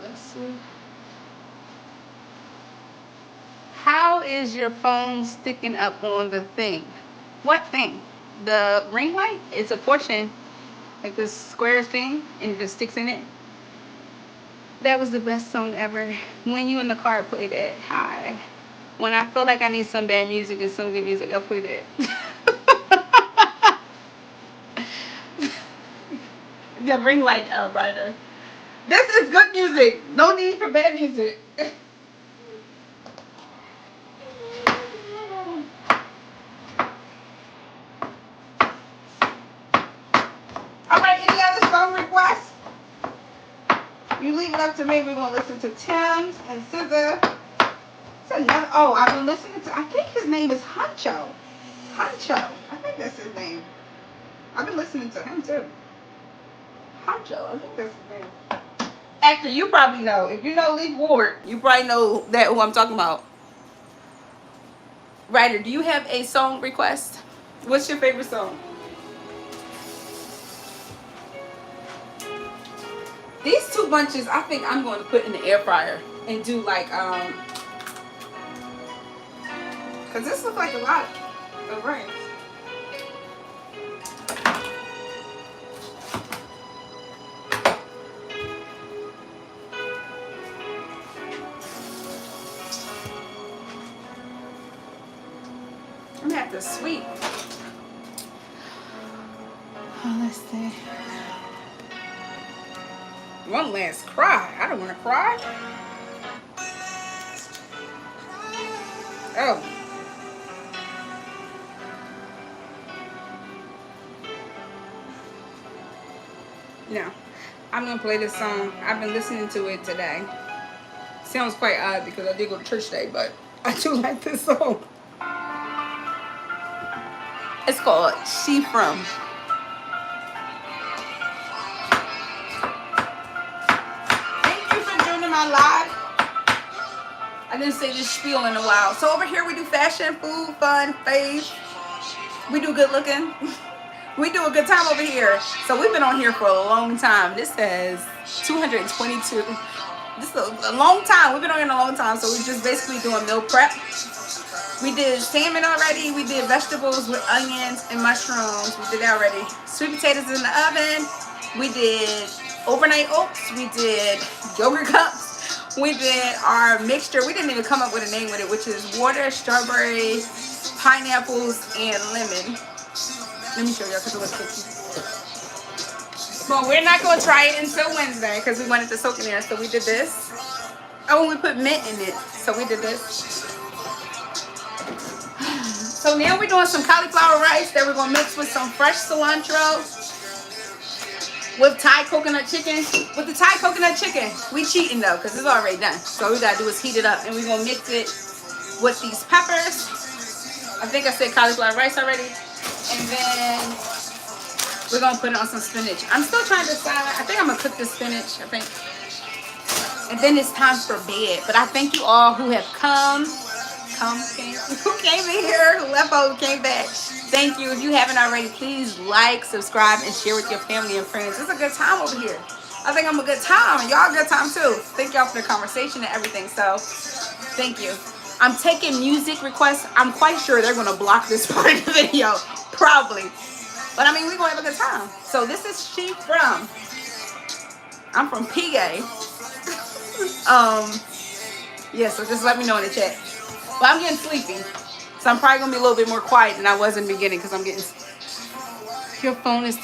[SPEAKER 1] Let's see. How is your phone sticking up on the thing? What thing? The ring light? It's a portion, like this square thing, and it just sticks in it. That was the best song ever. When you in the car, play that. Hi. When I feel like I need some bad music and some good music, I'll play that. The ring light brighter. This is good music. No need for bad music. All right, any other song requests? You leave it up to me. We're gonna listen to Tim's and SZA. It's another. Oh, I've been listening to. I think his name is Huncho. Huncho. I think that's his name. I've been listening to him too. Huncho. I think that's his name. Actor, you probably know. If you know Lee Ward, you probably know that who I'm talking about. Ryder, do you have a song request? What's your favorite song? These two bunches, I think I'm going to put in the air fryer and do like cause this looks like a lot of rings. I'm gonna have to sweep. Oh, let's see. One last cry. I don't want to cry. Oh. No. I'm gonna play this song. I've been listening to it today. Sounds quite odd because I did go to church today, but I do like this song. It's called She From. Thank you for joining my live. I didn't say this spiel in a while. So over here we do fashion, food, fun, faith. We do good looking. We do a good time over here. So we've been on here for a long time. This says 222. This is a long time. We've been on here a long time. So we're just basically doing meal prep. We did salmon already. We did vegetables with onions and mushrooms. We did that already. Sweet potatoes in the oven. We did overnight oats. We did yogurt cups. We did our mixture. We didn't even come up with a name with it, which is water, strawberry, pineapples, and lemon. Let me show y'all because it looks cookie. Well, we're not going to try it until Wednesday because we wanted to soak in there. So we did this. Oh, and we put mint in it. So we did this. So now we're doing some cauliflower rice that we're going to mix with some fresh cilantro with Thai coconut chicken. With the Thai coconut chicken, we cheating though because it's already done. So all we got to do is heat it up. And we're going to mix it with these peppers. I think I said cauliflower rice already. And then we're going to put it on some spinach. I'm still trying to decide. I think I'm going to cook the spinach, I think. And then it's time for bed. But I thank you all who have who came in here, who left out, who came back. Thank you. If you haven't already, please like, subscribe, and share with your family and friends. It's a good time over here. I think I'm a good time, and y'all a good time too. Thank y'all for the conversation and everything. So, thank you. I'm taking music requests. I'm quite sure they're going to block this part of the video. Probably. But I mean, we're going to have a good time. So, this is She From. I'm from PA. Yeah, so just let me know in the chat. But I'm getting sleepy. So I'm probably going to be a little bit more quiet than I was in the beginning because I'm getting... Your phone is...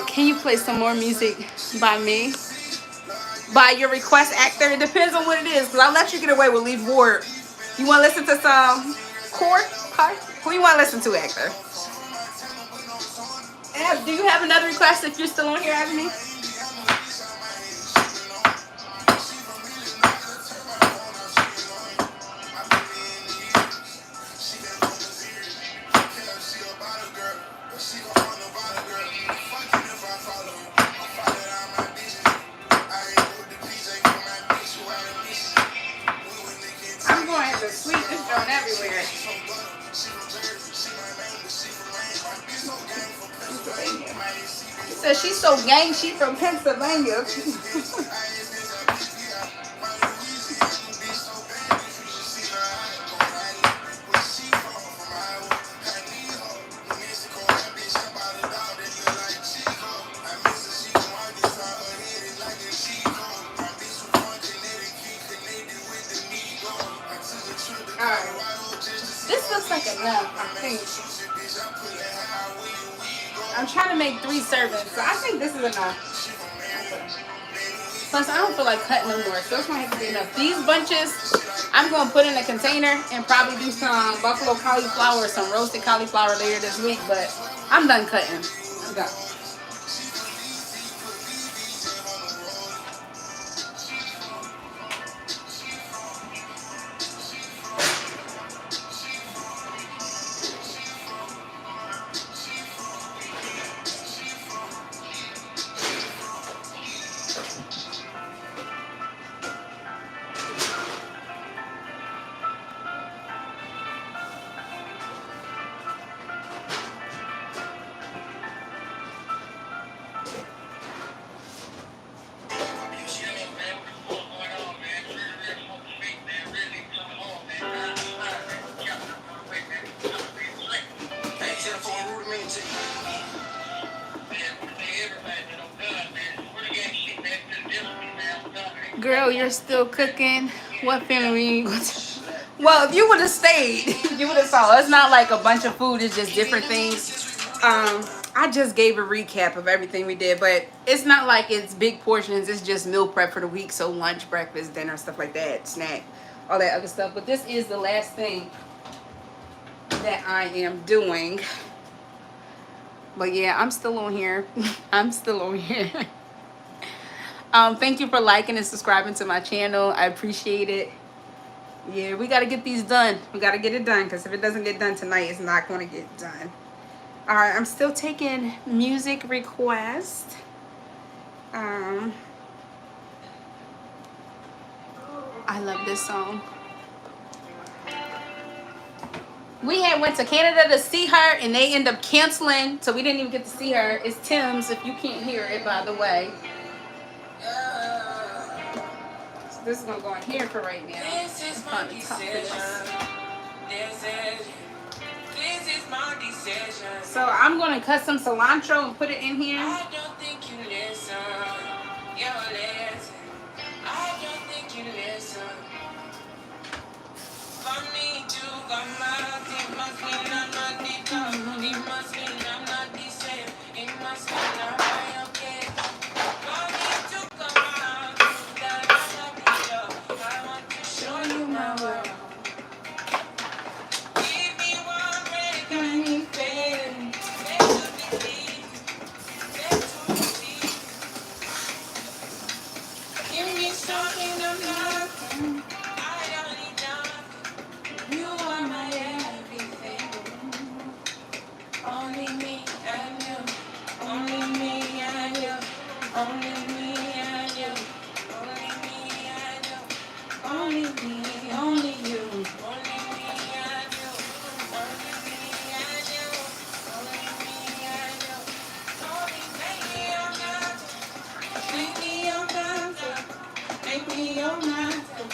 [SPEAKER 1] Can you play some more music by me? By your request, actor? It depends on what it is because I'll let you get away with Leaf Ward. You want to listen to some Core? Who you want to listen to, actor? Do you have another request if you're still on here, Ebony? I'm going to have to sweep this joint everywhere. She said she's so gang, she from Pennsylvania. This looks like enough, I think. I'm trying to make 3 servings, so I think this is enough. Plus, I don't feel like cutting them more, so it's going to have to be enough. These bunches, I'm going to put in a container and probably do some buffalo cauliflower or some roasted cauliflower later this week, but I'm done cutting. Let's go. Girl, you're still cooking. What family you go to? Well, if you would have stayed, you would have saw. It's not like a bunch of food. It's just different things. I just gave a recap of everything we did, but it's not like it's big portions. It's just meal prep for the week. So lunch, breakfast, dinner, stuff like that, snack, all that other stuff. But this is the last thing that I am doing. But yeah, I'm still on here. I'm still on here. Thank you for liking and subscribing to my channel. I appreciate it. Yeah, we got to get these done. We got to get it done because if it doesn't get done tonight, it's not going to get done. All right, I'm still taking music requests. I love this song. We had went to Canada to see her, and they ended up canceling, so we didn't even get to see her. It's Tim's, if you can't hear it, by the way. So this is gonna go in here for right now.
[SPEAKER 2] This is my decision. This is my decision.
[SPEAKER 1] So I'm gonna cut some cilantro and put it in here.
[SPEAKER 2] I don't think you listen. You listen. I don't think you listen. For me to come out, it must mean I'm not the top. It must mean I'm not the same. It must mean I'm okay. For me to come out, that I'm not the top. I want to show you my world. Give me one break, I need faith. Let to believe, let to receive. Give me something I'm not. I don't need nothing. You are my everything. Only me and you. Only me and you. Only me and you. Only me and you. Only me, only you. Only me and you. Only me and you. Only me and you. Only make me your master. Make me your master. Make me your master.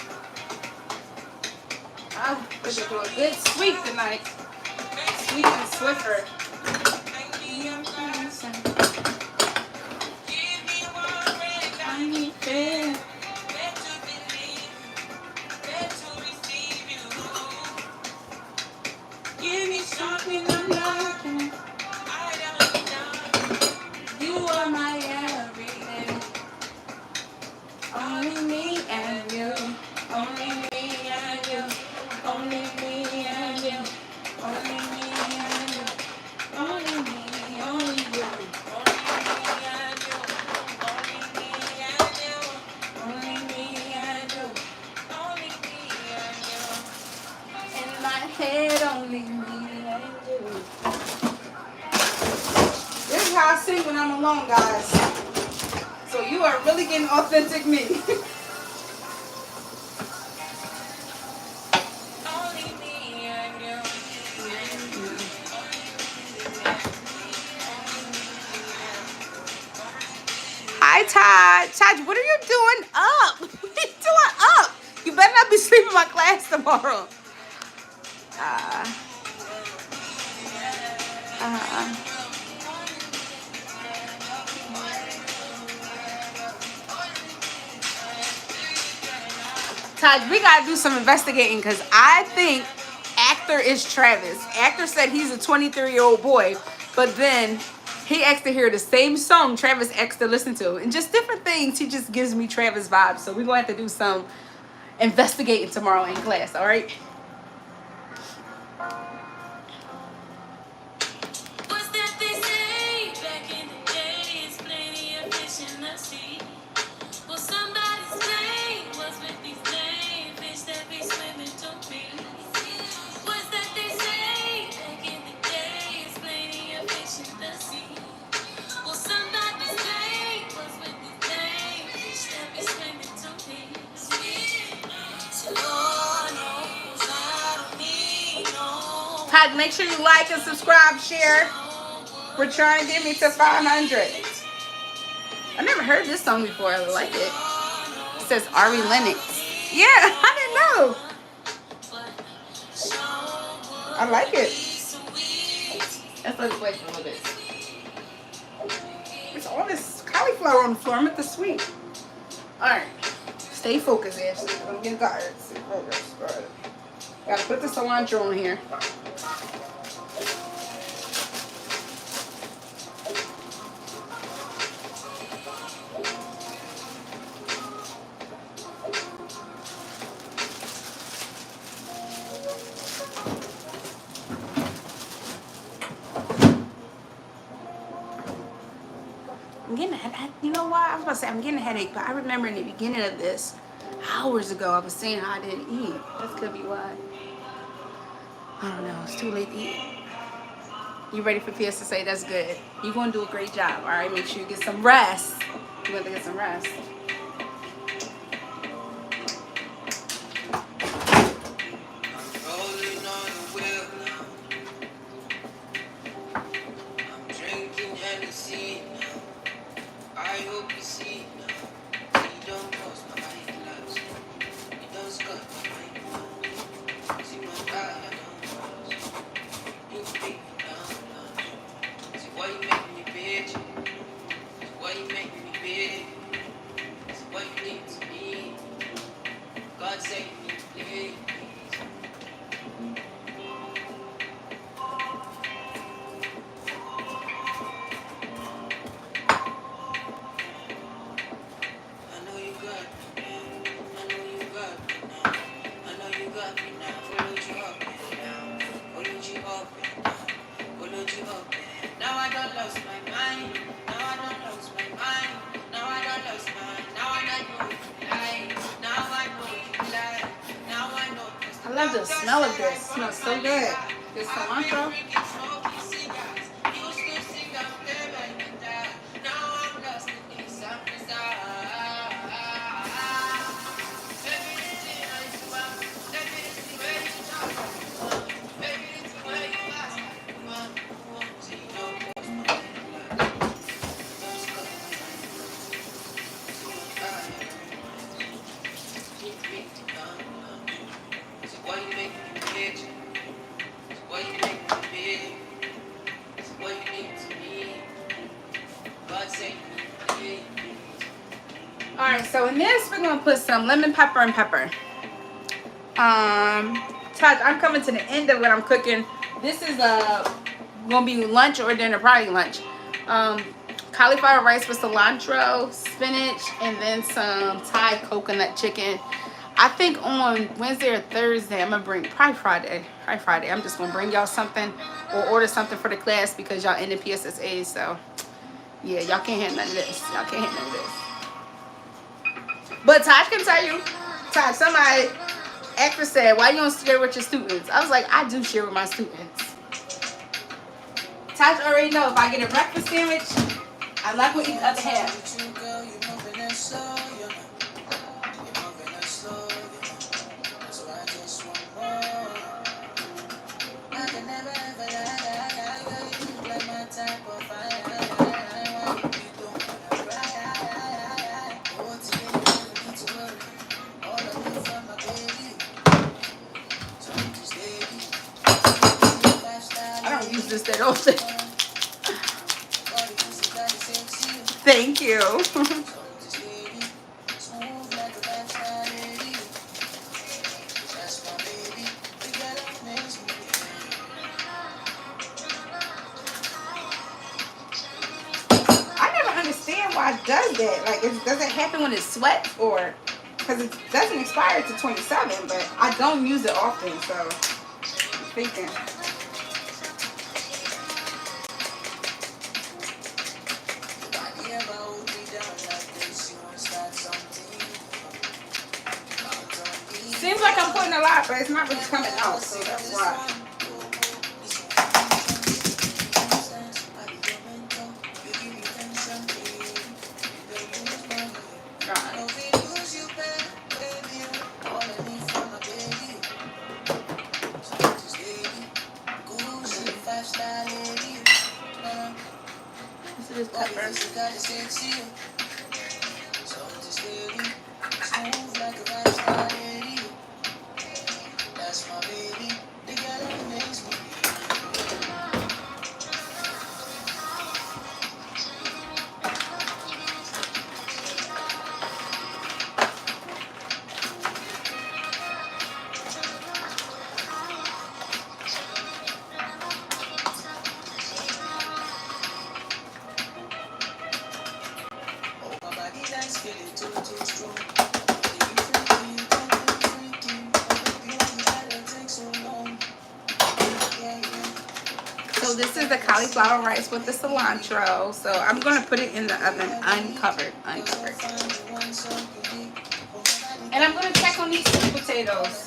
[SPEAKER 1] I'm gonna do a good sweep tonight. Sweep and Swiffer.
[SPEAKER 2] Make me your master. Give me one break, I need faith. Let to believe, let to receive you. Give me something I'm lacking. I don't need nothing. You are my everything. Only me and you. Only me and you. Only me and you. Only me and you. Only me, only you. Only me and you. Only me and you. Only me and you. Only me and you.
[SPEAKER 1] In my head, only me and you. This is how I sing when I'm alone, guys. So you are really getting authentic me.
[SPEAKER 2] Only me and you.
[SPEAKER 1] Hi, Todd. Todd, what are you doing up? What are you doing up? You better not be sleeping in my class tomorrow. Todd, we gotta do some investigating because I think actor is Travis. Actor said he's a 23-year-old boy, but then he asked to hear the same song Travis asked to listen to, and just different things. He just gives me Travis vibes. So we're gonna have to do some investigating tomorrow in class. All right.
[SPEAKER 2] What's that they say? Back in the day, it's plenty of fish in the sea. Well, somebody's name was with these lame fish that be swimming to me. What's that they say? Back in the day, it's plenty of fish in the sea. Well, somebody's name was with these lame fish that be swimming to me. So Lord knows I don't need no.
[SPEAKER 1] Todd, make sure you like and subscribe, share. We're trying to get me to 500. I never heard this song before. I like it. It says Ari Lennox. Yeah, I didn't know. I like it. Let's wait for a little bit. There's all this cauliflower on the floor. I'm at the sweet. Alright. Stay focused, Ashley. Don't get tired. Stay focused. Alright. Gotta put the cilantro in here. I'm getting a headache. You know why? I was about to say I'm getting a headache, but I remember in the beginning of this, hours ago, I was saying how I didn't eat. That could be why. I don't know. It's too late to eat. You ready for PS to say that's good? You're going to do a great job, all right? Make sure you get some rest. You're going to get some rest.
[SPEAKER 2] lost my mind. Now I don't lose my mind. Now I don't lose my. Now I know you lie. Now I know you lie. Now I know.
[SPEAKER 1] I love the smell of this. It smells so good. This cilantro. Alright, so in this we're gonna put some lemon pepper and pepper. Todd, I'm coming to the end of what I'm cooking. This is gonna be lunch or dinner, probably lunch. Cauliflower rice with cilantro, spinach, and then some Thai coconut chicken. I think on Wednesday or Thursday I'm gonna bring, probably Friday. I'm just gonna bring y'all something or order something for the class because y'all in the PSSA. So yeah, y'all can't have none of this. Y'all can't have none of this. But Taj can tell you, Taj, somebody actress said, why you don't share with your students? I was like, I do share with my students. Taj already know if I get a breakfast sandwich, I'm not going to eat the other half. I don't use this that often. Thank you. I never understand why it does that. Like, does it happen when it sweats or... Because it doesn't expire to 27, but I don't use it often, so I'm thinking. Seems like I'm putting a lot, but it's not really coming out, so that's why. This is pepper. So this is the cauliflower rice with the cilantro. So I'm going to put it in the oven uncovered. And I'm going to check on these sweet potatoes.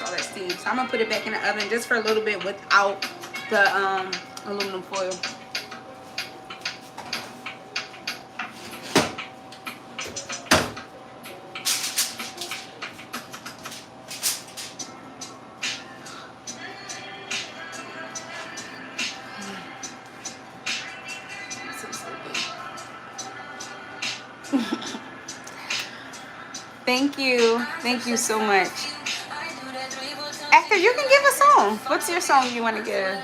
[SPEAKER 1] All that steam. So I'm gonna put it back in the oven just for a little bit without the aluminum foil. Thank you so much. Actor, you can give a song. What's your song you want to give?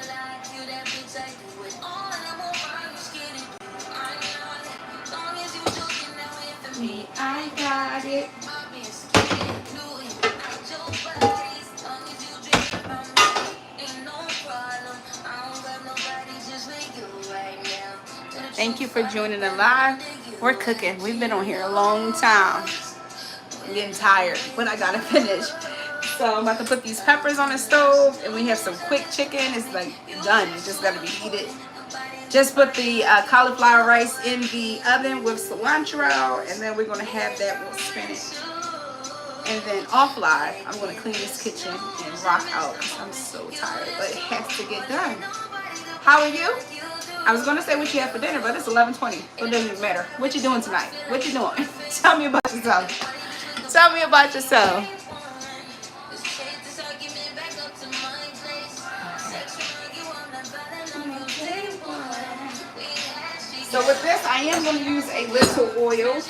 [SPEAKER 1] me, I got it. Thank you for joining the live. We're cooking. We've been on here a long time. I'm getting tired, but I gotta finish. So I'm about to put these peppers on the stove, and we have some quick chicken. It's like done. It just gotta be heated. Just put the cauliflower rice in the oven with cilantro, and then we're gonna have that with spinach. And then off live, I'm gonna clean this kitchen and rock out because I'm so tired, but it has to get done. How are you? I was gonna say what you had for dinner, but it's 11:20. So it doesn't even matter. What you doing tonight? What you doing? Tell me about yourself. Tell me about yourself. So with this, I am going to use a little oil.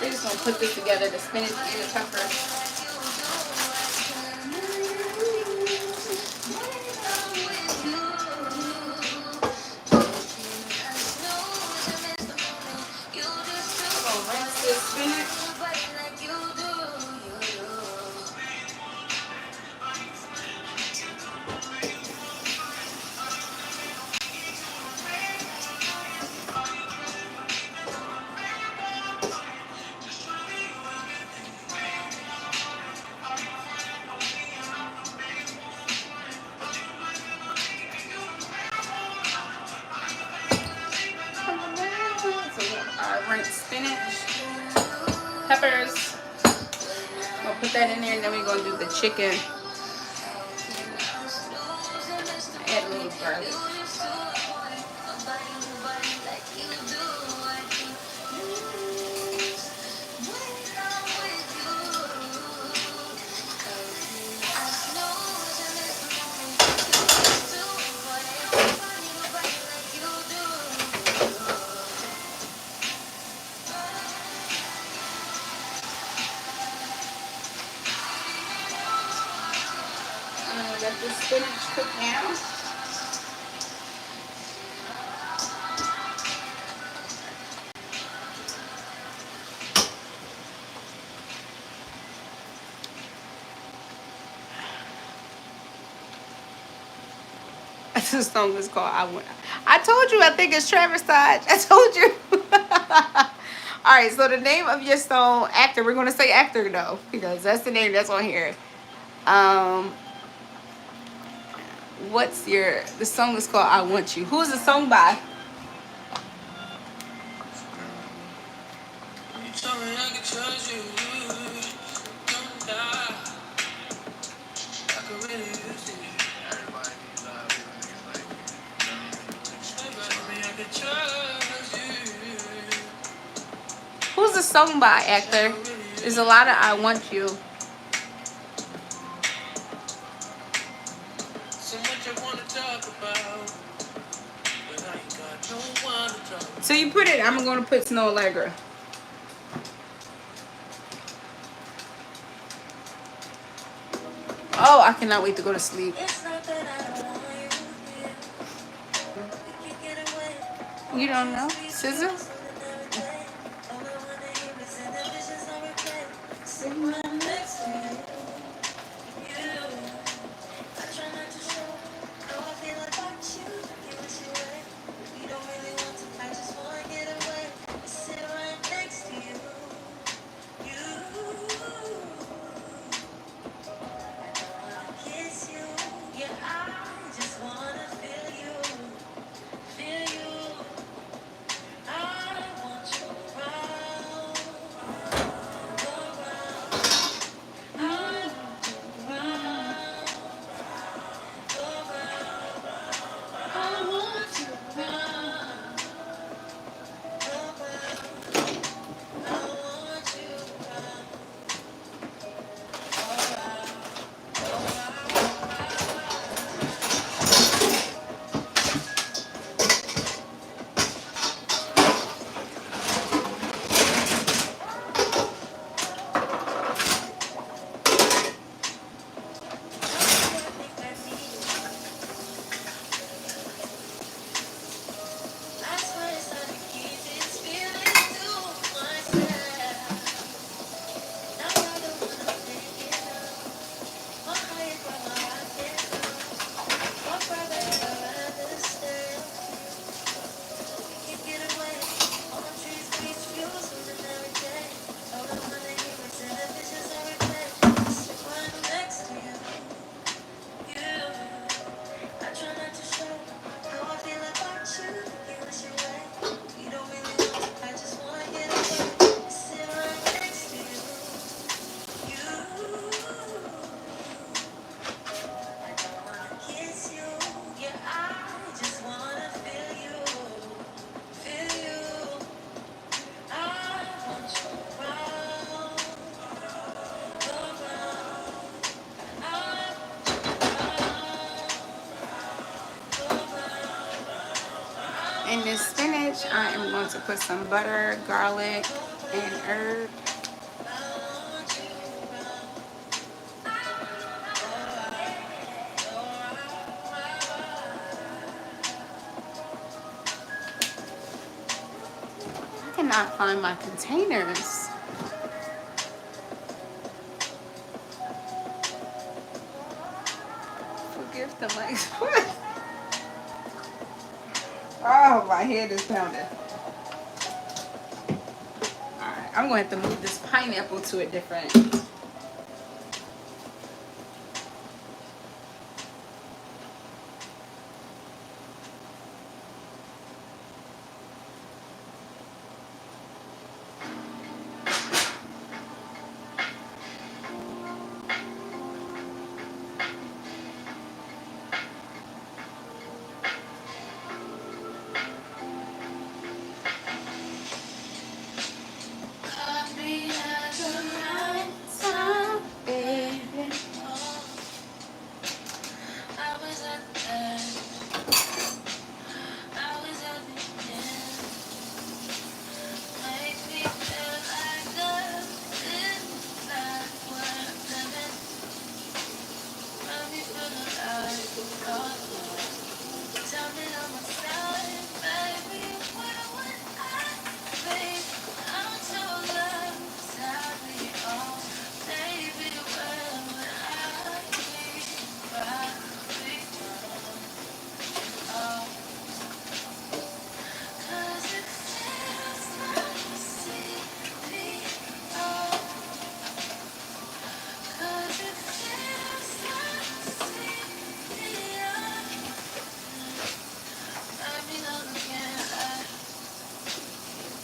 [SPEAKER 1] We're just going to put this together, the spinach and the pepper. Spinach, peppers. We'll put that in there, and then we're gonna do the chicken. Add a little garlic. Let the spinach cook now. This song is called I told you, I think it's Travis Dodge. I told you. All right, so the name of your song, Actor. We're going to say Actor, though, because that's the name that's on here. The song is called I Want You. Who's the song by? Who's the song by, Actor? There's a lot of I Want You. So you put it, I'm going to put Snow Allegra. Oh, I cannot wait to go to sleep. You don't know? Scissor? spinach, I am going to put some butter, garlic, and herb. I cannot find my containers. Forgive the legs. Oh, my head is pounding. Alright, I'm going to have to move this pineapple to a different.
[SPEAKER 2] Caught me at the right time, baby. I was at the end. I was at the end. Make me feel like this is life worth living. Make me feel alive. Tell me I'm a side, baby. Where would I be? I'm so lost. Tell me, oh, baby, where would I be? Probably oh, 'cause it feels like a CPO. 'Cause it feels like a CPO. Let me know again.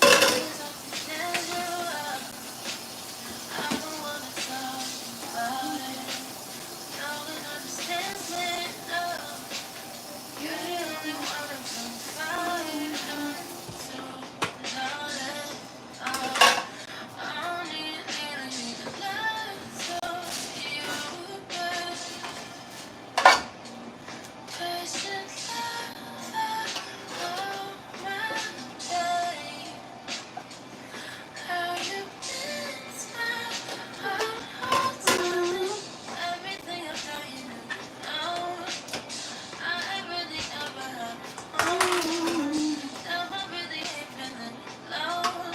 [SPEAKER 2] Please understand you. I don't wanna talk about it. No one understands me. No, you're the only one I'm confiding to. Darling, I don't need love to you, but patient love all my day. How you dance my heart, darling. Everything I've done, you know. I really ever have. Now I really ain't feeling low.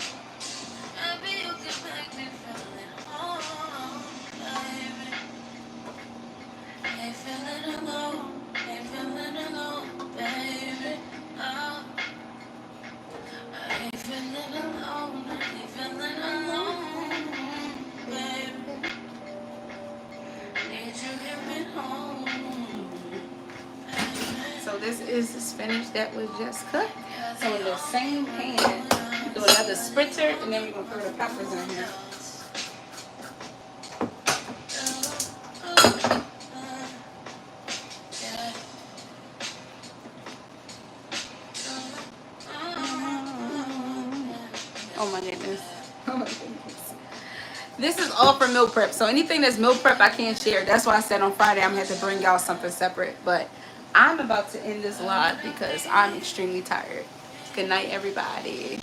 [SPEAKER 2] Maybe you can make me feel at home, baby. Ain't feeling alone, ain't feeling alone, baby. Oh, I ain't feeling alone, ain't feeling alone, baby. Need you here at home, baby.
[SPEAKER 1] So this is the spinach that was just cooked. So in the same pan, do another spritzer, and then we're gonna throw the peppers in here. Oh my goodness. Oh my goodness. This is all for meal prep. So anything that's meal prep, I can't share. That's why I said on Friday I'm gonna have to bring y'all something separate. But I'm about to end this live because I'm extremely tired. Good night, everybody.